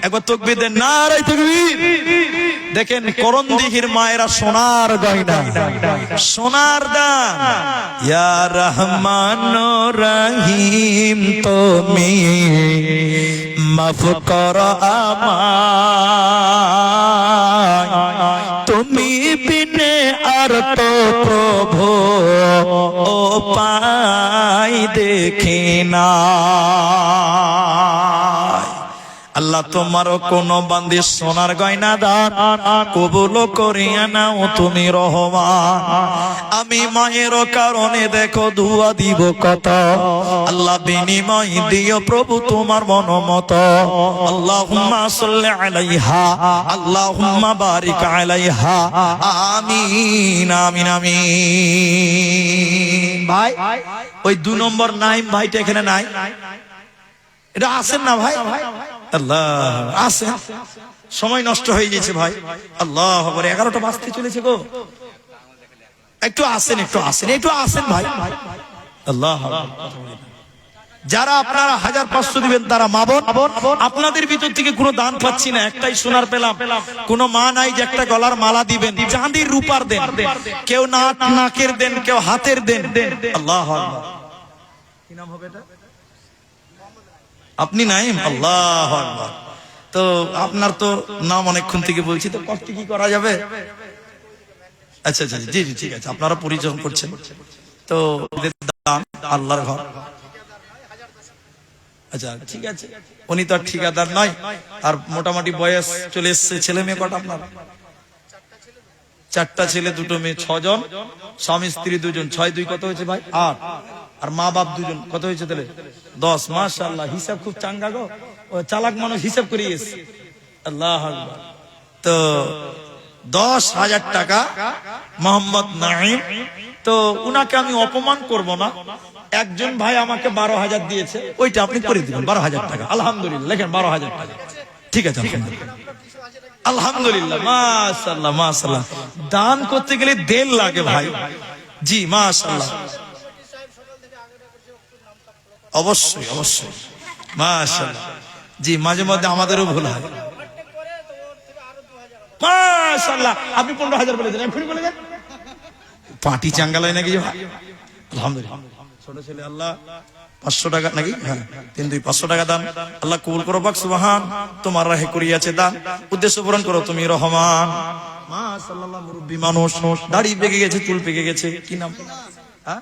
একবার তাকবীর দেন, নারায়ে তাকবীর। দেখেন করণদিঘির মায়েরা সোনার গয়না, সোনার দান। ইয়া রহমান রহিম তুমি মাফ করো আমায়, তুমি বিনে আর তো প্রভু ও পাই দেখি না। আল্লাহ তোমারও কোন বান্দি সোনার গয়না দান কবুল করিয়া নাও তুমি রহমান। আমি মায়ের কারণে দেখো দুয়া দিব কত, আল্লাহ বিনিময় দিও প্রভু তোমার মনোমত। আল্লাহুম্মা সাল্লি আলাইহা, আল্লাহুম্মা বারিক আলাইহা, আমিন আমিন আমিন। ভাই ওই 2 নম্বর নাইম ভাইটা এখানে নাই, এটা আসেন না ভাই? আল্লাহ আসেন, সময় নষ্ট হয়ে গেছে ভাই। আল্লাহ 11টা বাজতে চলেছে গো, একটু আসেন, একটু আসেন, একটু আসেন ভাই। আল্লাহ যারা আপনারা 1500 দিবেন তারা মা বোন, আপনাদের ভিতর থেকে কোনো দান পাচ্ছি না, একটাই সোনার পেলাম। কোনো মা নাই যে একটা গলার মালা দিবেন, চাঁদির রূপার দেন, কেউ নাকের দেন, কেউ হাতের দেন। আল্লাহ কি নাম হবে এটা? আপনি নাইম? আল্লাহ আকবার। তো আপনার তো নাম অনেকক্ষণ থেকে বলছি, তো কষ্ট কি করা যাবে? আচ্ছা আচ্ছা জি জি ঠিক আছে, আপনারা পরিচয় করছেন তো দান আল্লাহর ঘর। আচ্ছা ঠিক আছে, উনি তো আর ঠিকাদার নয়, আর মোটামুটি বয়স চলে এসছে। ছেলে মেয়ে কটা আপনার? 4টা ছেলে 2টো মেয়ে, 6 জন, স্বামী স্ত্রী 2 জন, 6 2 কত হয়েছে ভাই? 8। আর মা বাপ 2 জন, কত হয়েছে তাহলে? 10। মাশাআল্লাহ, হিসাব খুব চাঙ্গা গো, ও চালাক মানুষ হিসাব করে এসেছে। আল্লাহ আকবার। তো 10,000 টাকা মোহাম্মদ নাঈম। তো উনাকে আমি অপমান করব না, একজন ভাই আমাকে 12,000 দিয়েছে, ওইটা আপনি করে দিবেন 12,000 টাকা। আলহামদুলিল্লাহ, লেখেন 12,000 টাকা। ঠিক আছে আলহামদুলিল্লাহ, মাশাআল্লাহ মাশাআল্লাহ। দান করতে গেলে দেল লাগে ভাই। জি মাশাআল্লাহ, অবশ্যই অবশ্যই মাশাআল্লাহ। জি মাঝে মধ্যে আমাদেরও ভুল হয়। মাশাআল্লাহ, আপনি 15,000 বলে দেন, এখনই বলে দেন। পাটি চাঙ্গালয় নাকি? আলহামদুলিল্লাহ। ছোট ছেলে আল্লাহ 500 টাকা নাকি? হ্যাঁ 3 2 500 টাকা দান, আল্লাহ কবুল করো পাক। সুবহান, তোমার রাহে করিয়াছে দান, উদ্দেশ্য পূরণ করো তুমি রহমান। মাশাআল্লাহ, মুরব্বি মানুষ, দাড়ি পেকে গেছে, চুল পেকে গেছে, কি নাম? হ্যাঁ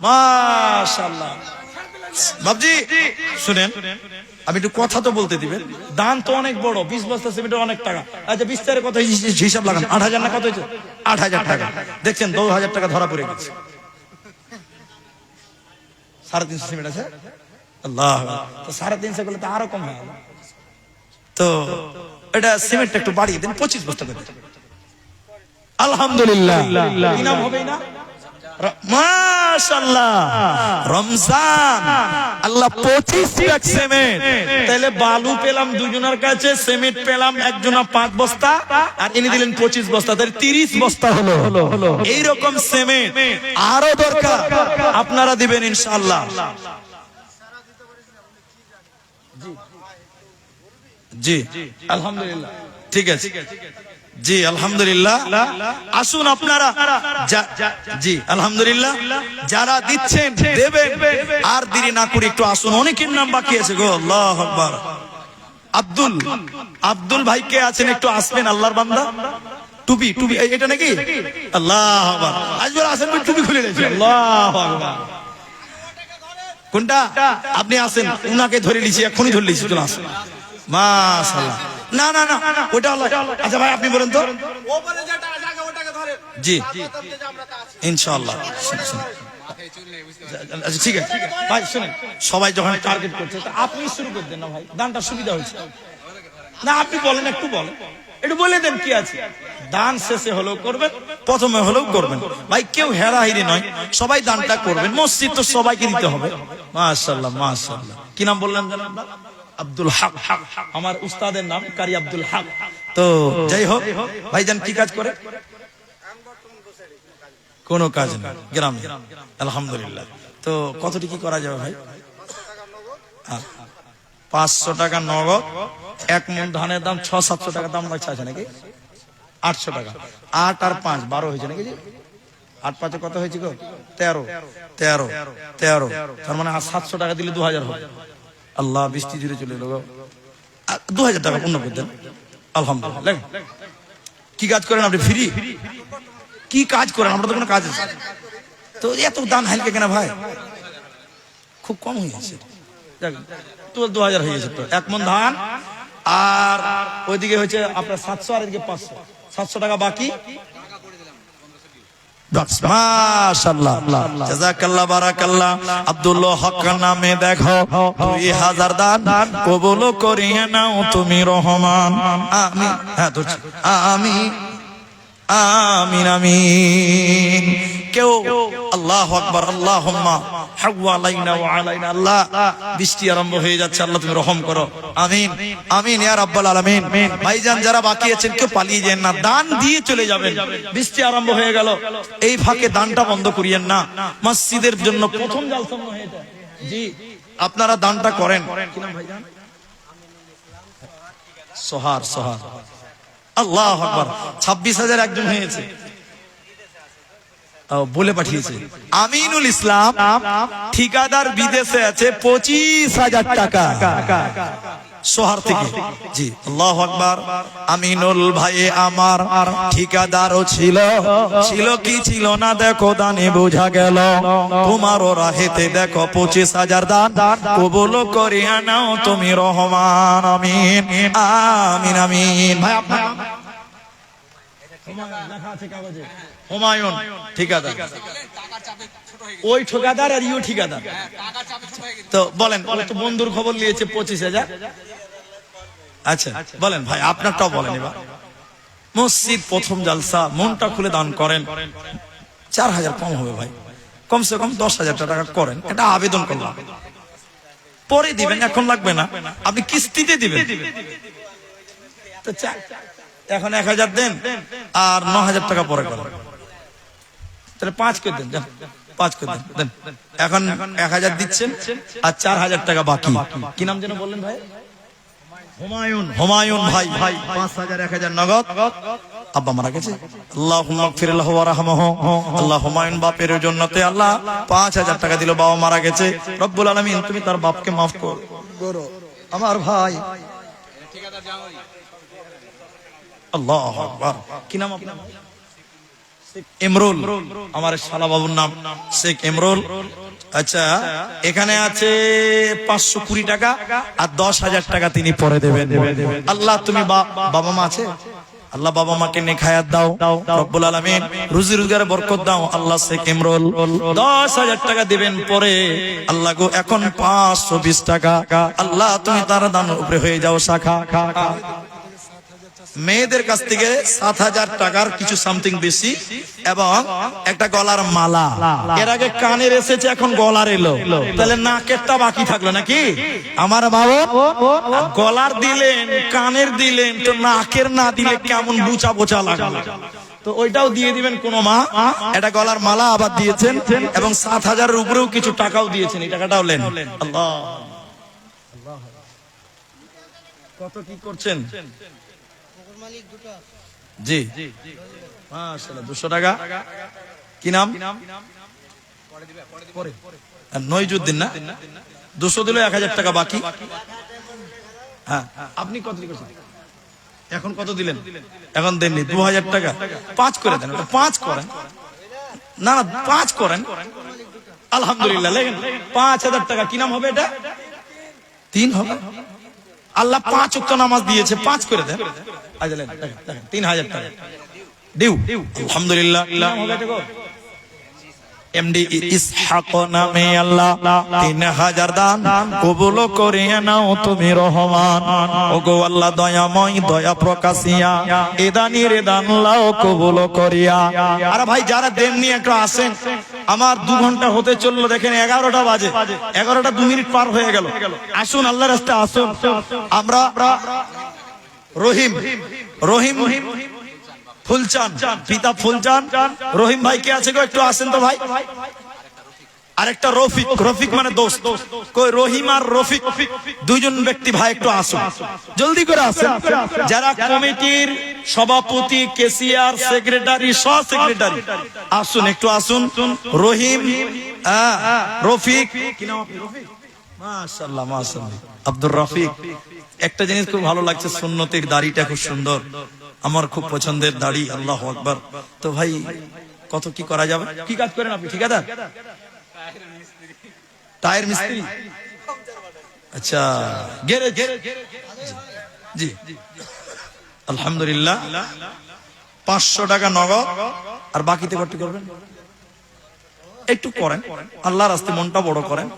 মাশাআল্লাহ। বাবজি শুনেন, আমি একটু কথা তো বলতে দিবেন। দান তো অনেক বড়, 20 বস্তা সিমেন্টের অনেক টাকা। আচ্ছা 20 টাকার কত হিসাব লাগান? 8,000 না কত হয়েছে? 8,000 টাকা। দেখছেন 2,000 টাকা ধরা পড়ে গেছে। 350 সিমেন্ট আছে। আল্লাহ, তো 350 করলে তো আরো কম হয়। তো এটা সিমেন্টটা একটু বাড়িয়ে দেন, 25 বস্তা করে। আলহামদুলিল্লাহ, কি নাম হবে না? মাশাআল্লাহ, রমজান। আল্লাহ 25 ব্যাগ সিমেন্ট, তাহলে বালু পেলাম 2 জনের কাছে, সিমেন্ট পেলাম একজনা 5 বস্তা, আর ইনি দিলেন 25 বস্তা, তাহলে 30 বস্তা হলো। এইরকম সিমেন্ট আরো দরকার, আপনারা দিবেন ইনশাআল্লাহ। জি আলহামদুলিল্লাহ, ঠিক আছে জি আলহামদুলিল্লাহ। আসুন আপনারা, জি আলহামদুলিল্লাহ, যারা দিচ্ছেন দেবেন, আর দেরি না করে একটু আসুন, অনেকের নাম বাকি আছে গো। আল্লাহু আকবার। আব্দুল ভাই কে আছেন, একটু আসবেন, আল্লাহর বান্দা। টুপি টুপি এটা নাকি? আল্লাহু আকবার। আজবার আসেন, টুপি খুলে নিয়েছে। আল্লাহু আকবার। কোনটা? আপনি আসেন, উনাকে ধরে নিয়েছি, এখনই ধরে নিয়েছি, চলে আসেন। মাশাআল্লাহ। না না না, ওটা আল্লাহ। আচ্ছা ভাই আপনি বলেন তো, ওপরে যে টাকা জায়গা ওটাকে জি ইনশাআল্লাহ। আচ্ছা ঠিক আছে ভাই, শুনেন, সবাই যখন টার্গেট করছে আপনি শুরু করে দেন না ভাই, দানটা সুবিধা হয়েছে না, আপনি বলেন, একটু বলেন, একটু বলে দেন কি আছে। দান শেষে হলেও করবেন, প্রথমে হলেও করবেন ভাই, কেউ হেরাহিরি নয়, সবাই দানটা করবেন। মসজিদ তো সবাইকে দিতে হবে। মাশাআল্লাহ মাশাআল্লাহ। কি নাম বললেন জানেন? আব্দুল হক। আমার উস্তাদের নাম কারি আব্দুল হক। তো যাই হোক, ভাইজান কি কাজ করে? কোন কাজ না, গ্রামে। আলহামদুলিল্লাহ। তো কতটি কি করা যাবে ভাই? 500 টাকা নগদ। এক মন ধানের দাম 600-700 টাকা দাম লাগছে, আছে নাকি? 800 টাকা। 8 আর 5 12 হয়েছে নাকি? 8 5 কত হয়েছে গো? 13। তার মানে 700 টাকা দিলে 2000 হবে। আল্লাহ, বৃষ্টি জুড়ে চলে এলো গো। 2000 টাকা পূর্ণ করে দেন। আলহামদুলিল্লাহ। কি কাজ করেন আপনি? ফ্রি কি কাজ করেন? আমরা তো কোনো কাজ আছে তো এত দান হালকা কেন ভাই? খুব কম হয়ে গেছে। তো 2000 হয়ে গেছে। তো এক মন ধান, আর ওইদিকে হয়েছে আপনার 700, আর এদিকে 500, 700 টাকা বাকি। মাশাআল্লাহ, জাযাকাল্লাহ, বারাকাল্লাহ। আব্দুল্লাহ হক নামে দেখো 2000 দান কবুল করিয়ে নাও তুমি রহমান। আমিন। হ্যাঁ ধরছি, আমিন আমিন আমিন। কেউ আল্লাহু আকবার, আল্লাহুম্মা হাওয়ালাইনা ওয়া আলাইনা। আল্লাহ, বৃষ্টি আরম্ভ হয়ে যাচ্ছে, আল্লাহ তুমি রহম করো। আমিন আমিন ইয়া রাব্বাল আলামিন। ভাইজান যারা বাকি আছেন কেউ পালিয়ে যান না, দান দিয়ে চলে যাবেন। বৃষ্টি আরম্ভ হয়ে গেল, এই ফাঁকে দানটা বন্ধ করিয়েন না। মসজিদের জন্য প্রথম জালসা হয়ে এটা। জি, আপনারা দানটা করেন। কি নাম ভাইজান? সোহার। আল্লাহু আকবার। 26,000 একজন হয়েছে, বলে পাঠিয়েছে। আমিনুল ইসলাম ঠিকাদার বিদেশে আছে, 25,000 টাকা সোহার থেকে। জি, আল্লাহু আকবার। আমিনুল ভাই আমার ঠিকাদারও ছিল কি ছিল না দেখো, দানে বোঝা গেল। তোমারও রাহেতে দেখো 25,000 দান কবুল করিয়া নাও তুমি রহমান। আমিন আমিন আমিন। ভাই আপনার হুমায়ুন ঠিকাদার, ওই ঠিকাদার আর ইউ ঠিকাদার। তো বলেন, তো বন্ধুর খবর নিয়েছে 25,000। আচ্ছা বলেন ভাই, আপনারটাও বলেন। এবার মসজিদ প্রথম জালসা, মনটা খুলে দান করেন। 4000 কম হবে ভাই, কমসে কম 10,000 টাকা করেন। এটা আবেদন করলাম, পরে দিবেন, এখন লাগবে না, আপনি কিস্তিতে দিবেন। তো এখন 1000 দেন, আর 9000 টাকা পরে করেন, তাহলে 5 করে দেন, 5 করে দেন। এখন 1000 দিচ্ছেন আর 4000 টাকা বাকি। কি নাম যেন বললেন ভাই? হুমায়ুন ভাই। 5000 1000 নগদ। আব্বা মারা গেছে, আল্লাহুম্মা গফির লাহু ওয়া রাহমাহু। আল্লাহ হুমায়ুন বাপের জন্নতে আল্লাহ 5000 টাকা দিল, বাবা মারা গেছে। রব্বুল আলামিন তুমি তার বাপকে মাফ করো। আমার ভাই ঠিকাদার জামাই। আল্লাহু আকবার। কি নাম আপনার? ইমরুল। আমার শালা বাবুর নাম শেখ ইমরুল। আচ্ছা, এখানে আছে 520 টাকা আর 10,000 টাকা তিনি পরে দেবেন। আল্লাহ তুমি বাবা মা আছে, আল্লাহ বাবা মাকে নেক হায়াত দাও রব্বুল আলামিন, রুজি রোজগারে বরকত দাও। আল্লাহ শেখ ইমরুল 10,000 টাকা দিবেন পরে। আল্লাহ গো, এখন 520 টাকা আল্লাহ তুমি তার দান উপরে হয়ে যাও শাখা। মেয়েদের কাছ থেকে 7,000 টাকার কিছু সামথিং বেশি এবং একটা গলার মালা। এর আগে কানের এসেছে, এখন গলার এলো, তাহলে নাকেরটা বাকি থাকলো নাকি? আমার বাবা গলার দিলেন, কানের দিলেন, তো নাকের না দিলে কেমন বোচা বোচা লাগলো। তো ওইটাও দিয়ে দিবেন কোন মা। এটা গলার মালা আবার দিয়েছেন এবং 7,000 এর উপরেও কিছু টাকাও দিয়েছেন, এই টাকাটাও নেন। আল্লাহ, কত কি করছেন? জি মাশাআল্লাহ, 200 টাকা। কি নাম? নইজুদ্দিন না? 200 দিলে 1000 টাকা বাকি। হ্যাঁ, আপনি কত দিলেন? এখন কত দিলেন? এখন দেননি, 2000 টাকা। 5 করে দেন, 5 করেন না, 5 করেন। আলহামদুলিল্লাহ, লেখেন 5000 টাকা। কি নাম হবে এটা? 3 হবে। আল্লাহ 5 ওয়াক্ত নামাজ দিয়েছে, 5 করে দেন। 3000 টাকা ডিউ আলহামদুলিল্লাহ এমডি ইসহাক নামে আল্লাহ 3000 দান কবুল করে নাও তুমি রহমান। ওগো আল্লাহ দয়াময় দয়া প্রকাশিয়া এ দানের দান লাও কবুল করিয়া। আর ভাই যারা দেননি একটু আসেন, আমার 2 ঘন্টা হতে চললো, দেখেন 11টা বাজে, 11টা 2 মিনিট পার হয়ে গেল। আসুন আল্লাহর রাস্তায় আসুন। আমরা রহিম রহিম ফুলচান, পিতা ফুলচান, রহিম ভাই কে আছে গো, একটু আসেন তো ভাই। আরেকটা রফিক, রফিক মানে দোস্ত, কই রহিম আর রফিক, দুইজন ব্যক্তি ভাই একটু আসুন, জলদি করে আসেন। যারা কমিটির সভাপতি, কেসিয়ার, সেক্রেটারি, সহ সেক্রেটারি, আসুন একটু আসুন। রহিম, রফিক, কি নাম আপনি? রফিক, মাশাআল্লাহ মাশাআল্লাহ, আব্দুর রফিক। একটা জিনিস খুব ভালো লাগছে, সুন্নতের দাড়িটা খুব সুন্দর, আমার খুব পছন্দের দাড়ি, আল্লাহু আকবার। তো ভাই কত কি করা যাবে? কি কাজ করেন আপনি? ঠিকাদার, টায়ার মিস্ত্রি, আচ্ছা গ্যারেজ, জি আলহামদুলিল্লাহ। 500 টাকা নগদ, আর বাকিতে কত করবেন? একটু করেন আল্লাহর রাস্তায়, মনটা বড় করেন।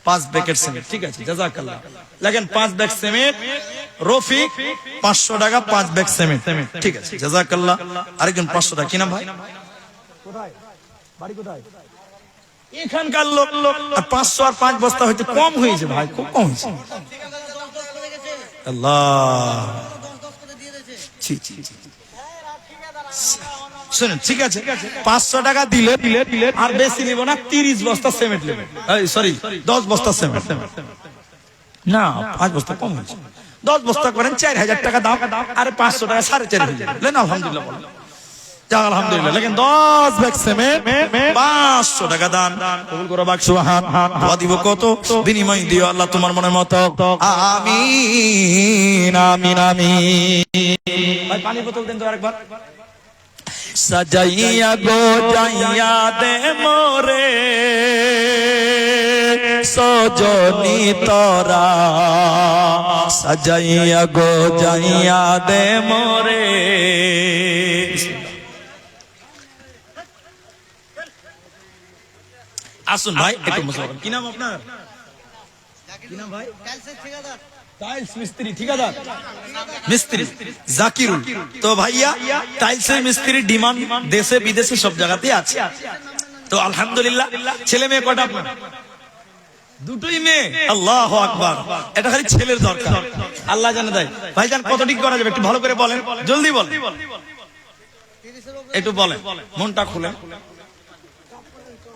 5 ব্যাগের সিমেন্ট, ঠিক আছে, জাযাকাল্লাহ। লাগেন 5 ব্যাগ সিমেন্ট, রফিক 500 টাকা 5 ব্যাগ সিমেন্ট, ঠিক আছে, জাযাকাল্লাহ। আরেকজন 500 টাকা, কি নাম ভাই? কোথায় বাড়ি, কোথায়? এখানকার লোক। আর 500 আর 5 বস্তা হয়তো কম হয়েছে ভাই, খুব কম হয়েছে। আল্লাহ, শুনুন, ঠিক আছে, 500 টাকা দিলে আর বেশি নিব না, 30 বস্তা সিমেন্ট নেবেন, সরি 10 বস্তা সিমেন্ট না, 5 বস্তা কম হয়েছে। 10 বস্তা করেন 4000 টাকা দাম, আর 500 টাকা 4.5 লেন, আলহামদুলিল্লাহ বলেন, আলহামদুলিল্লাহ। লেকিন 10 ব্যাগ সিমেন্ট 500 টাকা দান কবুল করো, বাক সুবহান। দোয়া দিব কত, বিনিময় দিও আল্লাহ তোমার মনের মতো, আমিন আমিন আমিন। ভাই পানি বোতল দেন তো আরেকবার। সাজাইয়া গো যাইয়া দে মোরে সজনি তোরা, সাজাইয়া গো যাইয়া দে মোরে। আসুন ভাই একটু মুসলমান। কি নাম আপনার? কি নাম ভাই? টাইলস মিস্ত্রি, ঠিকাদার মিস্ত্রি জাকিরুল। তো ভাইয়া টাইলসের মিস্ত্রির ডিমান্ড দেশে বিদেশে সব জায়গাতে আছে। তো আলহামদুলিল্লাহ, ছেলে মেয়ে কটা আপনার? 2টোই মেয়ে, আল্লাহু আকবার। এটা খালি ছেলের দরকার, আল্লাহ জানে দেয়। ভাইজান কত ঠিক করা যাবে একটু ভালো করে বলেন, জলদি বলেন, একটু বলেন, মনটা খুলেন,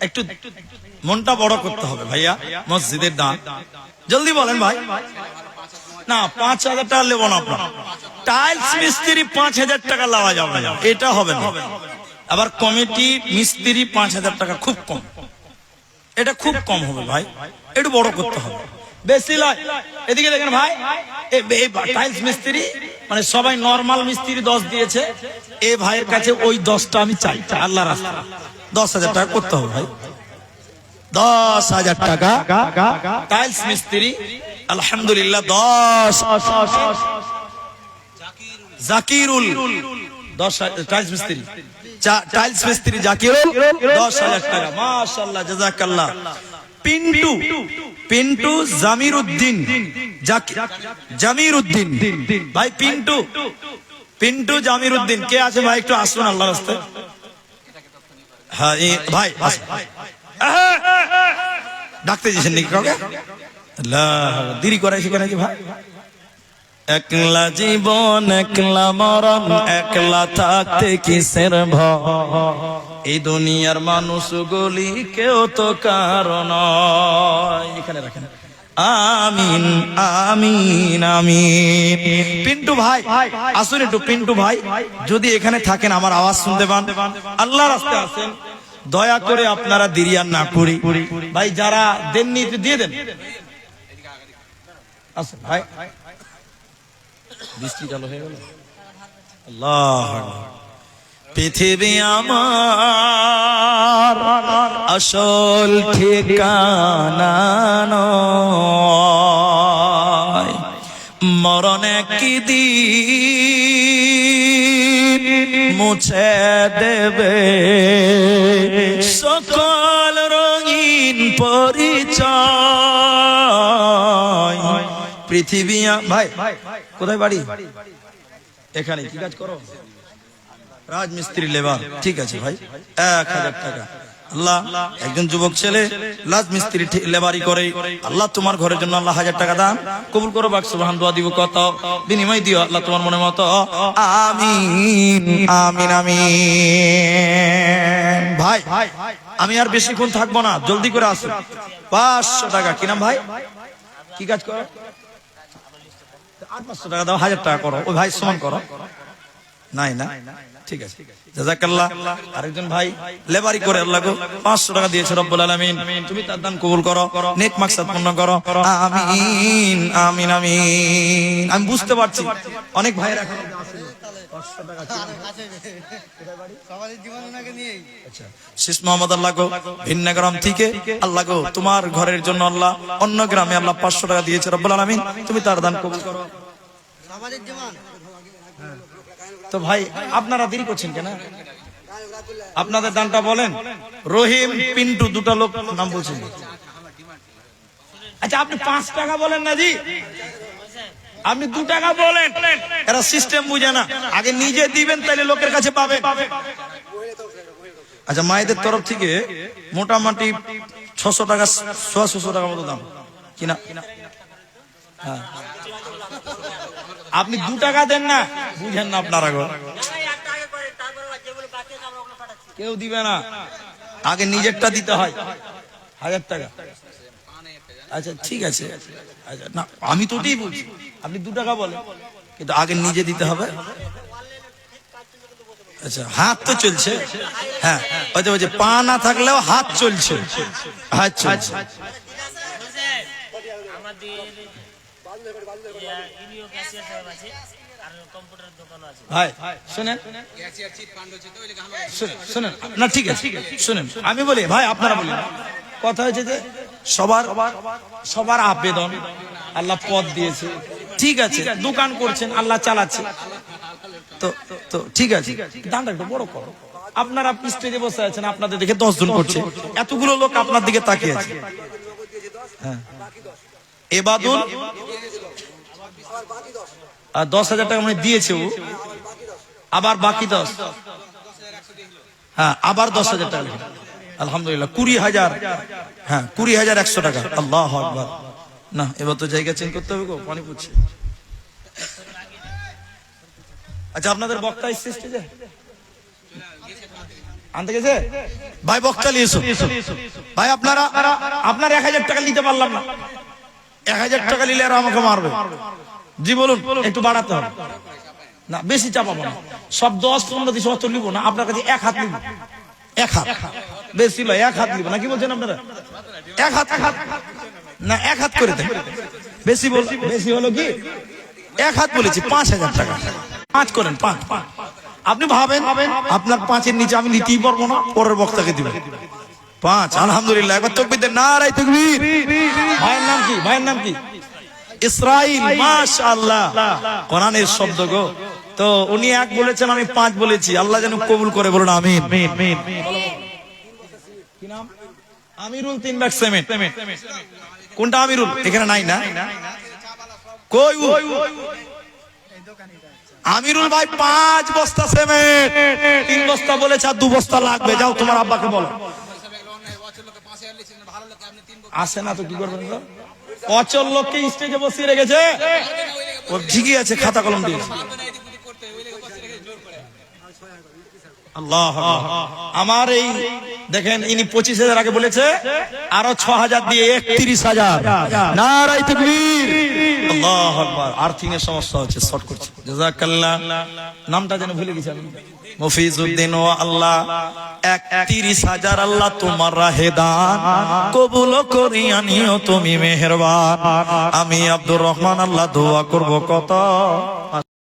একটু মনটা বড় করতে হবে ভাইয়া, মসজিদের দান, জলদি বলেন ভাই। না 5000 টাকা নেব না আপনার, টাইলস মিস্ত্রি 5000 টাকা লাওয়া যাবে না, এটা হবে না। আবার কমিটি মিস্ত্রি 5000 টাকা খুব কম, এটা খুব কম হবে ভাই, একটু বড় করতে হবে, বেশি লয়। এদিকে দেখেন ভাই, টাইলস মিস্ত্রি মানে সবাই নরমাল মিস্ত্রি 10 দিয়েছে, এ ভাইয়ের কাছে ওই 10টা আমি চাই, আল্লাহর রাস্তায় 10000 টাকা করতে হবে ভাই, 10000 টাকা টাইলস মিস্ত্রি। আলহামদুলিল্লাহ 10 জাকিরুল 10 টাইলস মিস্ত্রি, টাইলস মিস্ত্রি জাকিরুল 10000 টাকা, মাশাআল্লাহ জাযাকাল্লাহ। পিন্টু, পিন্টু জামিরউদ্দিন, জামিরউদ্দিন ভাই, পিন্টু, পিন্টু জামিরউদ্দিন কে আছে ভাই একটু আসুন আল্লাহর রাস্তায়। হ্যাঁ ভাই ডাকতে দিয়েছেন নাকি কাউকে? দেরি করাইছি কেন কি ভাই? একলা জীবন একলা মরণ, একলা থাকতে কিসের ভয়, এই দুনিয়ার মানুষ গুলি কেউ তো কারণ। এখানে রাখেন, আমিন আমিন আমিন। পিন্টু ভাই আসুন একটু, পিন্টু ভাই যদি এখানে থাকেন, আমার আওয়াজ শুনতে পান, আল্লাহর রাস্তায় আছেন, দয়া করে আপনারা দেরি আর না করি ভাই, যারা দেননি দিয়ে দেন। আসুন ভাই, বৃষ্টি চালু হয়ে গেল। আল্লাহ, পৃথিবী আমার আসল ঠিকানা নয়, মরণ একদিন মুছে দেবে সকল রঙিন পরিচয়। পৃথিবী ভাই কোথায় বাড়ি? এখানে। কি কাজ করো? রাজমিস্ত্রি লেবার। ঠিক আছে ভাই, 1000 টাকা। আল্লাহ, একজন যুবক ছেলে রাজমিস্ত্রি লেবারি করে, আল্লাহ তোমার ঘরের জন্য আল্লাহ 1000 টাকা দান কবুল করো। বাক সুবহান দোয়া দিব কত, বিনিময় দিও আল্লাহ তোমার মনের মতো। আমিন আমিন আমিন। ভাই আমি আর বেশিক্ষণ থাকবো না, জলদি করে আসো। 500 টাকা। কি নাম ভাই? কি কাজ করো? 800 টাকা দাও, 1000 টাকা করো। ওই ভাই সমান করো। নাই না, ঠিক আছে, জাযাকাল্লাহ। আরেকজন ভাই লেবারি করে, আল্লাহ গো 500 টাকা দিয়েছে রব্বুল আলামিন, তুমি তার দান কবুল করো, নেক মাকসাদ পূর্ণ করো। আমিন আমিন আমিন। আমি বুঝতে পারছি অনেক ভাইয়ের এখন শেষ মোহাম্মদ আল্লাহ গো ভিন্ন গ্রাম থেকে, আল্লাহ গো তোমার ঘরের জন্য আল্লাহ অন্য গ্রামে আল্লাহ 500 টাকা দিয়েছে রব্বুল আলামিন, তুমি তার দান কবুল করো। তো ভাই আপনারা দেরি করছেন কেন? আপনাদের দানটা বলেন। রহিম, পিন্টু, দুটা লোক নাম বলছেন। আচ্ছা আপনি 5 টাকা বলেন না জি, আপনি 2 টাকা বলেন। এরা সিস্টেম বুঝে না, আগে নিজে দিবেন তাহলে লোকের কাছে পাবে। আচ্ছা মায়েদের তরফ থেকে মোটামুটি 600 টাকা, 600 টাকা মতো দাম কিনা। হ্যাঁ আপনি 2 টাকা দেন না, বুঝেন না আপনারা গো, কেউ দিবে না, আগে নিজেরটা দিতে হয় 1000 টাকা। আচ্ছা ঠিক আছে, আচ্ছা না আমি তো ওটাই বলছি, আপনি 2 টাকা বলেন কিন্তু আগে নিজে দিতে হবে। আচ্ছা হাত তো চলছে, হ্যাঁ ওই যে পা না থাকলেও হাত চলছে, হাত চলছে। ভাই শুনেন শুনেন না, ঠিক আছে শুনেন, আমি বলি ভাই আপনারা বলেন। কথা হয়েছে যে সবার আবেদন, আল্লাহ পথ দিয়েছে, ঠিক আছে, দোকান করছেন, আল্লাহ চালাচ্ছে, তো ঠিক আছে, দানটা একটু বড় করো। আপনারা স্টেজে বসে আছেন, আপনাদের দেখে 10 জন করছে, এতগুলো লোক আপনার দিকে তাকিয়ে আছে। হ্যাঁ এবাদুল 10,000 টাকা মানে দিয়েছে ও, আবার বাকি 10, হ্যাঁ আবার 10,000 টাকা, আলহামদুলিল্লাহ 20,000, হ্যাঁ 20,100 টাকা। আল্লাহু আকবার। না এবার তো জায়গা চেঞ্জ করতে হবে গো, পানি পড়ছে। আচ্ছা আপনাদের বক্তা স্টেজে আনতে গেছে? ভাই বক্তা নিয়ে এসো। ভাই আপনার 1000 টাকা নিতে পারলাম না, 1000 টাকা নিলে আর আমাকে মারবে। জি বলুন, একটু বাড়াতে হবে না, বেশি চাপাবো না, সব 10-15 দিন অত নিব না, আপনার কাছে 1 হাত নিব, 1 হাত, বেশি নয় 1 হাত নিব না। কি বলছেন আপনারা? 1 হাত না, 1 হাত করে দেন। বেশি হলো কি 1 হাত বলেছি, 5,000 টাকা 5 করেন, 5। আপনি ভাবেন আপনার 5-এর নিচে আমি নিতেই পারবো না, পরের বক্তাকে দিবেন 5। আলহামদুলিল্লাহ, একবার তাকবীর দেন, নারায়ে তাকবীর। ভাইয়ের নাম কি? ভাইয়ের নাম কি? ইসরাইল। মাশাআল্লাহ, কোরআনের শব্দ গো। তো উনি 1 বলেছেন, আমি 5 বলেছি, আল্লাহ যেন কবুল করে, বলুন আমিন। কি নাম? আমিরুল 3 ব্যাগ সিমেন্ট। কোনটা আমিরুল? এখানে নাই না, কই আমিরুল ভাই 5 বস্তা সিমেন্ট, 3 বস্তা বলেছে, আর 2 বস্তা লাগবে। যাও তোমার আব্বাকে বলো। আসে না তো কি করবেন? অচল লোককে স্টেজে বসিয়ে রেখেছে, ও ঠিকই আছে, খাতা কলম দিয়েছে। আল্লাহ আমার এই দেখেন, ইনি 25,000 আগে বলেছে, আরো 6,000 দিয়ে 31,000। নারায়ে তাকবীর, আল্লাহু আকবার। আর্থিং এর সমস্যা হচ্ছে, শর্ট করছে। জাযাকাল্লাহ। নামটা যেন ভুলে গেছি আমি। মফিজউদ্দিন। ও আল্লাহ 31,000 আল্লাহ তোমার রাহে দান কবুল করিয়া নিও, তুমি মেহেরবান। আমি আব্দুর রহমান আল্লাহ দোয়া করব কত।